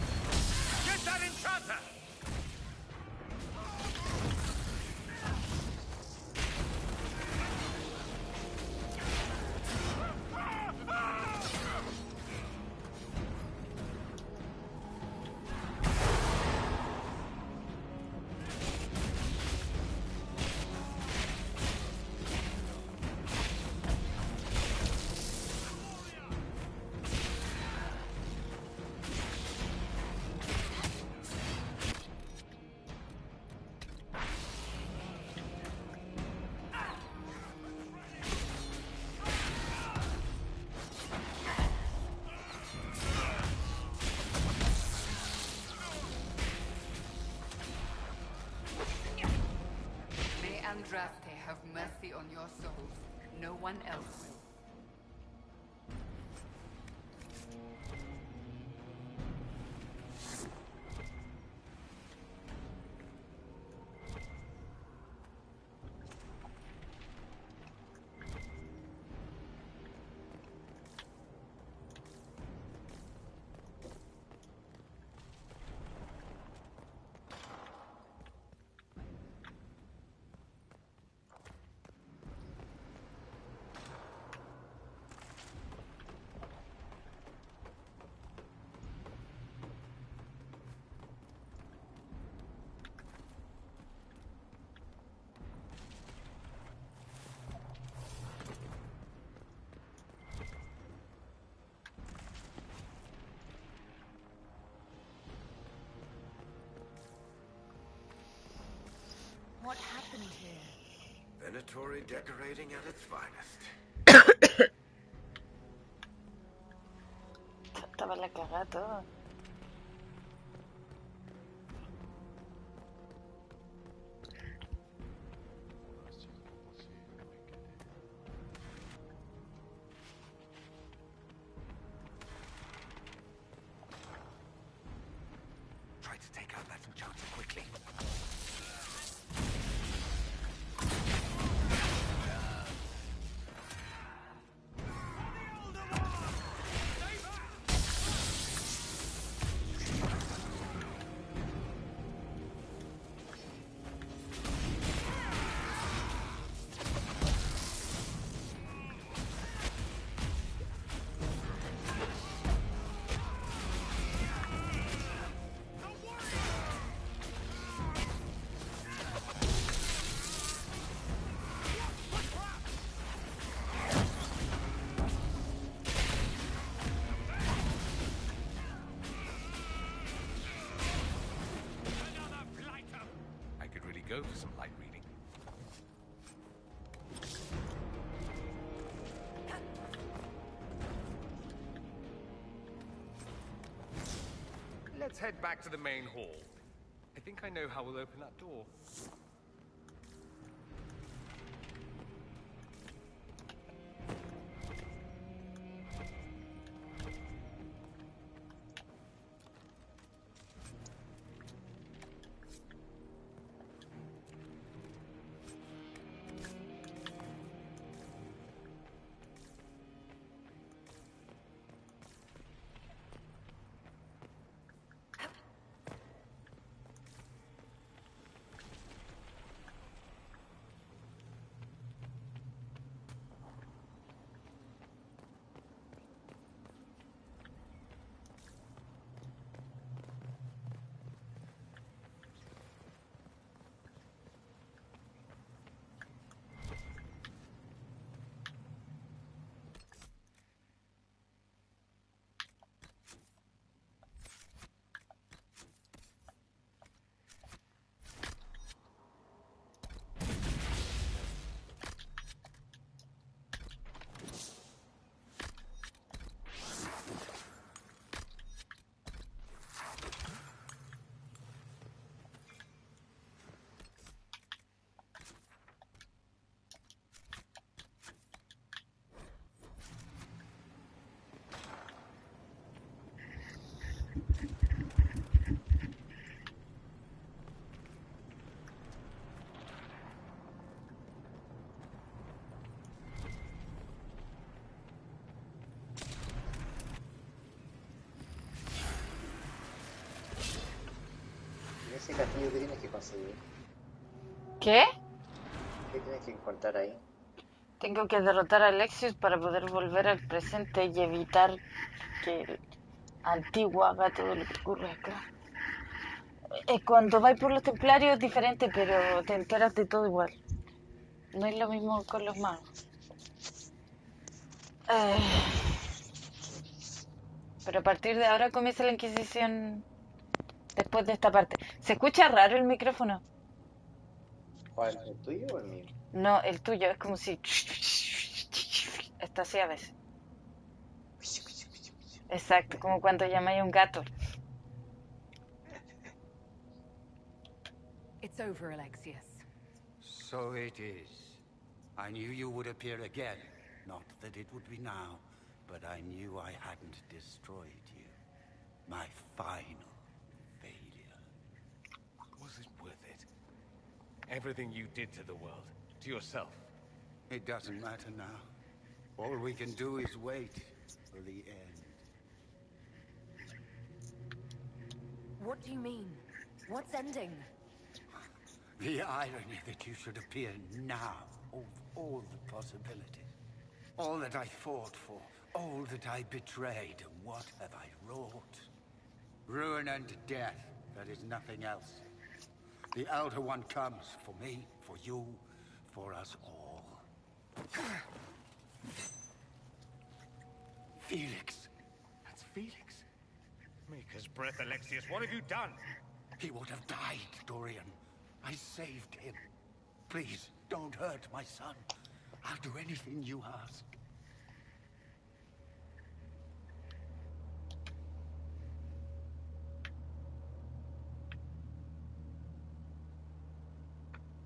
Get that enchanter! May Andraste have mercy on your souls. No one else will. What happened here? Venatory decorating at its finest. Estaba la cagada todo. Try to take out that enchanter quickly. I could really go for some light reading. Let's head back to the main hall. I think I know how we'll open that door. desafío que tienes que conseguir? ¿Qué? ¿Qué tienes que encontrar ahí? Tengo que derrotar a Alexios para poder volver al presente y evitar que el antiguo haga todo lo que ocurre acá. Cuando vais por los templarios es diferente, pero te enteras de todo igual. No es lo mismo con los magos. Pero a partir de ahora comienza la Inquisición después de esta parte. ¿Se escucha raro el micrófono? ¿Cuál? ¿El tuyo o el mío? No, el tuyo es como si... Está así a veces. Exacto, como cuando llamáis a un gato. It's over, Alexius. So it is. I knew you would appear again. Not that it would be now, but I knew I hadn't destroyed you. My final failure. Was it worth it? Everything you did to the world, to yourself. It doesn't matter now. All we can do is wait for the end. What do you mean? What's ending? The irony that you should appear now, of all the possibilities. All that I fought for, all that I betrayed, and what have I wrought? Ruin and death, there is nothing else. The Elder One comes for me, for you, for us all. Felix. That's Felix. Maker's breath, Alexius. What have you done? He would have died, Dorian. I saved him. Please, don't hurt my son. I'll do anything you ask.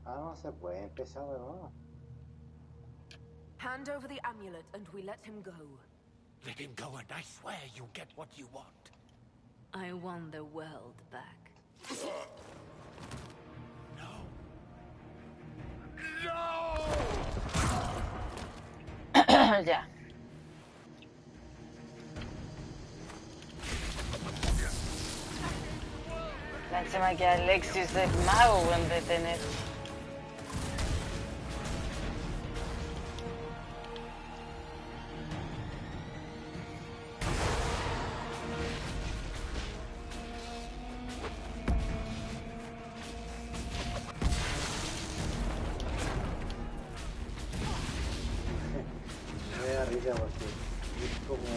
Ah, no se puede empezar de nuevo. Hand over the amulet and we let him go. Let him go and I swear you'll get what you want. I want the world back. Ya. Encima que Alexius es mago, buen de tener. Me da risa porque es como...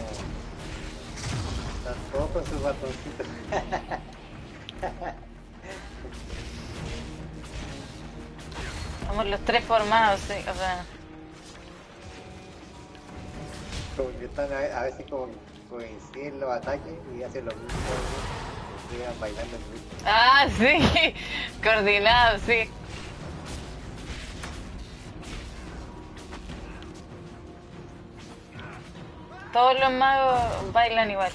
Están todos con sus batoncitos. Somos los tres formados, sí, o sea... Como que están a veces como coinciden los ataques y hacen lo mismo. Llegan bailando el ritmo. Ah, sí, coordinado, sí. Todos los magos bailan igual.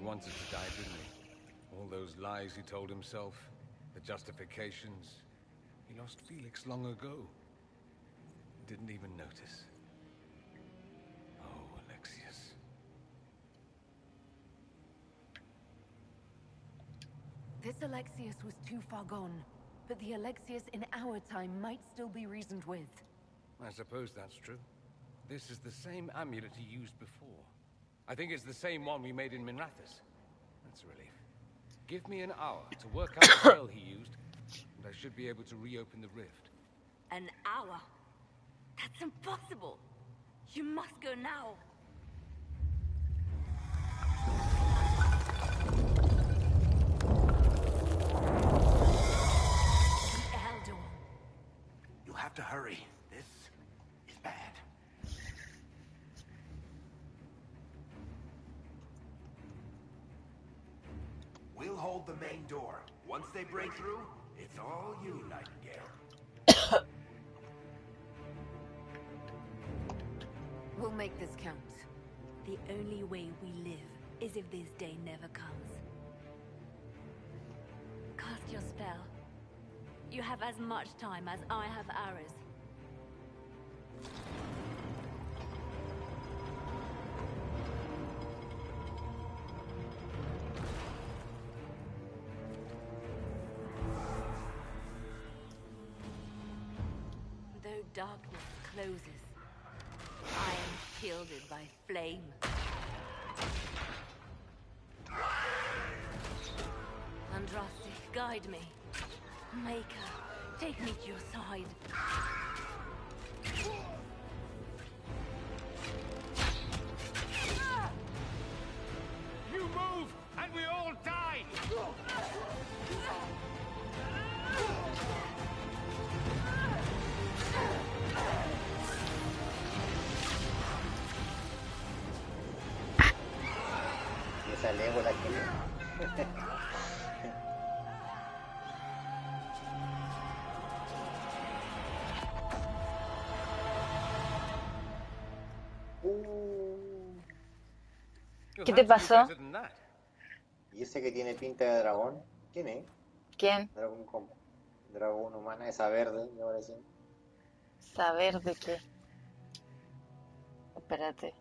wanted to die, didn't he? All those lies he told himself, the justifications. He lost Felix long ago. Didn't even notice. Oh, Alexius. This Alexius was too far gone, but the Alexius in our time might still be reasoned with. I suppose that's true. This is the same amulet he used before. I think it's the same one we made in Minrathous. That's a relief. Give me an hour to work out the spell he used, and I should be able to reopen the rift. An hour? That's impossible. You must go now. You have to hurry. This is bad. We'll hold the main door. Once they break through, it's all you, Nightingale. We'll make this count. The only way we live is if this day never comes. Cast your spell. You have as much time as I have hours. Though darkness closes, I am shielded by flame. Andraste, guide me. Maker, take me to your side. You move, and we all die! Y esa lengua la que... ¿Qué te pasó? ¿Y ese que tiene pinta de dragón? ¿Quién es? ¿Quién? Dragón como. Dragón humana, esa verde, me parece. ¿Saber de qué? Espérate.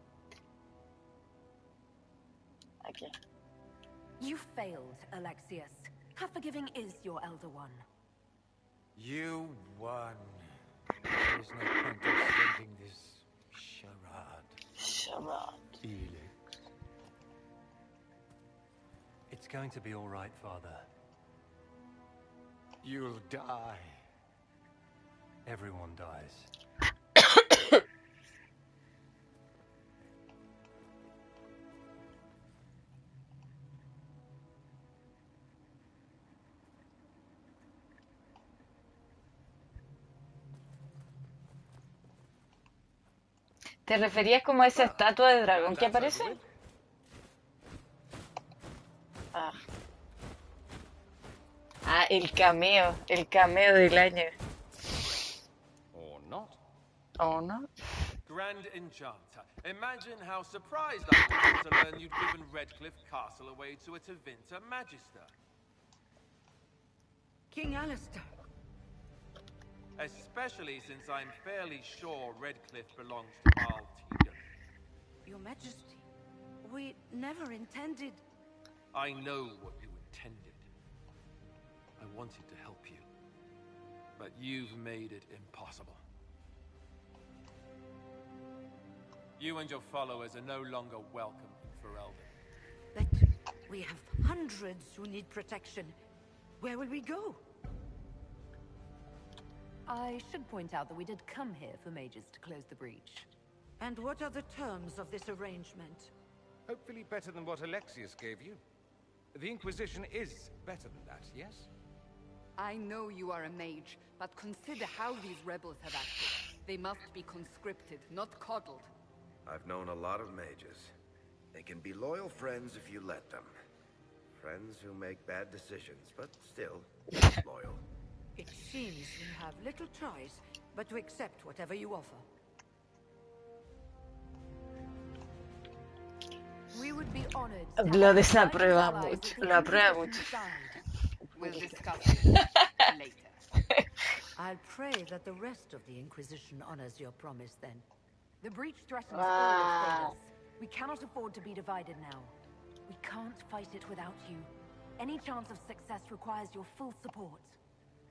Aquí. You failed, Alexius. How forgiving is your Elder One? You won. There is no point extending this charade. Charade. Felix. It's going to be all right, Father. You'll die. Everyone dies. ¿Te referías como a esa estatua de dragón que aparece? Ah. Ah, el cameo del año. Or not. ¿O no? Grand Enchanter, imagine how surprised I was to learn you'd given Redcliffe Castle away to a Tevinter Magister. King Alistair. Especially since I'm fairly sure Redcliffe belongs to Maltida. Your Majesty, we never intended... I know what you intended. I wanted to help you. But you've made it impossible. You and your followers are no longer welcome in Ferelden. But we have hundreds who need protection. Where will we go? I should point out that we did come here for mages to close the breach. And what are the terms of this arrangement? Hopefully better than what Alexius gave you. The Inquisition is better than that, yes? I know you are a mage, but consider how these rebels have acted. They must be conscripted, not coddled. I've known a lot of mages. They can be loyal friends if you let them. Friends who make bad decisions, but still loyal. It seems you have little choice but to accept whatever you offer. We would be honored to Lo have desaprueba allies mucho, at the lo aprueba mucho. Inquisition side. We'll discuss it later. I'll pray that the rest of the Inquisition honors your promise then. The breach threatens all its status. We cannot afford to be divided now. We can't fight it without you. Any chance of success requires your full support.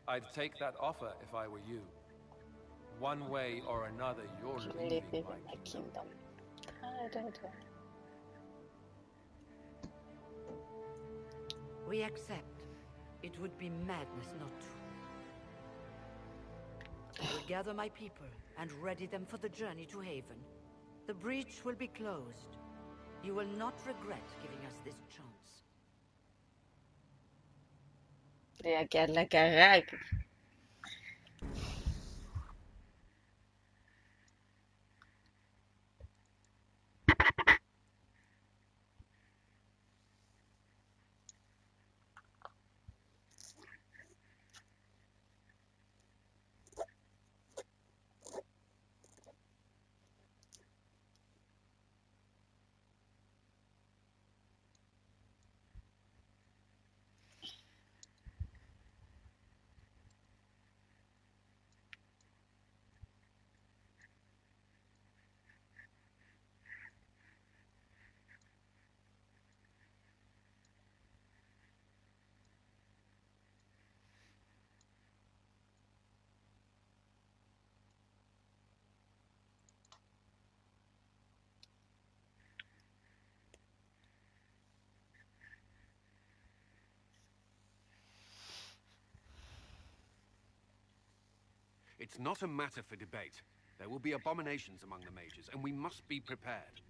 I'd take that offer if I were you. One way or another, you're leaving my kingdom. We accept. It would be madness not to. I will gather my people and ready them for the journey to Haven. The breach will be closed. You will not regret giving us this chance. Voy a quedar la cagada. It's not a matter for debate. There will be abominations among the mages, and we must be prepared.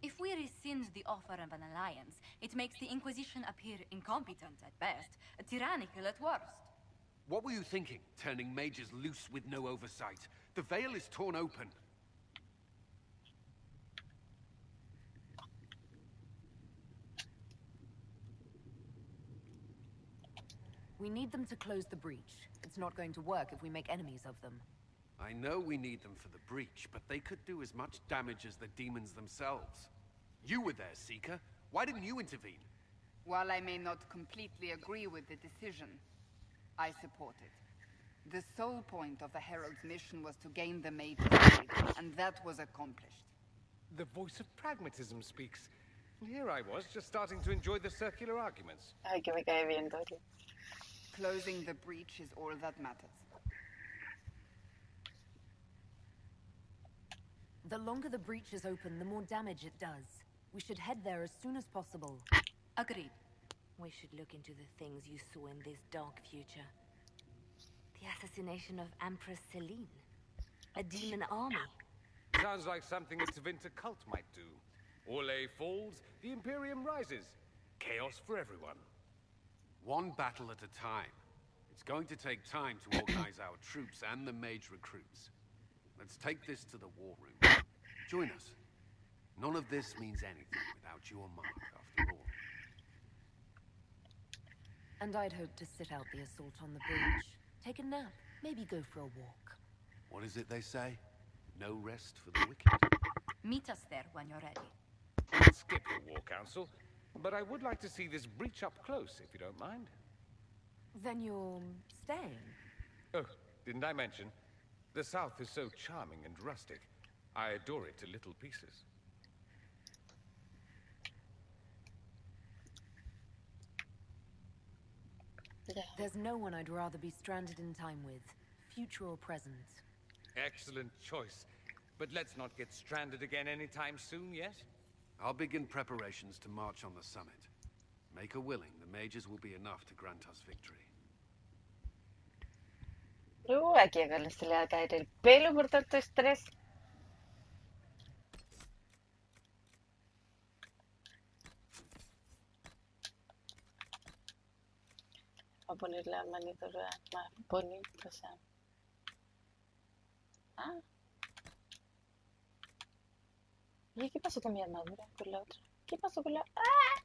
If we rescind the offer of an alliance, it makes the Inquisition appear incompetent at best, tyrannical at worst. What were you thinking, turning mages loose with no oversight? The veil is torn open. We need them to close the breach. It's not going to work if we make enemies of them. I know we need them for the breach, but they could do as much damage as the demons themselves. You were there, Seeker. Why didn't you intervene? While I may not completely agree with the decision, I support it. The sole point of the Herald's mission was to gain the Mage's aid, and that was accomplished. The voice of pragmatism speaks. And here I was, just starting to enjoy the circular arguments. Ay, que me cae bien, Dory. Closing the breach is all that matters. The longer the breach is open, the more damage it does. We should head there as soon as possible. Agreed. We should look into the things you saw in this dark future. The assassination of Empress Celine. A demon army. Sounds like something a Tevinter cult might do. Orlais falls, the Imperium rises. Chaos for everyone. One battle at a time. It's going to take time to organize our troops and the mage recruits. Let's take this to the war room. Join us. None of this means anything without your mark, after all. And I'd hoped to sit out the assault on the bridge. Take a nap, maybe go for a walk. What is it they say? No rest for the wicked. Meet us there when you're ready. I'll skip the war council, but I would like to see this breach up close, if you don't mind. Then you're staying? Oh, didn't I mention? The South is so charming and rustic. I adore it to little pieces. There's no one I'd rather be stranded in time with, future or present. Excellent choice. But let's not get stranded again anytime soon, yes? I'll begin preparations to march on the summit. Make her willing, the mages will be enough to grant us victory. Aquí a Carlos se le va a caer el pelo por tanto estrés. Voy a poner la manito más bonita, o sea. Ah. ¿Y qué pasó con mi armadura? Con la otra. ¿Qué pasó con la...? ¡Ah!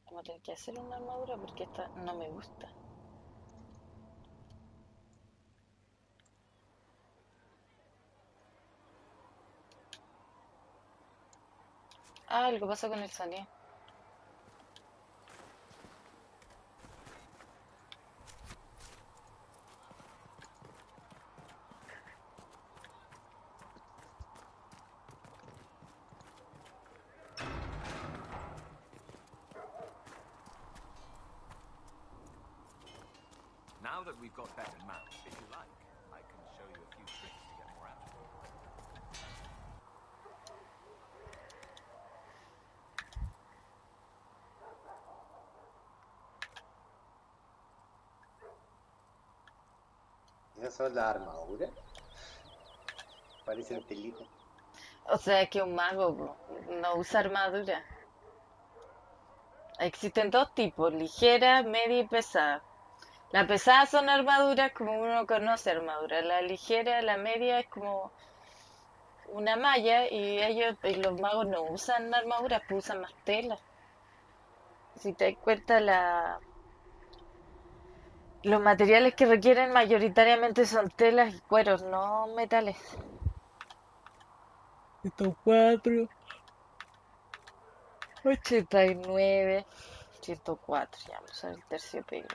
Vamos a tener que hacer una armadura porque esta no me gusta. Ah, algo pasó con el sonido. Now that we've got better maps, if you like, I can show you a few tricks to get more out of it. Esas son las armaduras. Parecen telitas. O sea que un mago no usa armadura. Existen dos tipos, ligera, media y pesada. La pesada son armaduras como uno conoce armadura. La ligera, la media es como una malla y los magos no usan armaduras, pues usan más tela. Si te das cuenta, los materiales que requieren mayoritariamente son telas y cueros, no metales. 104, 89, 104, ya vamos a ver el terciopelo.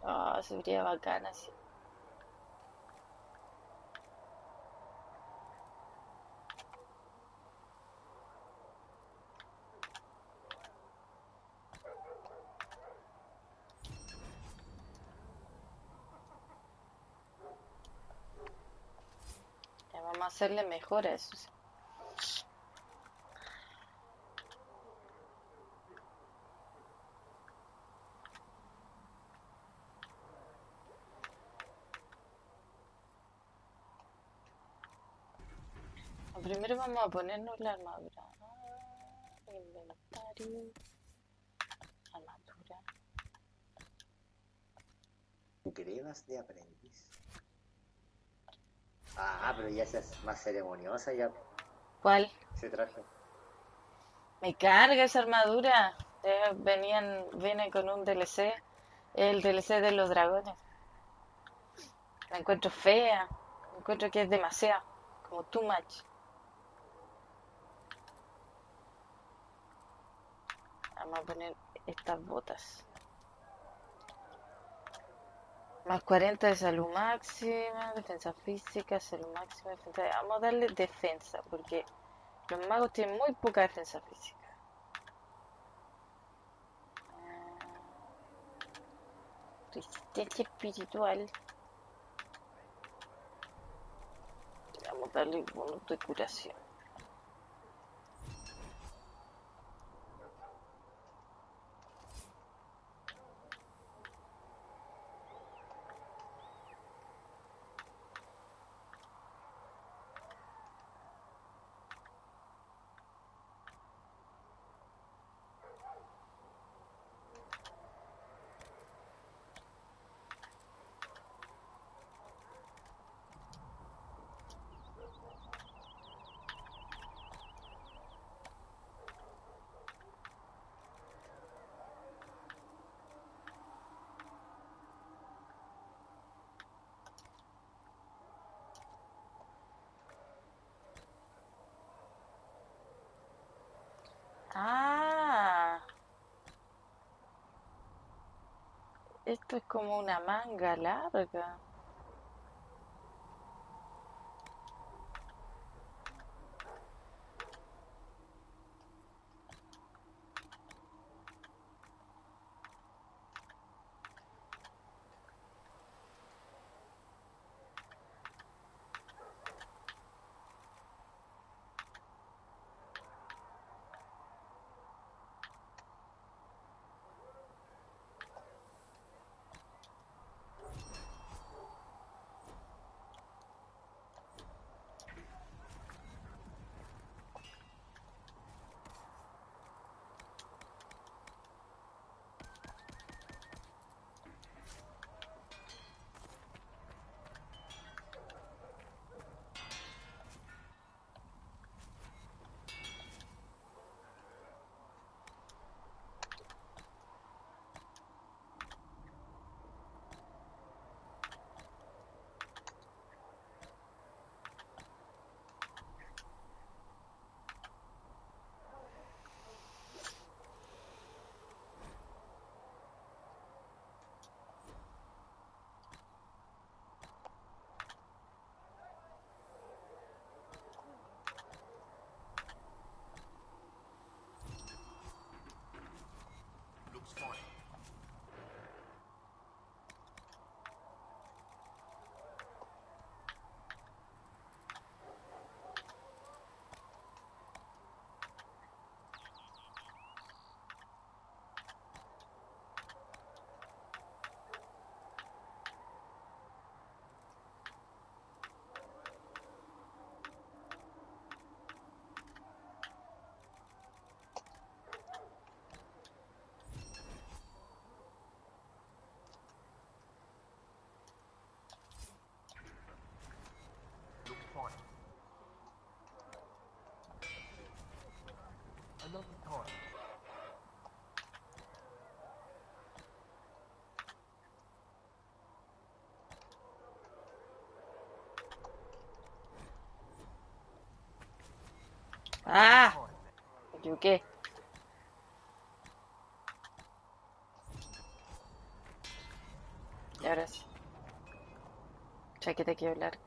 Ah, se vería bacana, sí. Ya vamos a hacerle mejor a eso. Sí. Primero vamos a ponernos la armadura. Inventario. Armadura. Grebas de aprendiz. Ah, pero ya esa es más ceremoniosa ya. ¿Cuál? Ese traje. Me carga esa armadura. Viene con un DLC. El DLC de los dragones. La encuentro fea. Encuentro que es demasiado. Como too much. Vamos a poner estas botas. Más 40 de salud máxima, defensa física, salud máxima, defensa. Vamos a darle defensa, porque los magos tienen muy poca defensa física. Resistencia espiritual. Vamos a darle bonus de curación. Ah, esto es como una manga larga. Ah, me equivoqué. Y ahora sí. Chaqueta que hablar.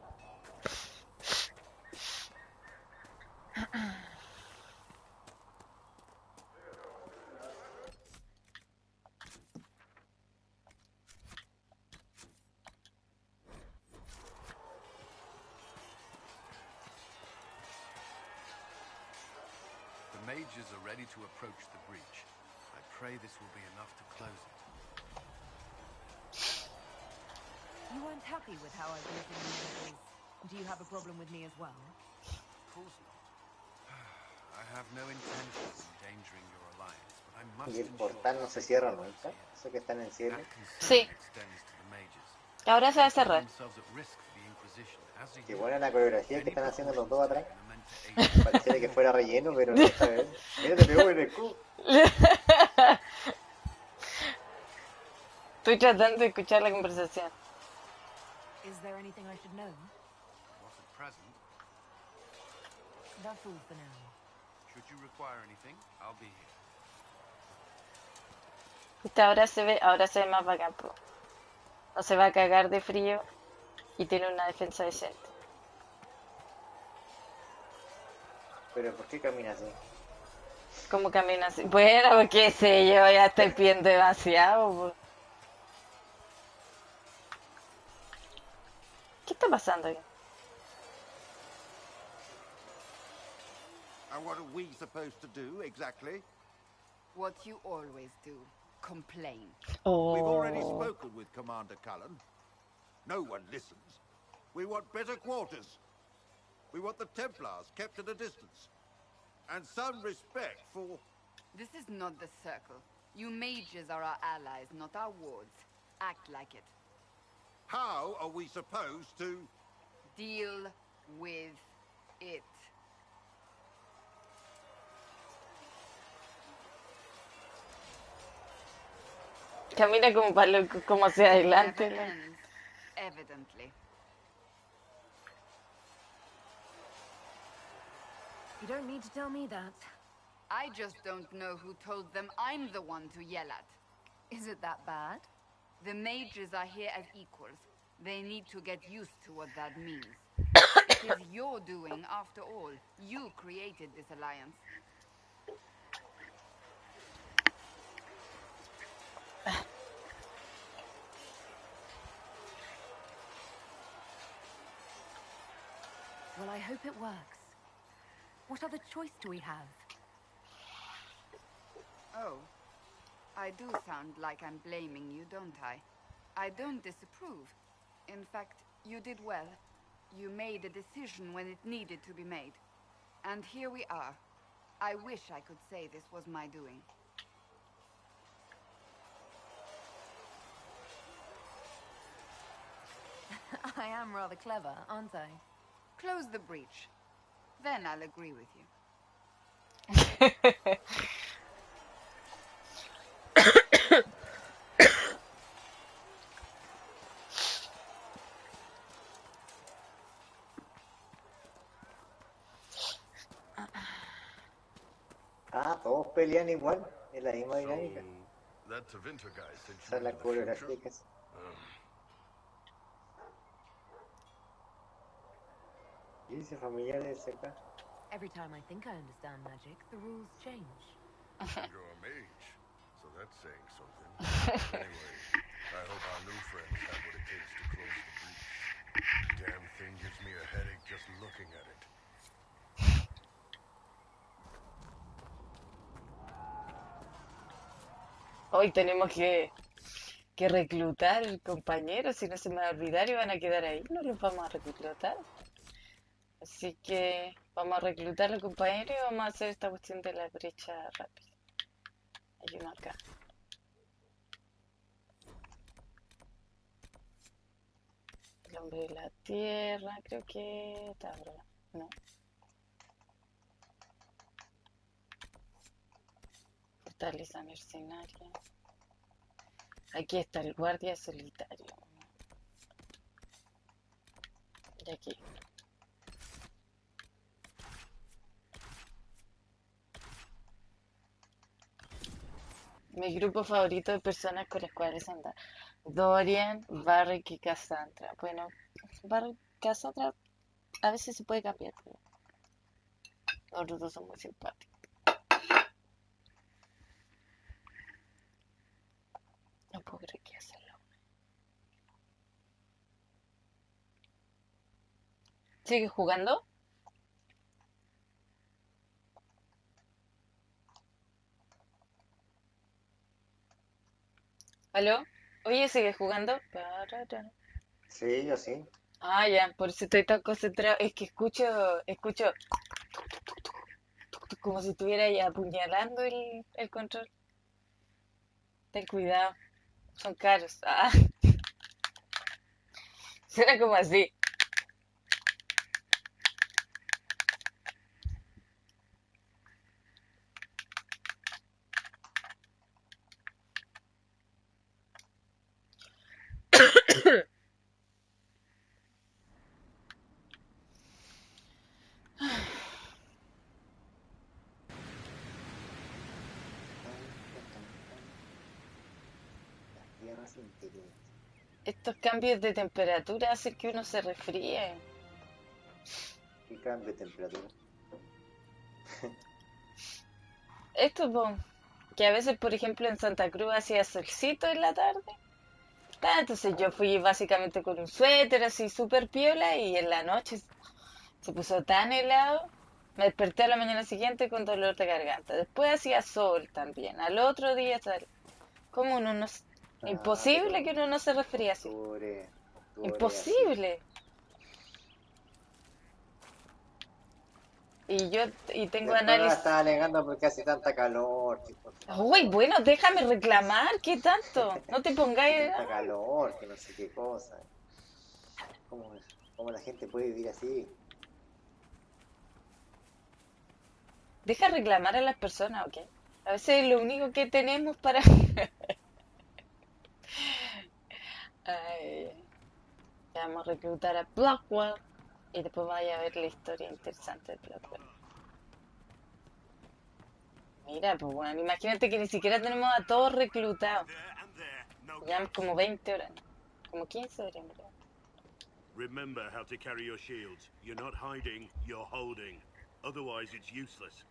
The mages are ready to approach the breach. I pray this will be enough to close it. You weren't happy with how I've been using the images. Do you have a problem with me as well? Of course not. I have no intention of endangering your alliance, but I must Y el ensure portal no se cierra nunca. Eso que está en el cielo. that concern Sí. extends to the mages. Ahora se va a They put cerrar. themselves at risk for the Inquisition, as are Qué you. buena la coreografía que están haciendo los dos atrás. Taken are meant to aid Pareciera que fuera relleno, pero no está bien. Mira, te pegó en el culo. Estoy tratando de escuchar la conversación. Is there anything I should know? Not at present. That's all for now. Should you require anything, I'll be here. Esta ahora se ve más bacán, po. No se va a cagar de frío y tiene una defensa decente. Pero ¿por qué camina así? ¿Cómo camina así? Bueno, qué sé yo, ya estoy pidiendo demasiado, po. ¿Qué está pasando aquí? And what are we supposed to do, exactly? What you always do. Complain. We've already Oh. spoken with Commander Cullen. No one listens. We want better quarters. We want the Templars kept at a distance. And some respect for... This is not the circle. You mages are our allies, not our wards. Act like it. How are we supposed to... Deal with it. Camina como como hacia adelante. Never ¿no? ends, evidently. You don't need to tell me that. I just don't know who told them I'm the one to yell at. Is it that bad? The mages are here as equals. They need to get used to what that means. It is your doing, after all. You created this alliance. Well, I hope it works. What other choice do we have? Oh. I do sound like I'm blaming you, don't I? I don't disapprove. In fact, you did well. You made a decision when it needed to be made. And here we are. I wish I could say this was my doing. I am rather clever, aren't I? Close the breach. Then I'll agree with you. Ah, todos pelean igual. Es la misma dinámica. That Tevinter guy sent Esa you es la into the coreografía future? que hace. ¿Qué dice familiares acá? Every time I think I understand magic, the rules change. You're a mage, so that's saying something. Anyway, I hope our new friends have what it takes to close the breach. Damn thing gives me a headache just looking at it. Hoy tenemos que reclutar compañeros, si no se me va a olvidar y van a quedar ahí, no los vamos a reclutar. Así que vamos a reclutar a los compañeros y vamos a hacer esta cuestión de la brecha rápida. Hay uno acá. El hombre de la tierra, creo que está por acá. No. Fortaleza mercenaria. Aquí está el guardia solitario. Y aquí. Mi grupo favorito de personas con las cuales andar. Dorian, Barry y Cassandra. Bueno, Barry Cassandra a veces se puede cambiar, pero los dos son muy simpáticos. No puedo creer que hacerlo. ¿Sigue jugando? ¿Aló? Oye, ¿sigue jugando? Sí, yo sí. Ah, ya, por eso estoy tan concentrado. Es que escucho como si estuviera ya apuñalando el control. Ten cuidado, son caros. Ah, suena como así. Las tierras interiores. Estos cambios de temperatura hacen que uno se resfríe. ¿Qué cambio de temperatura? Esto, po, que a veces, por ejemplo, en Santa Cruz hacía solcito en la tarde. Entonces yo fui básicamente con un suéter así súper piola y en la noche se puso tan helado. Me desperté a la mañana siguiente con dolor de garganta. Después hacía sol también. Al otro día, como uno no... Imposible que uno no se resfríe así. Octubre así. Imposible. Y tengo Después me análisis. estaba alegando porque hace tanta calor. Uy, bueno, déjame reclamar. ¿Qué tanto? No te pongáis... Tanta calor, que no sé qué cosa. ¿Cómo la gente puede vivir así? Deja reclamar a las personas, ¿ok? A veces es lo único que tenemos para... Ay, ya vamos a reclutar a Blackwell y después vaya a ver la historia interesante de Blackwell. Mira, pues bueno, imagínate que ni siquiera tenemos a todos reclutados. Ya como 20 horas, como 15 horas, ¿verdad? Remember how to carry your shields. You're not hiding, you're holding. Otherwise, it's useless.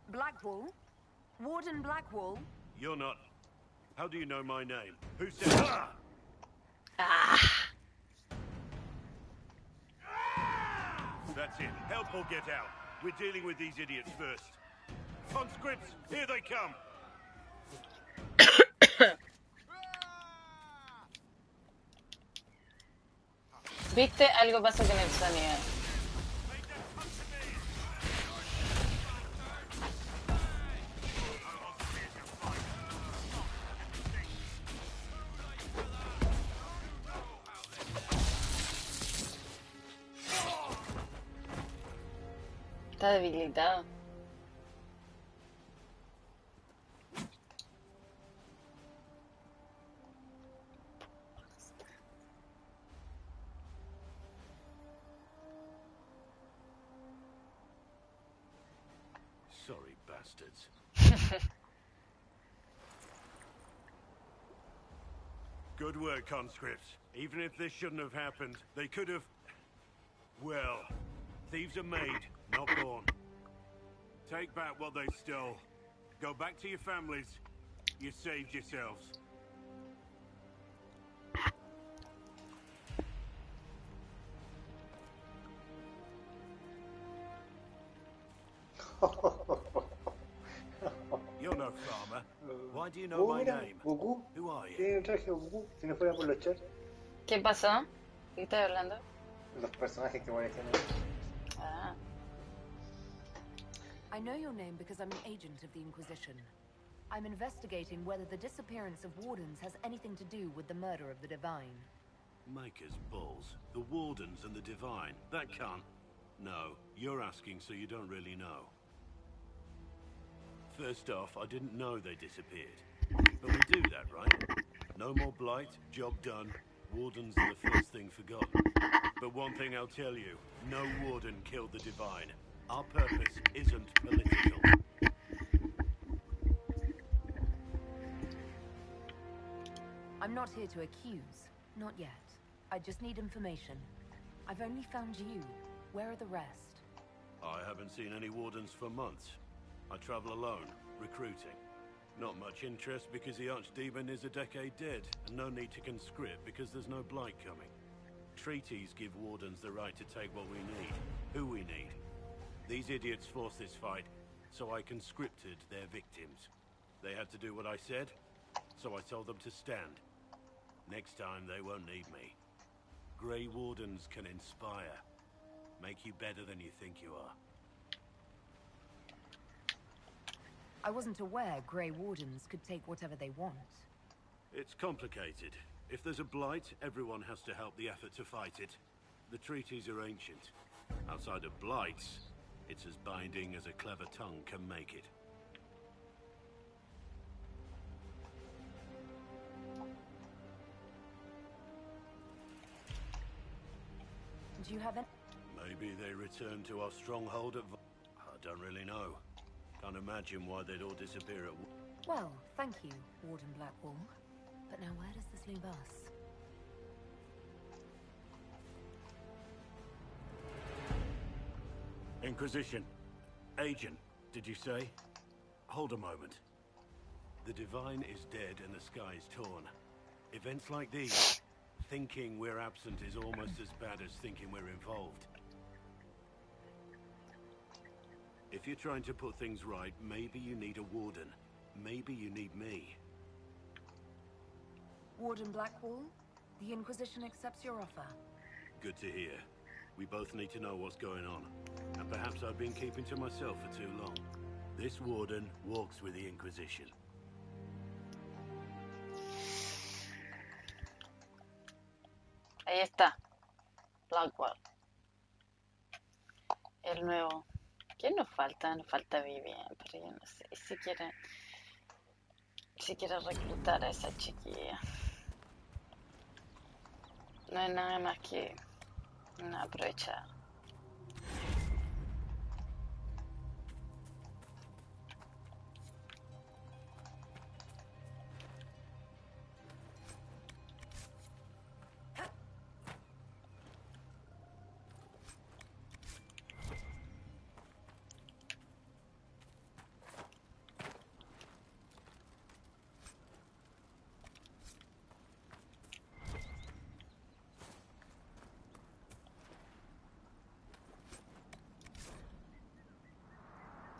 Blackwall? Warden Blackwall? You're not. How do you know my name? Who said ah? Ah! That's it. Help or get out. We're dealing with these idiots first. Conscripts, here they come. ¿Viste? Algo pasa con el sonido. Está debilitado. Sorry, bastards. Good work, conscripts. Even if this shouldn't have happened, they could have... Well, thieves are made, not born. Take back what they stole. Go back to your families. You saved yourselves. You're no farmer. Why do you know my Mira, name? Goku. Who are you? Tiene un traje de Goku. Si no fuera por los chats. ¿Qué pasó? ¿Qué estás hablando? Los personajes que aparecen. Ah. I know your name because I'm an agent of the Inquisition. I'm investigating whether the disappearance of wardens has anything to do with the murder of the Divine. Maker's balls. The Wardens and the Divine. That can't... No, you're asking so you don't really know. First off, I didn't know they disappeared. But we do that, right? No more blight, job done. Wardens are the first thing forgotten. But one thing I'll tell you, no Warden killed the Divine. Our purpose isn't political. not here to accuse. Not yet. I just need information. I've only found you. Where are the rest? I haven't seen any wardens for months. I travel alone, recruiting. Not much interest because the archdemon is a decade dead, and no need to conscript because there's no blight coming. Treaties give wardens the right to take what we need, who we need. These idiots forced this fight, so I conscripted their victims. They had to do what I said, so I told them to stand. Next time they won't need me. Grey Wardens can inspire. Make you better than you think you are. I wasn't aware Grey Wardens could take whatever they want. It's complicated. If there's a blight, everyone has to help the effort to fight it. The treaties are ancient. Outside of blights, it's as binding as a clever tongue can make it. Do you have any? Maybe they return to our stronghold at... I don't really know. Can't imagine why they'd all disappear at... Well, thank you, Warden Blackwall. But now where does this leave us? Inquisition. Agent, did you say? Hold a moment. The Divine is dead and the sky is torn. Events like these, thinking we're absent is almost as bad as thinking we're involved. If you're trying to put things right, maybe you need a warden. Maybe you need me. Warden Blackwall, the Inquisition accepts your offer. Good to hear. We both need to know what's going on. And perhaps I've been keeping to myself for too long. This warden walks with the Inquisition. Ahí está. Blackwall. El nuevo. ¿Quién nos falta? Nos falta Vivian, pero yo no sé si quiere reclutar a esa chiquilla. No es nada más que una aprovechada.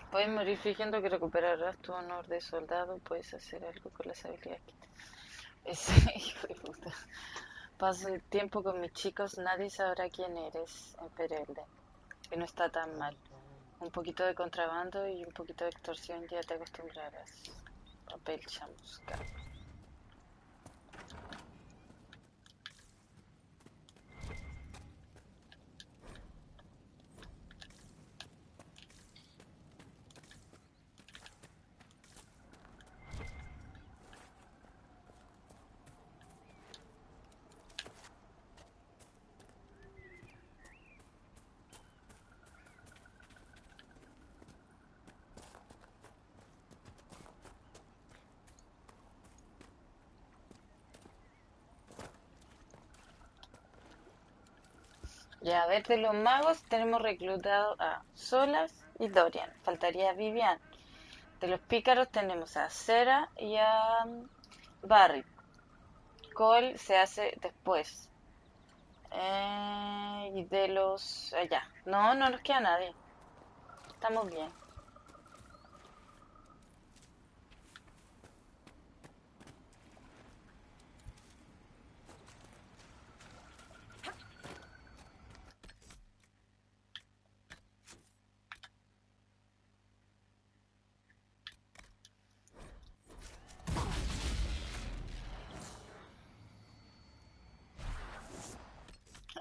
Puedes morir fingiendo que recuperarás tu honor de soldado. Puedes hacer algo con las habilidades que... Ese hijo de puta. Paso el tiempo con mis chicos, nadie sabrá quién eres, Perelde. Que no está tan mal. Un poquito de contrabando y un poquito de extorsión, ya te acostumbrarás. Papel chamuscado. Ya, a ver, de los magos tenemos reclutado a Solas y Dorian. Faltaría Vivian. De los pícaros tenemos a Cera y a Barry. Cole se hace después. Y de los... allá. No nos queda nadie. Estamos bien.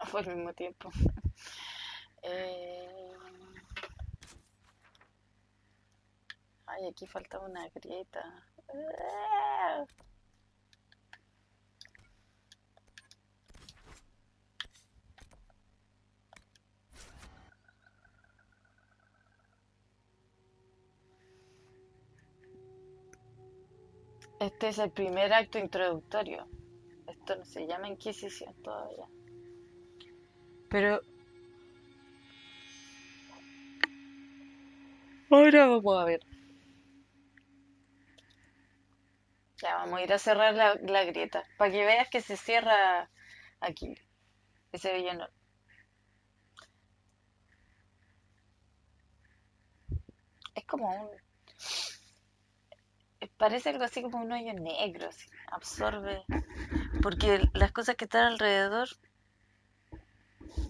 Fue al mismo tiempo. Ay, aquí falta una grieta. Este es el primer acto introductorio. esto no se llama Inquisición todavía. Pero ahora vamos a ver. Ya, vamos a ir a cerrar la grieta. Para que veas que se cierra aquí. Ese villano. Es como un... Parece algo así como un hoyo negro. Así, absorbe. Porque las cosas que están alrededor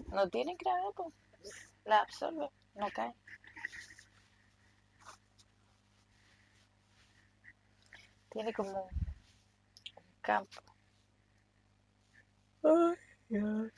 no tienen gravedad, pues. La absorbe, no cae. Tiene como un campo. Ay, Dios.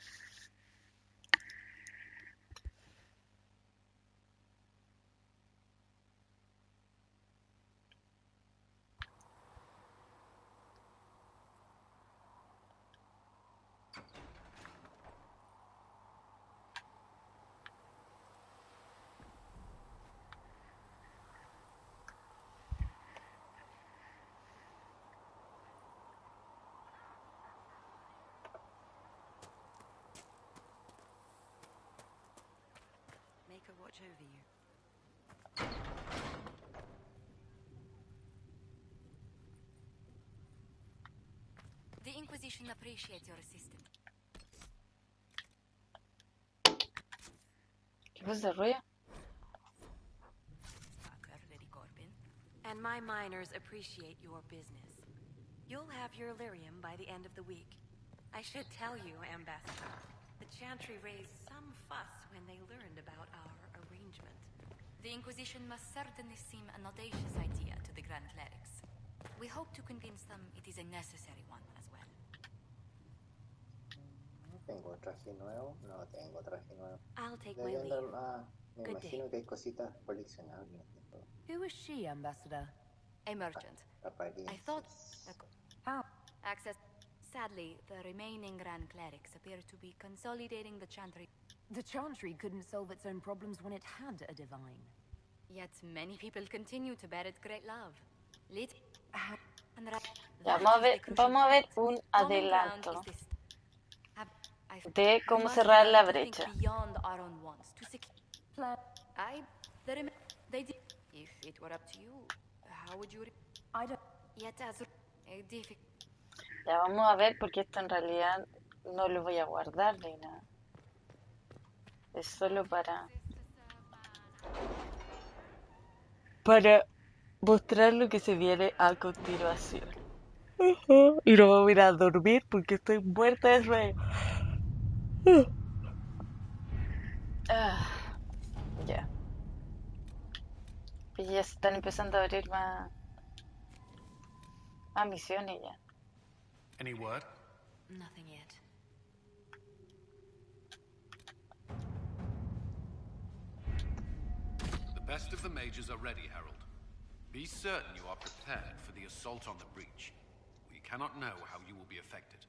Make her watch over you. The Inquisition appreciates your assistance. ¿Qué fue ese ruido? And my miners appreciate your business. You'll have your lyrium by the end of the week. I should tell you, Ambassador, the Chantry raised some fuss when they learned about our arrangement. The Inquisition must certainly seem an audacious idea to the Grand Clerics. We hope to convince them it is a necessary one as well. ¿Tengo traje nuevo? No tengo traje nuevo. I'll take my Deberían leave. dar más. Me Good imagino day. que hay cositas coleccionables. Who is she, Ambassador? A merchant. I thought... Access... Sadly, the remaining Grand Clerics appear to be consolidating the Chantry. The Chantry couldn't solve its own problems when it had a divine. Yet many people continue to bear it great love. Lit... Ya, vamos a ver un adelanto de cómo cerrar la brecha. If it were up to you, how would you... I don't... Yet as Ya vamos a ver porque esto en realidad no lo voy a guardar ni nada. Es solo para mostrar lo que se viene a continuación. Y no voy a ir a dormir porque estoy muerta de sueño. Ya. Y ya se están empezando a abrir más misiones ya. Any word? Nothing yet. The best of the mages are ready, Herald. Be certain you are prepared for the assault on the breach. We cannot know how you will be affected.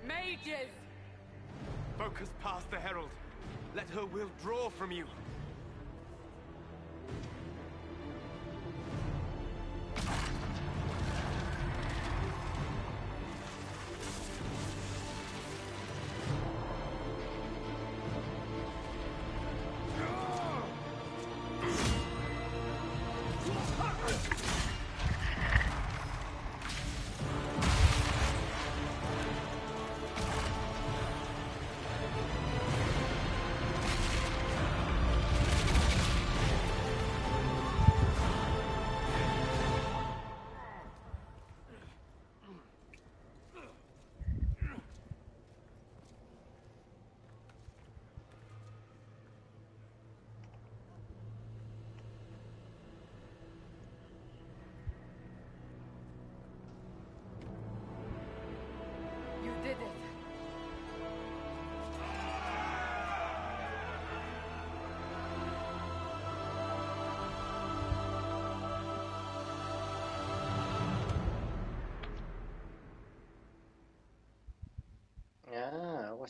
Mages! Focus past the Herald. Let her will draw from you.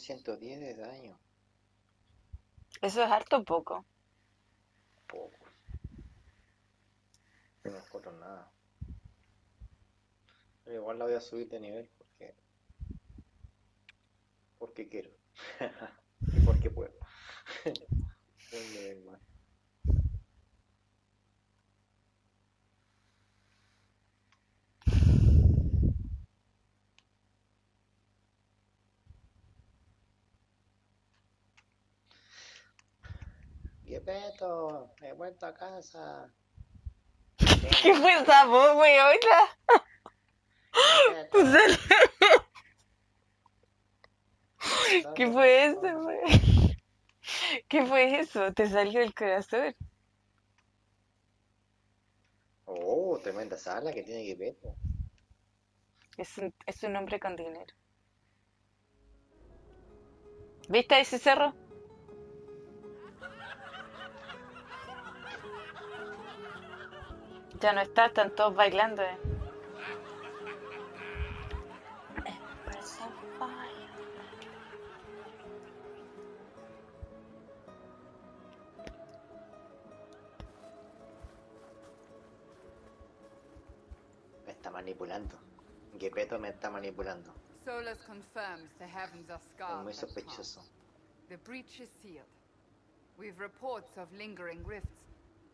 110 de daño. Eso es harto o poco. Poco. No me acuerdo nada. Pero igual la voy a subir de nivel porque quiero. Y porque puedo. Un nivel más. Yepeto, he vuelto a casa. ¿Qué fue esa voz, weón? ¿Qué fue eso, weón? ¿Qué fue eso? Te salió del corazón. Oh, tremenda sala que tiene Yepeto. Es un hombre con dinero. ¿Viste ese cerro? Ya no está, están todos bailando. Me está manipulando. Yepeto me está manipulando. Solus confirms the heavens are Es scarred muy and sospechoso. harmed. The breach is sealed. We've reports of lingering rifts,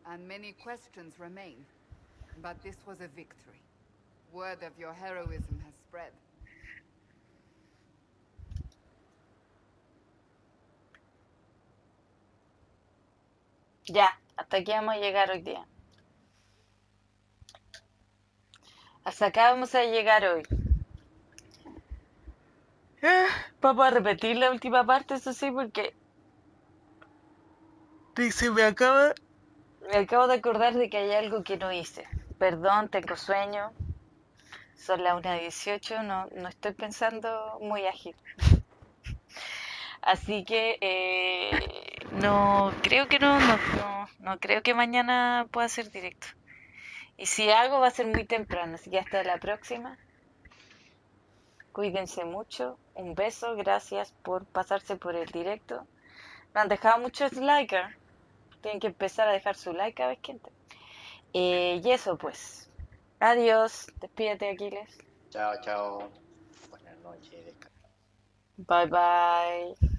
and many questions remain. But this was a victory. Word of your heroism has spread. Ya, hasta aquí vamos a llegar hoy día. Hasta acá vamos a llegar hoy. Vamos a repetir la última parte, eso sí, porque me acabo de acordar de que hay algo que no hice. Perdón, tengo sueño. Son las 1:18, no estoy pensando muy ágil. Así que no creo que no creo que mañana pueda hacer directo. Y si hago va a ser muy temprano, así que hasta la próxima. Cuídense mucho. Un beso, gracias por pasarse por el directo. Me han dejado muchos likes. Tienen que empezar a dejar su like cada vez que entre. Y eso pues. Adiós. Despídete, Aquiles. Chao, chao. Buenas noches. Bye bye.